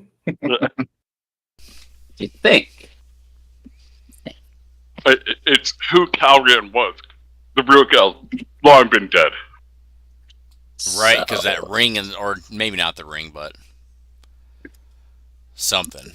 you think? It's who Calrian was. The real Cal, long been dead. Right, because So- that ring is, or maybe not the ring, but something.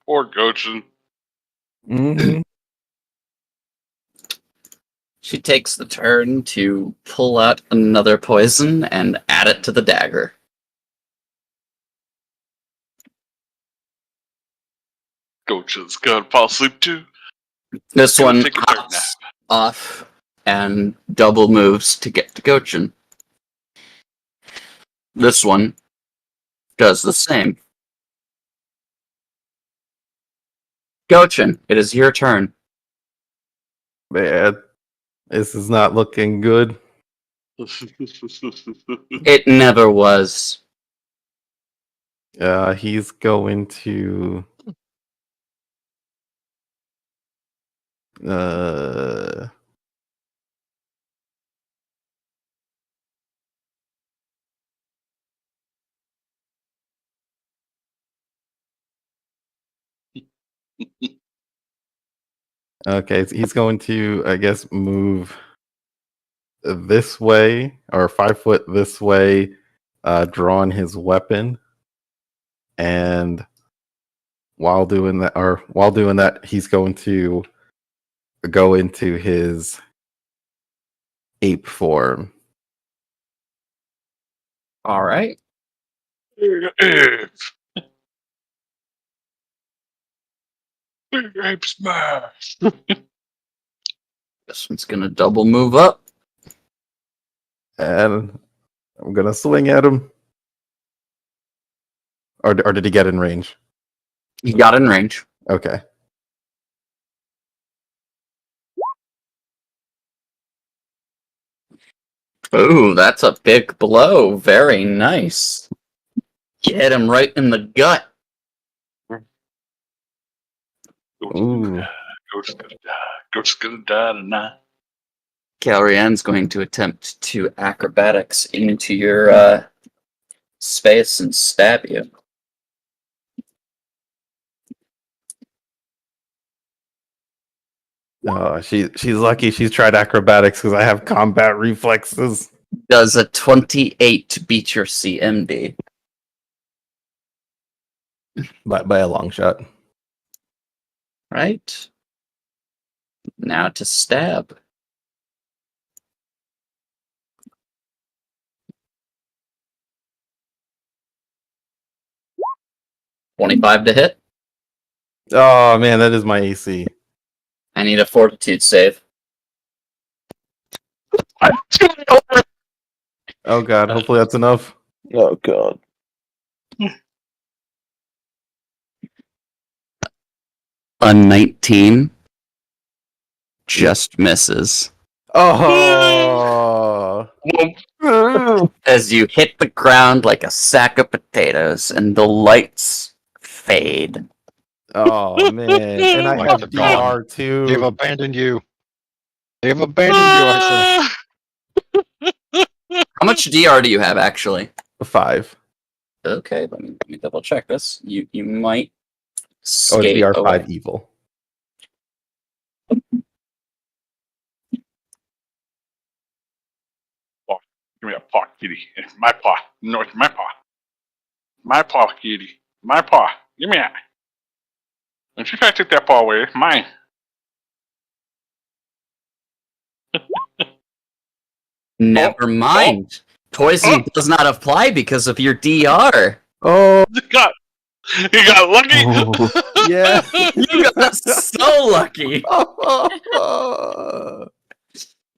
Poor Gochin. Mhm. She takes the turn to pull out another poison and add it to the dagger. Gochin's gonna fall asleep too. This Gonna one take a dark hops off and double moves to get to Gochin. This one does the same. Gochin, it is your turn. Man, this is not looking good. It never was. He's going to. Okay, so he's going to, I guess, move this way or 5 foot this way, drawing his weapon, and while doing that, he's going to go into his ape form. All right. Ape smash. This one's gonna double move up. And I'm gonna swing at him. Or did he get in range? He got in range. Okay. Ooh, that's a big blow. Very nice. You hit him right in the gut. Ooh. Ghost gonna die tonight. Galrian's going to attempt to acrobatics into your space and stab you. Oh, she's lucky she's tried acrobatics because I have combat reflexes. Does a 28 beat your CMD? By a long shot. Right. Now to stab. $25 to hit. Oh man, that is my AC. I need a fortitude save. Oh god, hopefully that's enough. Oh god. A 19 just misses. Oh. As you hit the ground like a sack of potatoes and the lights fade. Oh man, and I Lights have are gone. DR too. They've abandoned you. They have abandoned you, I How much DR do you have actually? 5. Okay, let me double check this. You might Oh, skate DR 5 away. evil. Give me a paw, kitty. It's my paw. No, it's my paw. My paw, kitty. My paw. Give me that. Don't you try to take that paw away. It's mine. Never mind. Poison does not apply because of your DR. Oh, He got lucky. yeah. You got so lucky.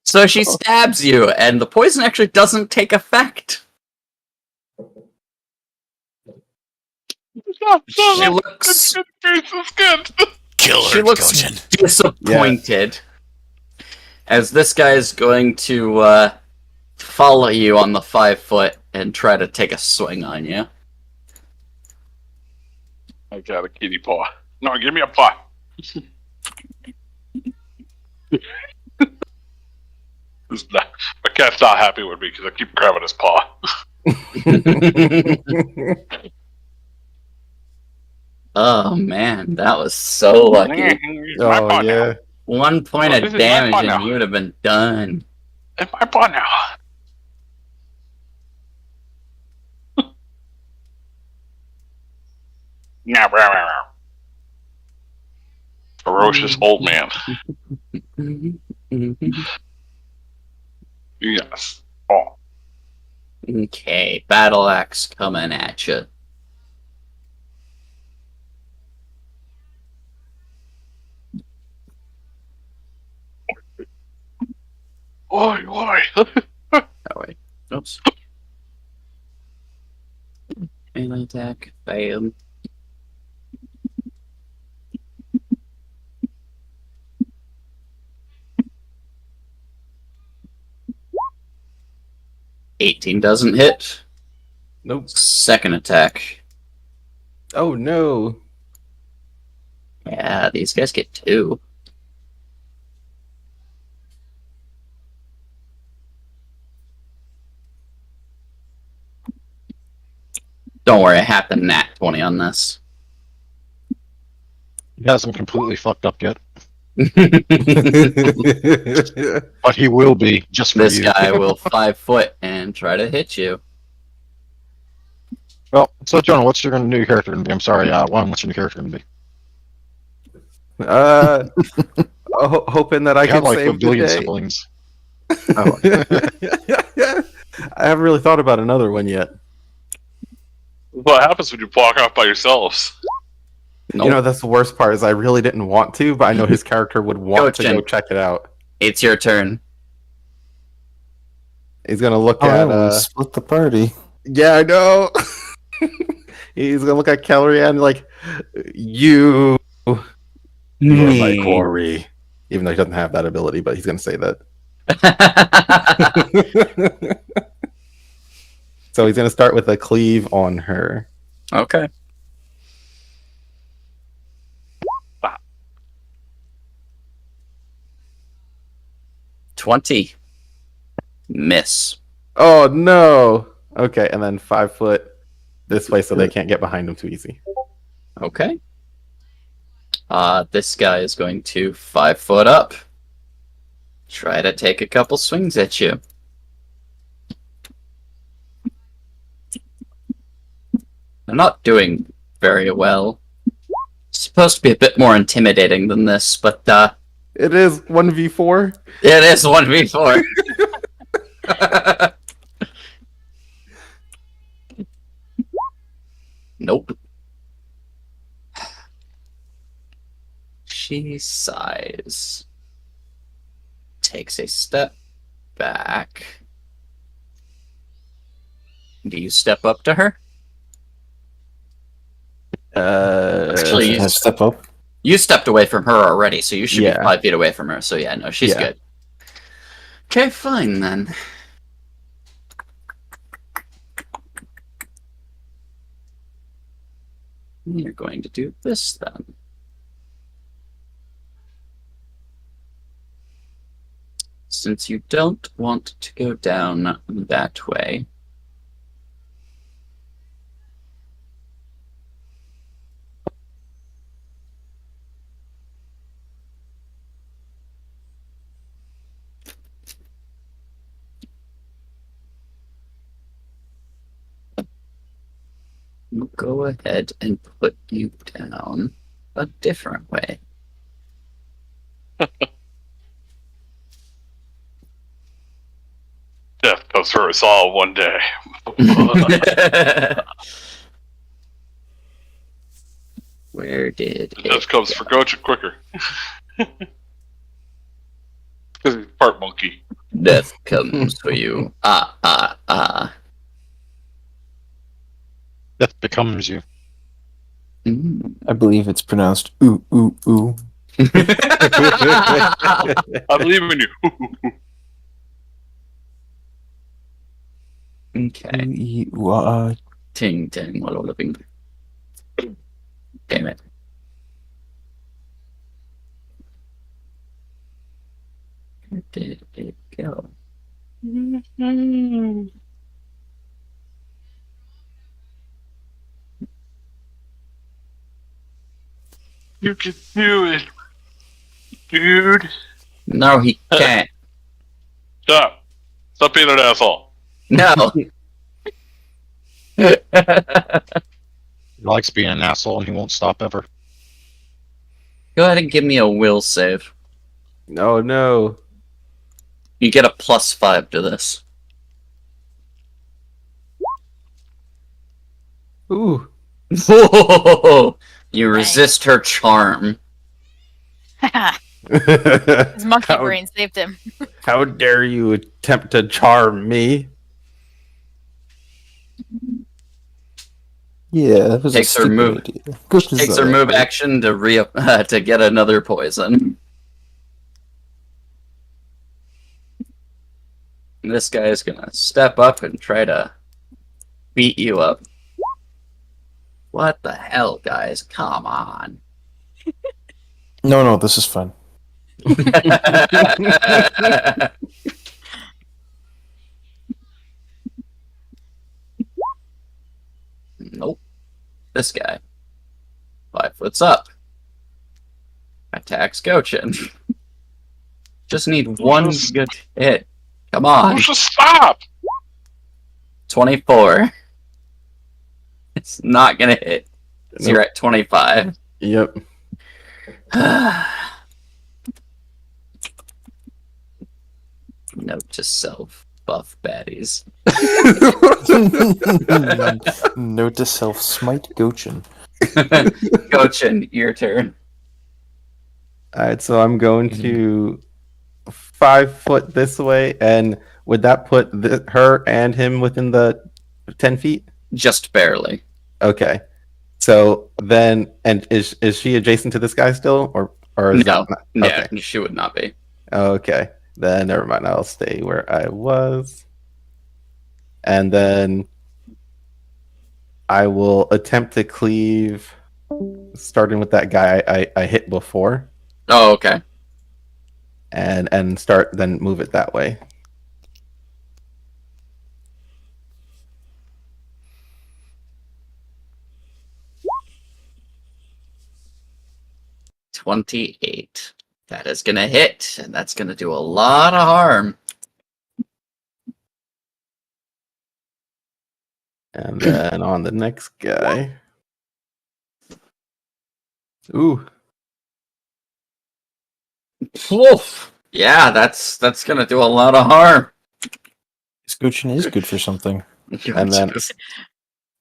So she stabs you, and the poison actually doesn't take effect. She looks Kill her, She looks Gojin. disappointed. As this guy is going to follow you on the 5 foot and try to take a swing on you. I got a kitty paw. No, give me a paw. My cat's not happy with me because I keep grabbing his paw. Oh man, that was so lucky. It's my Oh paw now. yeah. 1 point This of is my damage paw and now. you would have been done. It's my paw now. Meow, meow, meow, meow. Ferocious old man. Yes. Oh. Okay, battle axe coming at you. Oi, oi. Oh wait, oops. Melee attack, bam. 18 doesn't hit. Nope. Second attack. Oh no. Yeah, these guys get 2. Don't worry, I have the nat 20 on this. He hasn't completely fucked up yet, Yeah, but he will be just for This you. guy will 5 foot and try to hit you. Well, so Jonah, what's your new character gonna be? I'm sorry, Juan, what's your new character gonna be? hoping that I I can have like a save the billion day. siblings. I haven't really thought about another one yet. What happens when you walk off by yourselves? Nope. You know, that's the worst part is I really didn't want to, but I know his character would want to Jen. go check it out. It's your turn. He's gonna look Oh, at we split the party. yeah, I know. He's gonna look at Kellyanne like you're my quarry. Even though he doesn't have that ability, but he's gonna say that. So he's gonna start with a cleave on her. Okay. Wow. 20. Miss. Oh no. Okay, and then 5 foot this way so they can't get behind him too easy. Okay. This guy is going to 5 foot up. Try to take a couple swings at you. I'm not doing very well. It's supposed to be a bit more intimidating than this, but It is 1v4. it is 1v4. Nope. She sighs. Takes a step back. Do you step up to her? Actually, Can I step up? you stepped away from her already, so you should be Yeah. 5 feet away from her. So yeah, no, she's Yeah. good. Okay, fine then. You're going to do this then. Since you don't want to go down that way, we'll go ahead and put you down a different way. Death comes for us all one day. Where did Death comes for Gocha quicker. Because he's part monkey. death comes for you? Death becomes you. Mm. I believe it's pronounced ooh, ooh, ooh. I believe in you. Okay. Ooh, ee, ooh, ah. Ting, ting, walla, walla, bing. Damn it. Where did it go? You can do it, dude. No, he can't. Stop. Stop being an asshole. No. He likes being an asshole and he won't stop ever. Go ahead and give me a will save. No, no. You get a +5 to this. Ooh. Whoa! You resist her charm. His monkey How- brain saved him. How dare you attempt to charm me? Yeah, that was Takes a her stupid move. idea. Good Takes her design. move action to to get another poison. This guy is gonna step up and try to beat you up. What the hell, guys? Come on. No, this is fun. Nope. This guy. 5 foot's up. Attacks Gochin. Just need one good hit. Come on. Who's to stop? 24. It's not gonna hit. So you're at 25. Yep. Note to self. Buff baddies. Note to self: smite Gochin. Gochin, your turn. All right, so I'm going to 5 foot this way, and would that put her and him within the 10 feet? Just barely. Okay. So then, and is she adjacent to this guy still, or is No. that not? Yeah, Okay. she would not be. Okay. Then never mind. I'll stay where I was, and then I will attempt to cleave, starting with that guy I hit before, Oh, okay. and then move it that way. $28. That is gonna hit, and that's gonna do a lot of harm. And then on the next guy. Ooh. Woof. Yeah, that's gonna do a lot of harm. This Gochin is good for something. And then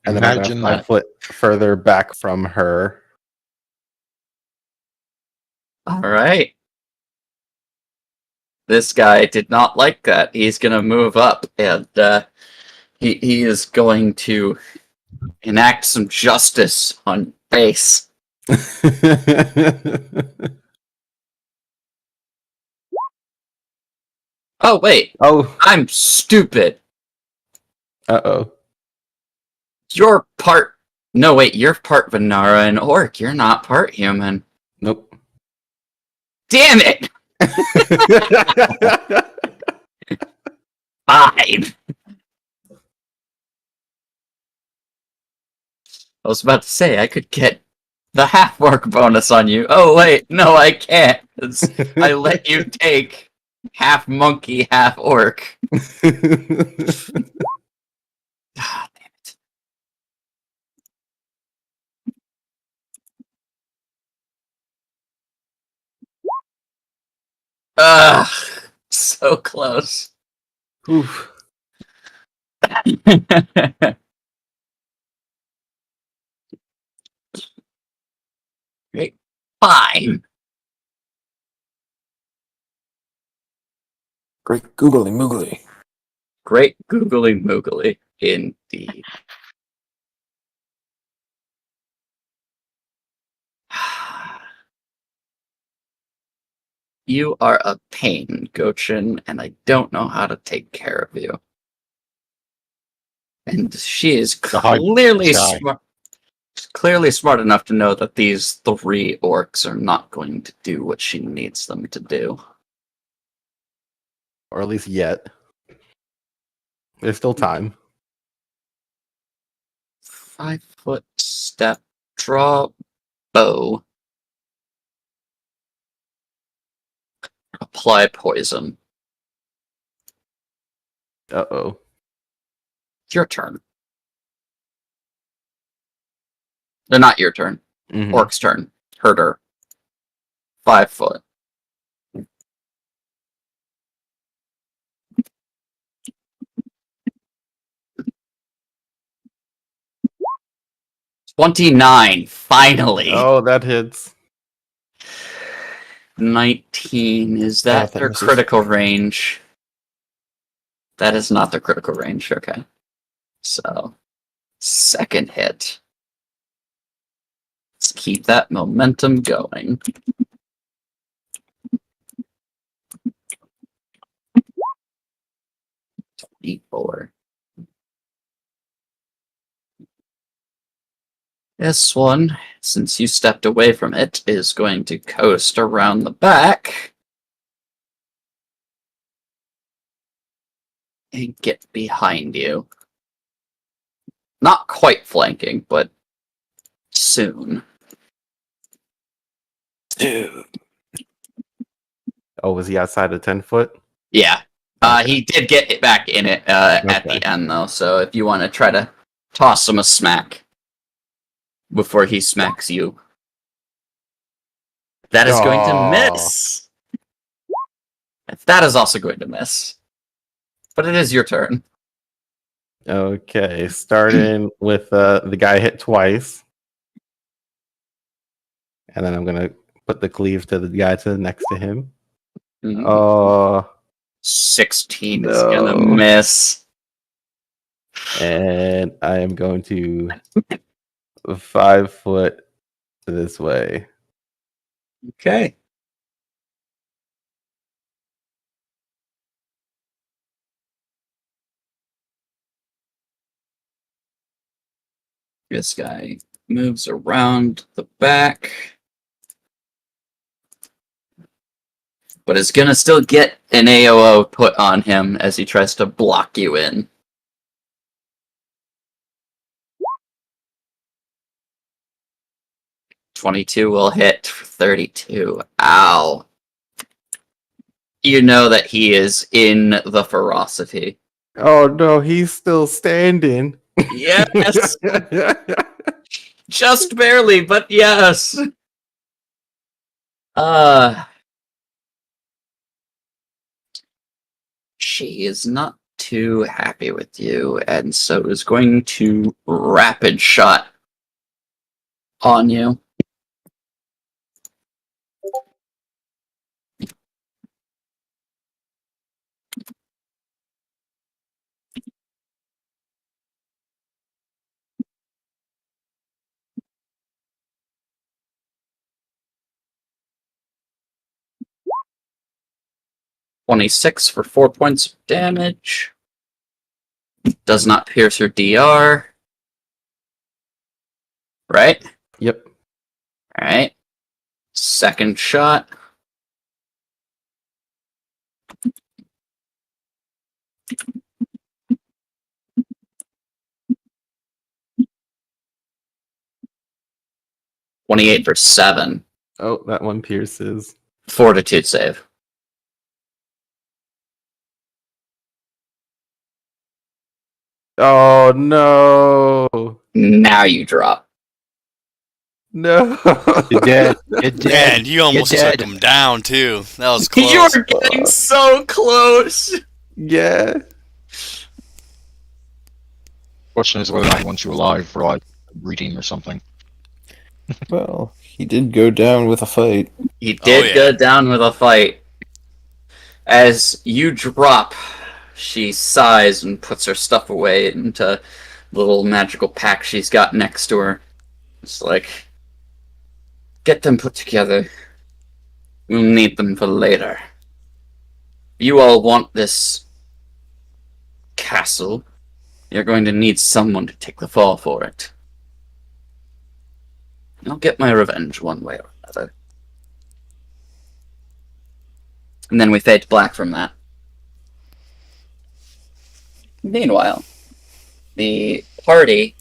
I'm Imagine 5 that. foot further back from her. All right. This guy did not like that. He's gonna move up, and he is going to enact some justice on base. Oh wait, Oh. I'm stupid. Uh-oh. You're part. No wait, you're part Vanara and Orc. You're not part human. Nope. Damn it! Fine. I was about to say I could get the half orc bonus on you. Oh wait, no, I can't. 'Cause I let you take half monkey, half orc. Ah, damn it. Ugh, so close. Oof. Great. Fine. Great googly moogly. Great googly moogly, indeed. You are a pain, Gochin, and I don't know how to take care of you. And she is clearly die. smart enough to know that these 3 orcs are not going to do what she needs them to do. Or at least yet. There's still time. 5 foot step, draw bow, apply poison. Uh-oh. Your turn. They're not your turn. Mhm. Orc's turn. Herder. 5 foot. $29. Finally. Oh, that hits. 19. Is that that their misses. critical range? That is not their critical range. Okay. So, second hit. Let's keep that momentum going. D4. This one, since you stepped away from it, is going to coast around the back and get behind you. Not quite flanking, but soon. Dude. Oh, was he outside of 10 foot? Yeah. He did get it back in it at Okay. the end, though, so if you want to try to toss him a smack before he smacks you. That is going to Aw. miss! That is also going to miss. But it is your turn. Okay, starting with the guy hit twice. And then I'm going to put the cleave to the guy next to him. Oh, 16 is No. gonna miss. and I am going to 5 foot this way. Okay. This guy moves around the back. But is gonna still get an AOO put on him as he tries to block you in. "22 will hit for 32. Ow. You know that he is in the ferocity. Oh no, he's still standing. Yes! Just barely, but yes! She is not too happy with you, and so is going to rapid shot on you. "26 for 4 points of damage. Does not pierce her DR. Right? Yep. Alright. Second shot. "28 for 7. Oh, that one pierces. Fortitude save. Oh no. Now you drop. No. You're dead. You're dead. Man, you almost You're took dead. him down too. That was You're close. getting so close! Yeah. Question is whether I want you alive for like reading or something. Well, he did go down with a fight. He did yeah. go down with a fight. As you drop, she sighs and puts her stuff away into the little magical pack she's got next to her. It's like, get them put together. We'll need them for later. You all want this castle. You're going to need someone to take the fall for it. I'll get my revenge one way or another. And then we fade to black from that. Meanwhile, the party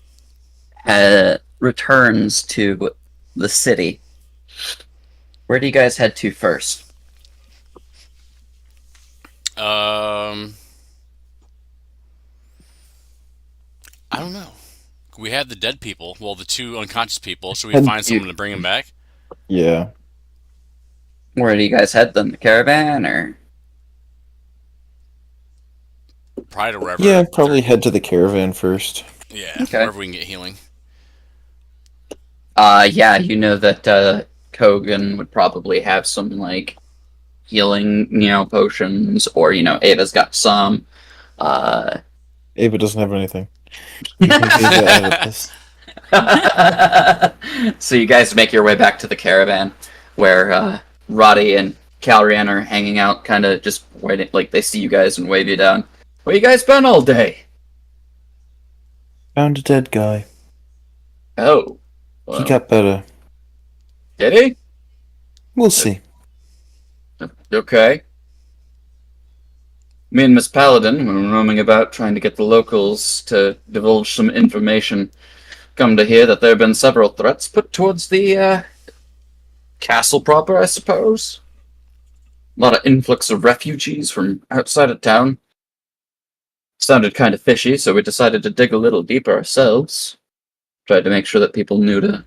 returns to the city. Where do you guys head to first? I don't know. We have the dead people. Well, the 2 unconscious people. Should we And find you- someone to bring them back? Yeah. Where do you guys head then? The caravan or? Probably to wherever. Yeah, probably head to the caravan first. Yeah, Okay. wherever we can get healing. Yeah, you know that Kogan would probably have some like healing, potions, or Ava's got some. Ava doesn't have anything. Ava out of this. So you guys make your way back to the caravan, where Roddy and Calrian are hanging out, kind of just waiting. Like they see you guys and wave you down. Where you guys been all day? Found a dead guy. Oh. Well, He got better. did he? We'll see. Okay. Me and Miss Paladin were roaming about trying to get the locals to divulge some information. Come to hear that there have been several threats put towards the, castle proper, I suppose. A lot of influx of refugees from outside of town. Sounded kind of fishy, so we decided to dig a little deeper ourselves. Tried to make sure that people knew to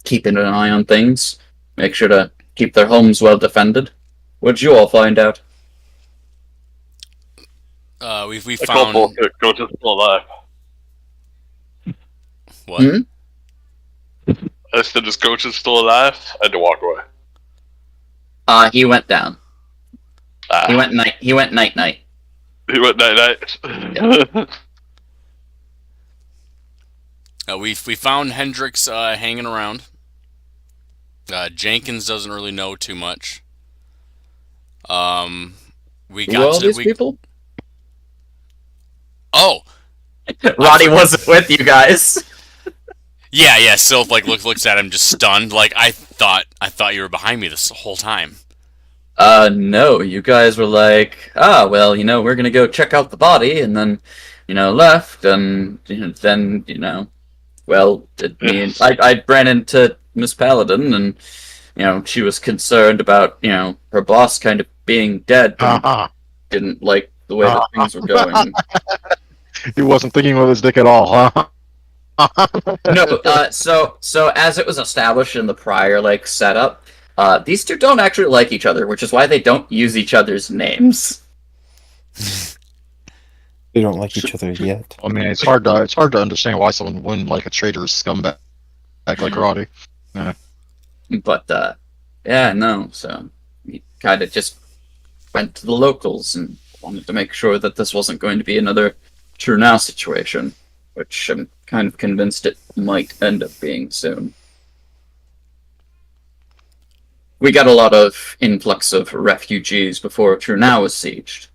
keep an eye on things. Make sure to keep their homes well defended. What'd you all find out? We A found couple Ghost is still alive. what? Hmm? I said this Ghost is still alive. I had to walk away. He went down. Ah, He went night. He went night night. He went night night. We found Hendrix hanging around. Jenkins doesn't really know too much. We Who are all got to these people? Oh, Roddy wasn't with you guys. yeah. Sylph looks at him just stunned. Like I thought you were behind me this whole time. No, you guys were like, well, we're gonna go check out the body, and then, left, and then, well, I ran into Miss Paladin, and, she was concerned about, her boss kind of being dead, and didn't like the way that things were going. He wasn't thinking with his dick at all, huh? No, so as it was established in the prior, setup, these two don't actually like each other, which is why they don't use each other's names. They don't like each other yet. I mean, it's hard to understand why someone wouldn't like a traitorous scumbag like Roddy. But, yeah, no, so we kind of just went to the locals and wanted to make sure that this wasn't going to be another True Now situation, which I'm kind of convinced it might end up being soon. We got a lot of influx of refugees before True Now was sieged.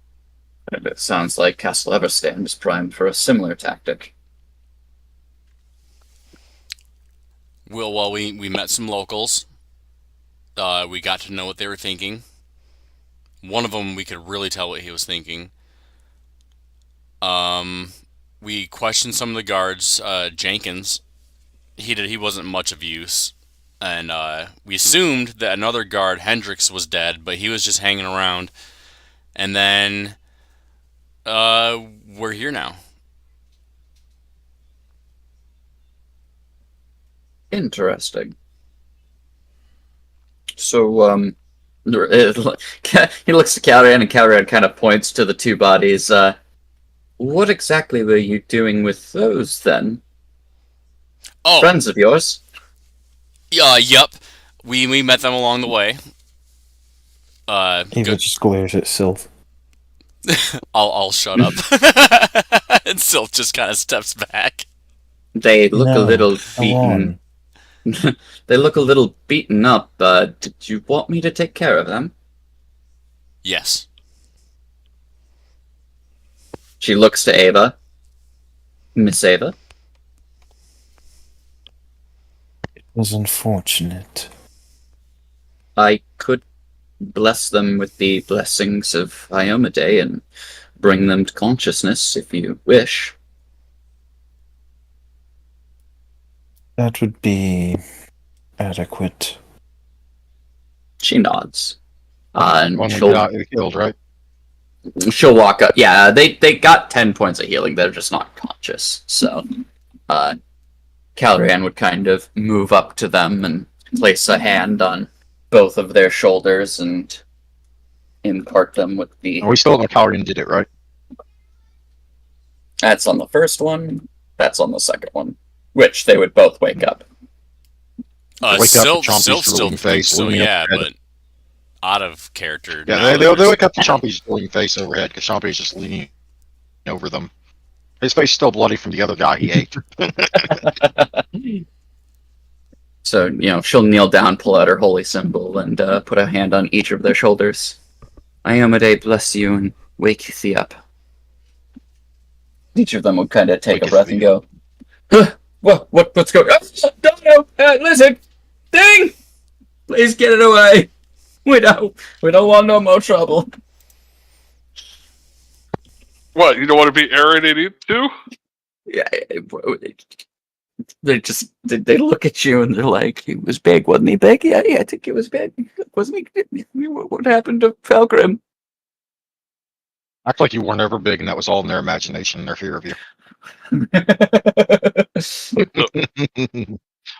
And it sounds like Castle Everstand is primed for a similar tactic. Well, we met some locals. We got to know what they were thinking. One of them, we could really tell what he was thinking. We questioned some of the guards. Jenkins, he wasn't much of use. And we assumed that another guard, Hendrix, was dead, but he was just hanging around. And then we're here now. Interesting. So, he looks to Calrian, and Calrian kind of points to the two bodies. What exactly were you doing with those, then? Oh, Friends of yours? Yep. We met them along the way. Ava Good. just glares at Sylph. I'll shut up. And Sylph just kind of steps back. They look a No, little come beaten. on. They look a little beaten up. Did you want me to take care of them? Yes. She looks to Ava. Miss Ava? It was unfortunate. I could bless them with the blessings of Iomade and bring them to consciousness if you wish. That would be adequate. She nods. And One she'll got killed, right? she'll walk up. Yeah, they got 10 points of healing. They're just not conscious. So, Calrian would kind of move up to them and place a hand on both of their shoulders and impart them with the... We still know Calrian did it, right? That's on the first one. That's on the second one. Which they would both wake up. Wake up, Sylph Chompy's still rolling thinks face, so, leaning up yeah, head. but out of character. Yeah, now they there's- wake up to Chompy's rolling face overhead because Chompy's just leaning over them. His face still bloody from the other guy he ate. So, she'll kneel down, pull out her holy symbol, and put a hand on each of their shoulders. Iomade bless you and wake thee up. Each of them will kind of take a Like, breath and go, huh, what's going on? No, listen, Ding! Please get it away. We don't want no more trouble. What, you don't want to be aerated too? Yeah, they look at you and they're like, he was big, wasn't he? Big? Yeah, I think he was big. Wasn't he? What happened to Falgrim? Act like you weren't ever big, and that was all in their imagination and their fear of you.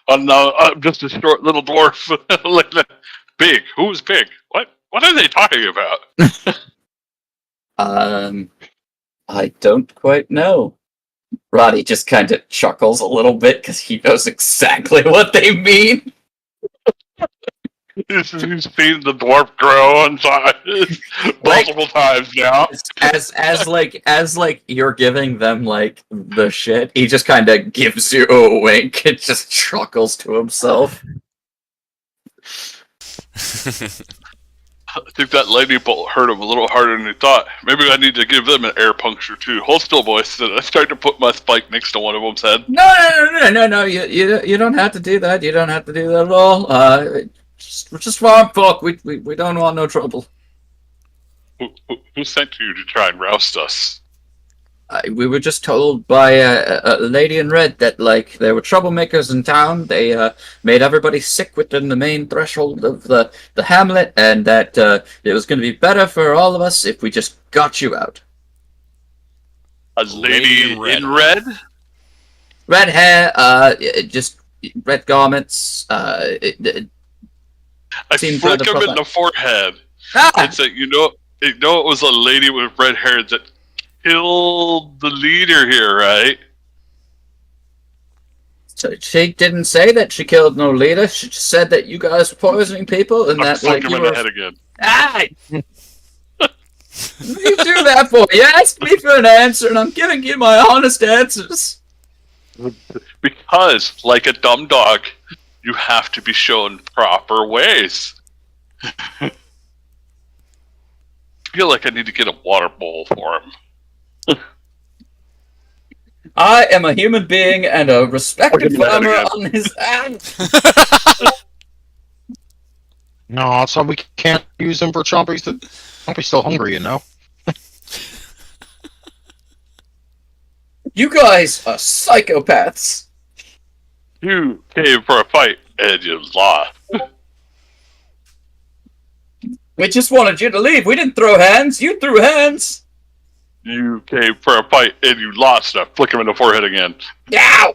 Oh no, I'm just a short little dwarf. Like that. Big? Who's big? What are they talking about? I don't quite know. Roddy just kind of chuckles a little bit because he knows exactly what they mean. He's seen the dwarf grow on size multiple times now. As like you're giving them like the shit, he just kind of gives you a wink and just chuckles to himself. I think that lightning bolt hurt him a little harder than he thought. Maybe I need to give them an air puncture too. Hold still, boys. I started to put my spike next to one of them's head. No. You don't have to do that. You don't have to do that at all. We're just farm folk. We don't want no trouble. Who sent you to try and roust us? We were just told by a lady in red that like there were troublemakers in town. They made everybody sick within the main threshold of the hamlet, and that it was going to be better for all of us if we just got you out. A lady in red? Red hair, just red garments. I flick him in the forehead. And say, you know, it was a lady with red hair that killed the leader here, right? So she didn't say that she killed no leader. She just said that you guys were poisoning people, and that like you you were. were. Head again. What do you do that for? You asked me for an answer, and I'm giving you my honest answers. Because, like a dumb dog, you have to be shown proper ways. I feel like I need to get a water bowl for him. I am a human being and a respected farmer on his hand. No, so we can't use them for chompies. Chompy's still hungry, you know. You guys are psychopaths. You came for a fight and you lost. We just wanted you to leave. We didn't throw hands. You threw hands. You came for a fight and you lost. I flick him in the forehead again. Ow!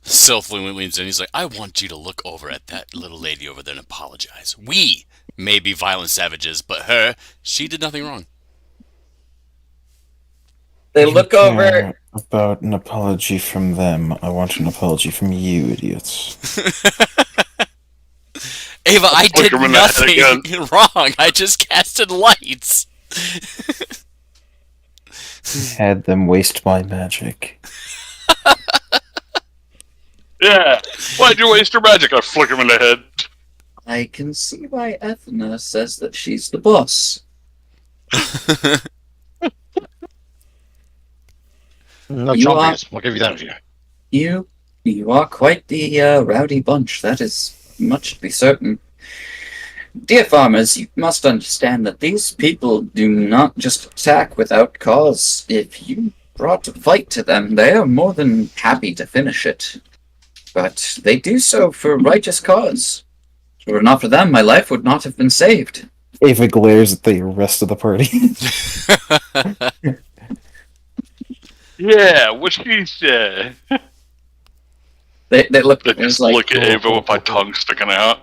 Sylph leans in. He's like, I want you to look over at that little lady over there and apologize. We may be violent savages, but her, she did nothing wrong. They look over. About an apology from them. I want an apology from you, idiots. Ava, I did him in the head nothing wrong. I just casted lights. Had them waste my magic. Yeah. Why'd you waste your magic? I flick him in the head. I can see why Ethna says that she's the boss. No You chompies. We'll give you that. You are quite the rowdy bunch. That is much to be certain. Dear farmers, you must understand that these people do not just attack without cause. If you brought a fight to them, they are more than happy to finish it. But they do so for a righteous cause. Were it not for them, my life would not have been saved. Ava glares at the rest of the party. Yeah, what she said. They look. I just look at Ava with my tongue sticking out.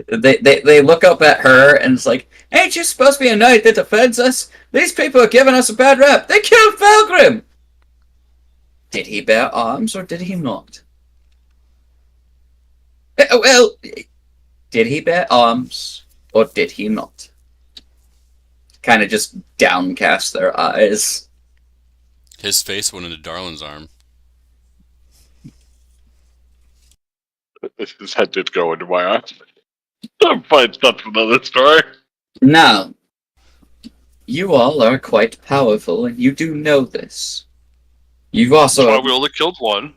They look up at her and it's like, ain't you supposed to be a knight that defends us? These people are giving us a bad rep. They killed Falgrim! Did he bear arms or did he not? Well, did he bear arms or did he not? Kind of just downcast their eyes. His face went into Darlin's arm. His head did go into my eyes. But that's another story. Now, you all are quite powerful, and you do know this. You've That's why also we only killed one.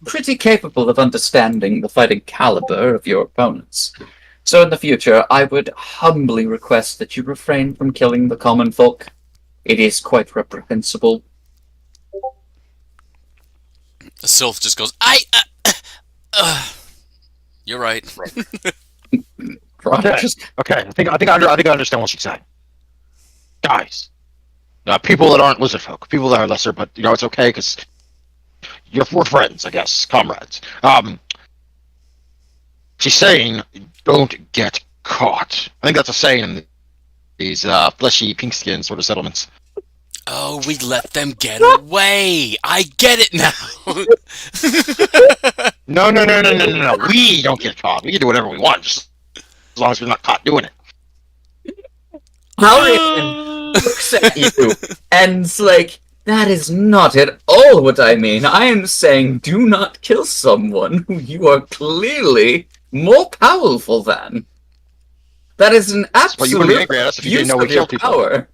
pretty capable of understanding the fighting caliber of your opponents. So in the future, I would humbly request that you refrain from killing the common folk. It is quite reprehensible. Sylph just goes, you're right. Roddy Okay. just Okay, I think I understand what she's saying. Guys, people that aren't lizard folk, people that are lesser, but it's okay because we're friends, I guess, comrades. She's saying, don't get caught. I think that's a saying in these fleshy, pink skin sort of settlements. Oh, we let them get away. I get it now. No. We don't get caught. We can do whatever we want, just as long as we're not caught doing it. Harriet looks at you and's like, that is not at all what I mean. I am saying do not kill someone who you are clearly more powerful than. That is an Well, you wouldn't be absolute angry at us if you didn't use know we of your killed people. power.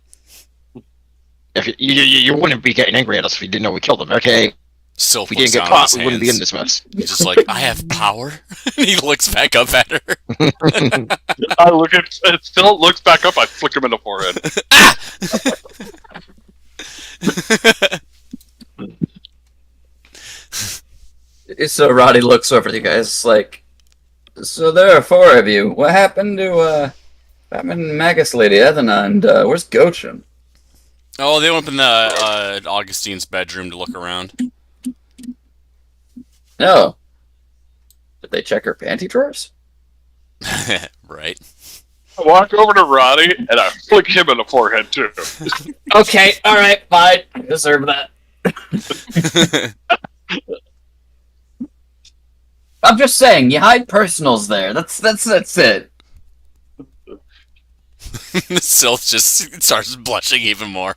If you wouldn't be getting angry at us if you didn't know we killed them, okay? Sylph If we didn't looks get down at caught, his we wouldn't be in hands. this mess. He's just like, I have power. And he looks back up at her. I look at it, still looks back up. I flick him in the forehead. So Roddy looks over at you guys like, so there are four of you. What happened to Magus Lady Ethna and where's Gochin? Oh, they went up in the Augustine's bedroom to look around. No. Did they check her panty drawers? Right. I walk over to Roddy and I flick him in the forehead too. Okay, alright, fine. I deserve that. I'm just saying, you hide personals there. That's it. Sylph just starts blushing even more.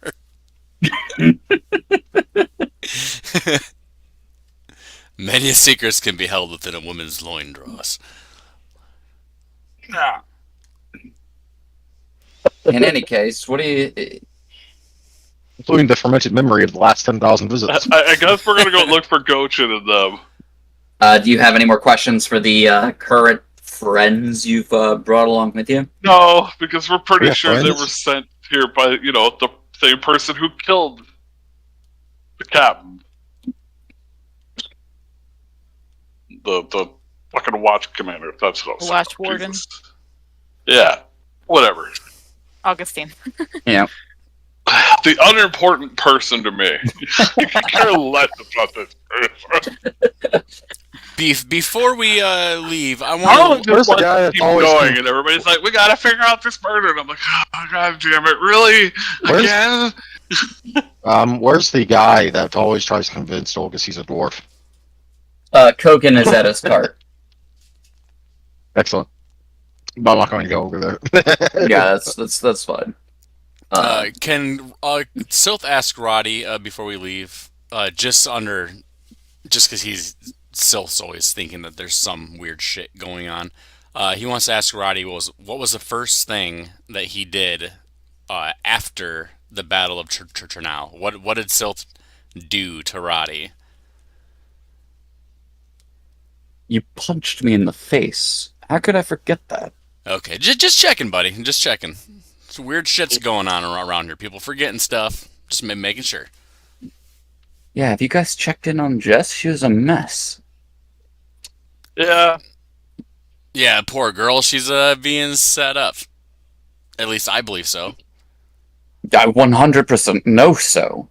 Many secrets can be held within a woman's loincloths. In any case, what do you... Including the fermented memory of the last 10,000 visits. I guess we're gonna go look for Gochin and them. do you have any more questions for the current friends you've brought along with you? No, because we're pretty We have sure they friends? were sent here by the same person who killed the captain. The fucking watch commander. That's what I was Watch saying. warden. Jesus. Yeah, whatever. Augustine. Yeah. The unimportant person to me. I could care less about this person. Before we leave, I I want just the want guy to that's keep always going, been- and everybody's like, "We gotta figure out this murder." And I'm like, "Oh god damn it, really? Where's- Again?" Where's the guy that always tries to convince Olga he's a dwarf? Kogan is at his cart. Excellent. But I'm not going to go over there. Yeah, that's fine. can Sylph ask Roddy before we leave? Just because Sylph's always thinking that there's some weird shit going on. He wants to ask Roddy what was the first thing that he did after the Battle of Chernau? What did Sylph do to Roddy? You punched me in the face. How could I forget that? Okay, just checking, buddy. Just checking. Some weird shit's going on around here. People forgetting stuff. Just making sure. Yeah, have you guys checked in on Jess? She was a mess. Yeah. Yeah, poor girl. She's being set up. At least I believe so. I 100% know so.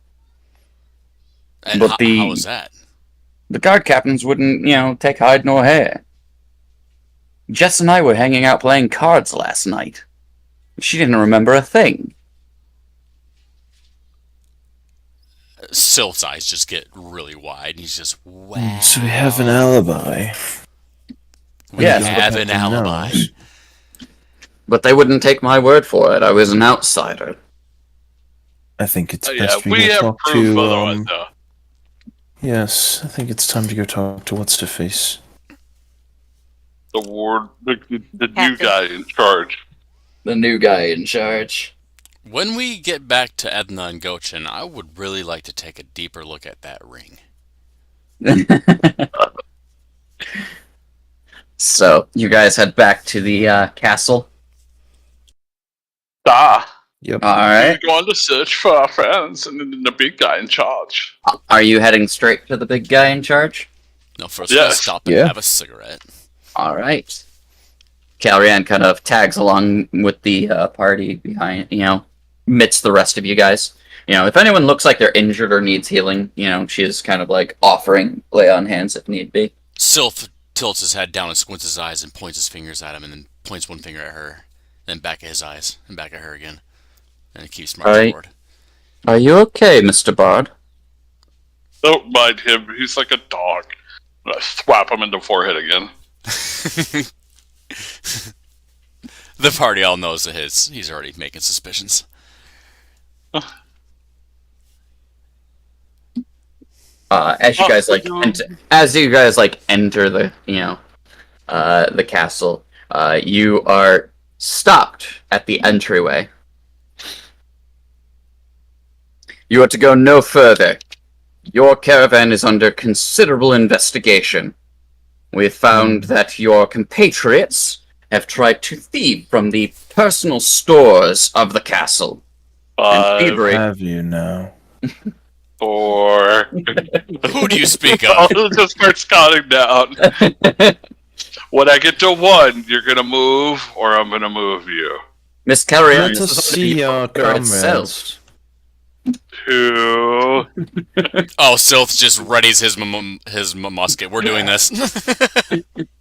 And But how was that? The guard captains wouldn't, take hide nor hair. Jess and I were hanging out playing cards last night. She didn't remember a thing. Sylph's eyes just get really wide, and he's just, wow. So we have an alibi. We Yes, have but an that alibi. knows. But they wouldn't take my word for it. I was an outsider. I think it's Yeah, best we we go have talk proof to. otherwise, though. Yes, I think it's time to go talk to what's to face. the new guy in charge. The new guy in charge. When we get back to Edna and Gochin, I would really like to take a deeper look at that ring. So, you guys head back to the castle? Yep. Alright. We're going to search for our friends and then the big guy in charge. Are you heading straight to the big guy in charge? No, first we'll Yes. stop and Yeah. have a cigarette. Alright. Calrian kind of tags along with the party behind, amidst the rest of you guys. If anyone looks like they're injured or needs healing, she is kind of like offering lay on hands if need be. Sylph tilts his head down and squints his eyes and points his fingers at him and then points one finger at her, then back at his eyes and back at her again. And he keeps marching Alright. forward. Are you okay, Mr. Bard? Don't mind him. He's like a dog. I swap him in the forehead again. The party all knows that he's already making suspicions. As you guys enter the the castle, you are stopped at the entryway. You are to go no further. Your caravan is under considerable investigation. We have found that your compatriots have tried to thieve from the personal stores of the castle. And thievery. Have you now? 4. Who do you speak of? I'll just start counting down. When I get to 1, you're gonna move, or I'm gonna move you. Miss Carrion, Let us see your comrades. 2. Oh, Sylph just readies his musket. We're doing this.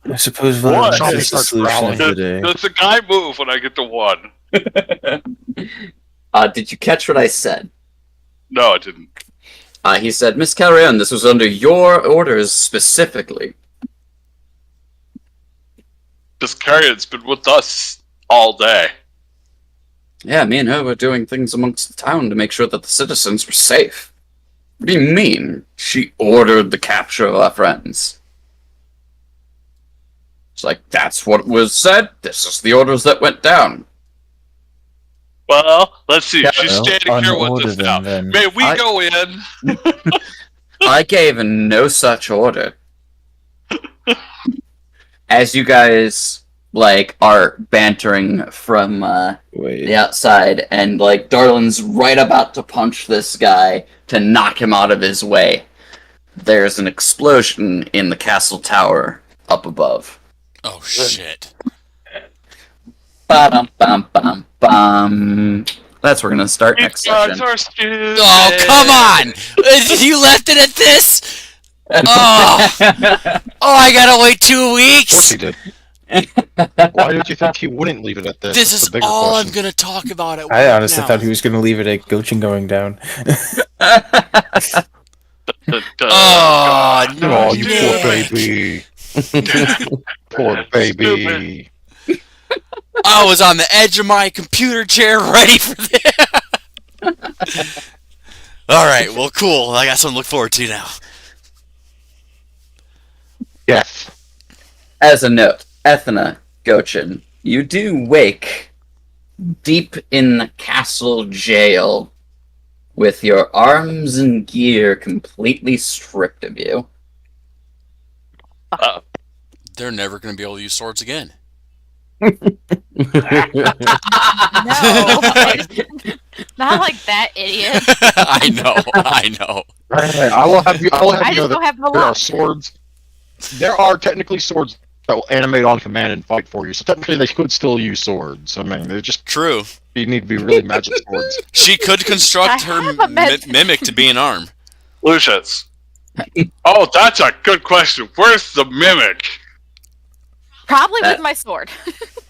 I suppose What? violence is the solution of the day. Does the guy move when I get to 1? did you catch what I said? No, I didn't. He said, Miss Carrion, this was under your orders specifically. This Carrion's been with us all day. Yeah, me and her were doing things amongst the town to make sure that the citizens were safe. What do you mean? She ordered the capture of our friends. It's like, that's what was said. This is the orders that went down. Well, let's see. Yeah, She's well, standing here with us unordered now. then. May we go in? I gave no such order. As you guys, are bantering from, Wait. the outside, and Darlin's right about to punch this guy to knock him out of his way. There's an explosion in the castle tower up above. Oh, shit. Ba-dum-bum-bum-bum. That's where we're gonna start next session. Oh, come on! You left it at this? Oh, I gotta wait 2 weeks? Of course he did. Why did you think he wouldn't leave it at this? This That's is the bigger all question. I'm gonna talk about at I work honestly now. thought he was going to leave it at Gochin going down. Oh, Oh, you Nick. poor baby. Poor baby. I was on the edge of my computer chair ready for this. Alright, well, cool. I got something to look forward to now. Yes. As a note, Ethna, Gochin, you do wake deep in the castle jail with your arms and gear completely stripped of you. They're never going to be able to use swords again. No, not like that, idiot. I know. Right, I will have you. I will have I you know just don't that have the there are luck. swords. There are technically swords that will animate on command and fight for you. So technically, they could still use swords. I mean, they just True. you need to be really magic swords. She could construct I her have a magic- mimic to be an arm. Lucius. Oh, that's a good question. Where's the mimic? Probably with my sword.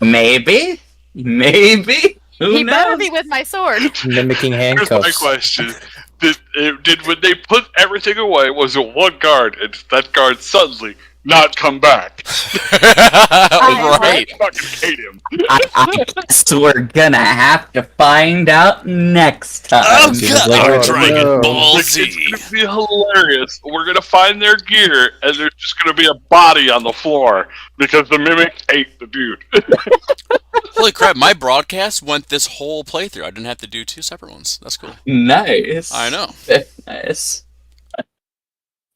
Maybe? Maybe? Who He knows? better be with my sword. Mimicking Here's my handcuffs. question. Did when they put everything away, was it one guard, and that guard suddenly not come back. Right. Fucking hate him. I guess we're gonna have to find out next time. Oh, Seems God. like- I'm oh, Dragon no. Ball Like, Z. it's gonna be hilarious. We're gonna find their gear, and there's just gonna be a body on the floor because the mimic ate the dude. Holy crap, my broadcast went this whole playthrough. I didn't have to do 2 separate ones. That's cool. Nice. I know. Very nice.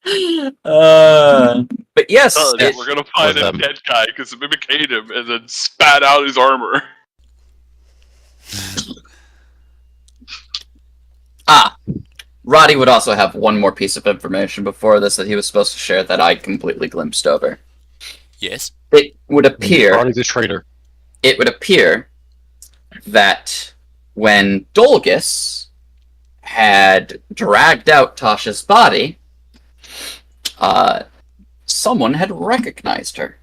But yes, We're gonna find a dead guy because the mimic ate him and then spat out his armor. Roddy would also have one more piece of information before this that he was supposed to share that I completely glimpsed over. Yes. It would appear Roddy's a traitor. it would appear that when Dolgus had dragged out Tasha's body, someone had recognized her.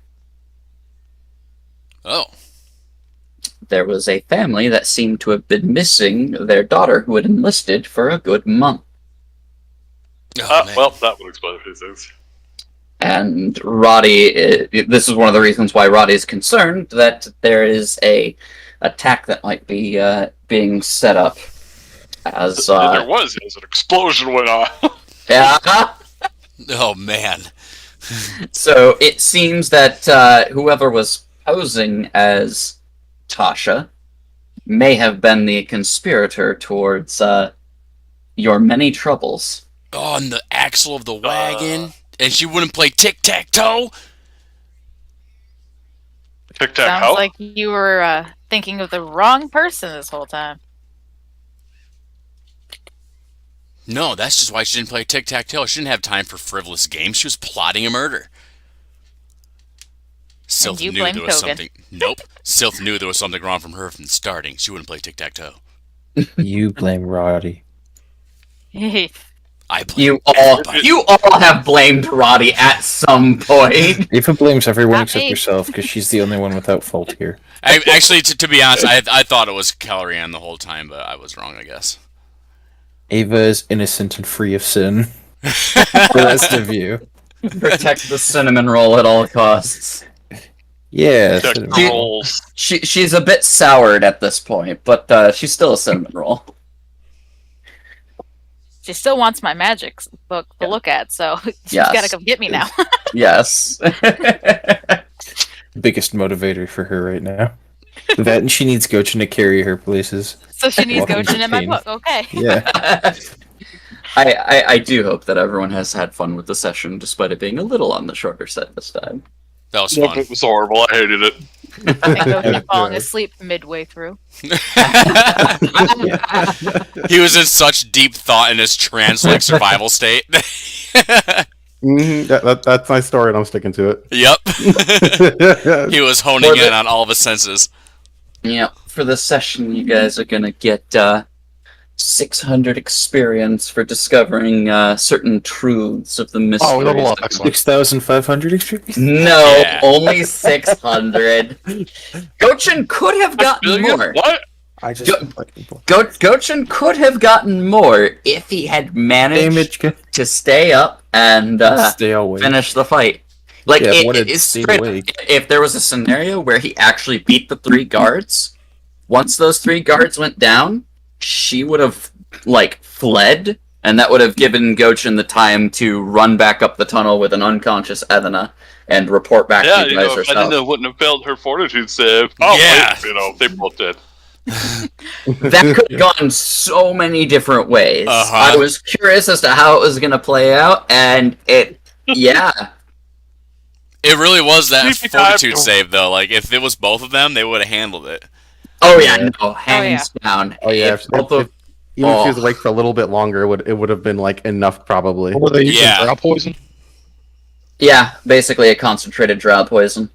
Oh. There was a family that seemed to have been missing their daughter who had enlisted for a good month. Oh, man. Well, that would explain a few things. And Roddy, this is one of the reasons why Roddy is concerned that there is a attack that might be being set up. As There was an explosion went off. yeah. Oh, man. So it seems that whoever was posing as Tasha may have been the conspirator towards your many troubles. Oh, and the axle of the wagon. And she wouldn't play tic-tac-toe? Tic Tac Sounds Hoe. like you were thinking of the wrong person this whole time. No, that's just why she didn't play tic-tac-toe. She didn't have time for frivolous games. She was plotting a murder. Sylph you knew blame there was Kogan. something. Nope. Sylph knew there was something wrong from her from the starting. She wouldn't play tic-tac-toe. You blame Roddy. I blame You everybody. all have blamed Roddy at some point. Eva blames everyone Not except me. herself because she's the only one without fault here. Actually, to be honest, I thought it was Kellyanne the whole time, but I was wrong, I guess. Ava is innocent and free of sin. The rest of you. Protect the cinnamon roll at all costs. Yeah. Tic cinnamon Tac roll. rolls. She's a bit soured at this point, but she's still a cinnamon roll. She still wants my magic book to look at, so she's Yes. gotta come get me now. Yes. Biggest motivator for her right now. That and she needs Gochin to carry her places. So she needs Welcome to Gochin in my pain. book. Okay. Yeah. I do hope that everyone has had fun with the session, despite it being a little on the shorter side this time. That was Nope, fun. it was horrible. I hated it. I think Gochin falling asleep midway through. He was in such deep thought in his trans-like survival state. That's my story, and I'm sticking to it. Yep. He was honing in on all of his senses. Yeah, for this session, you guys are gonna get 600 experience for discovering certain truths of the mysteries. Oh, we level up. of- Excellent. 6,500 experience? No, Yeah. only 600. Gochin could have gotten Billion? more. What? I just Gochin could have gotten more if he had managed damage. to stay up and Stay awake. finish the fight. Like, Yeah, it, what did it's stay straight- awake? if there was a scenario where he actually beat the 3 guards, once those 3 guards went down, she would have, like, fled, and that would have given Gochin the time to run back up the tunnel with an unconscious Edna and report back Yeah, to you you guys know, if herself. Edna wouldn't have failed her fortitude save. Oh, Yeah. wait, you know, they both did. That could have gone so many different ways. Uh-huh. I was curious as to how it was going to play out, and yeah. It really was that Sleepy time. fortitude save, though. Like, if it was both of them, they would have handled it. Oh, yeah, no, hands down. Oh yeah, If both of- even if she was Oh. awake for a little bit longer, it would have been like enough probably. What were they using? Yeah. Drow poison? Yeah, basically a concentrated drow poison.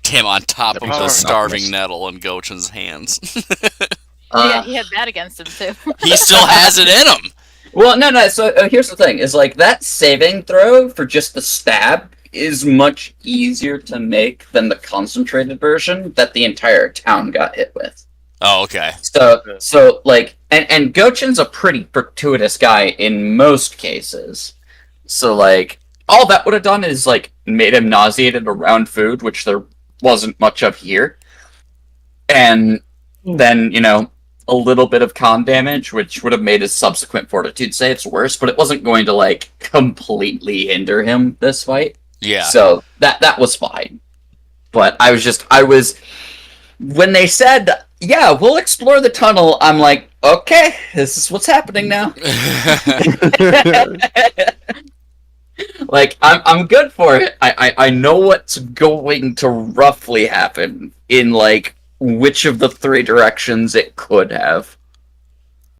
Tim on top of the Alright. starving nettle in Gochin's hands. Yeah, he had that against him too. He still has it in him. Well, no. So here's the thing: is like that saving throw for just the stab is much easier to make than the concentrated version that the entire town got hit with. Oh, okay. So like, and Gochin's a pretty fortuitous guy in most cases. So, like, all that would have done is, like, made him nauseated around food, which there wasn't much of here. And then, a little bit of con damage, which would have made his subsequent fortitude saves worse, but it wasn't going to, like, completely hinder him this fight. Yeah. So, that was fine. But I was... When they said, yeah, we'll explore the tunnel, I'm like, okay, this is what's happening now. Like, I'm good for it. I know what's going to roughly happen in, like, which of the three directions it could have.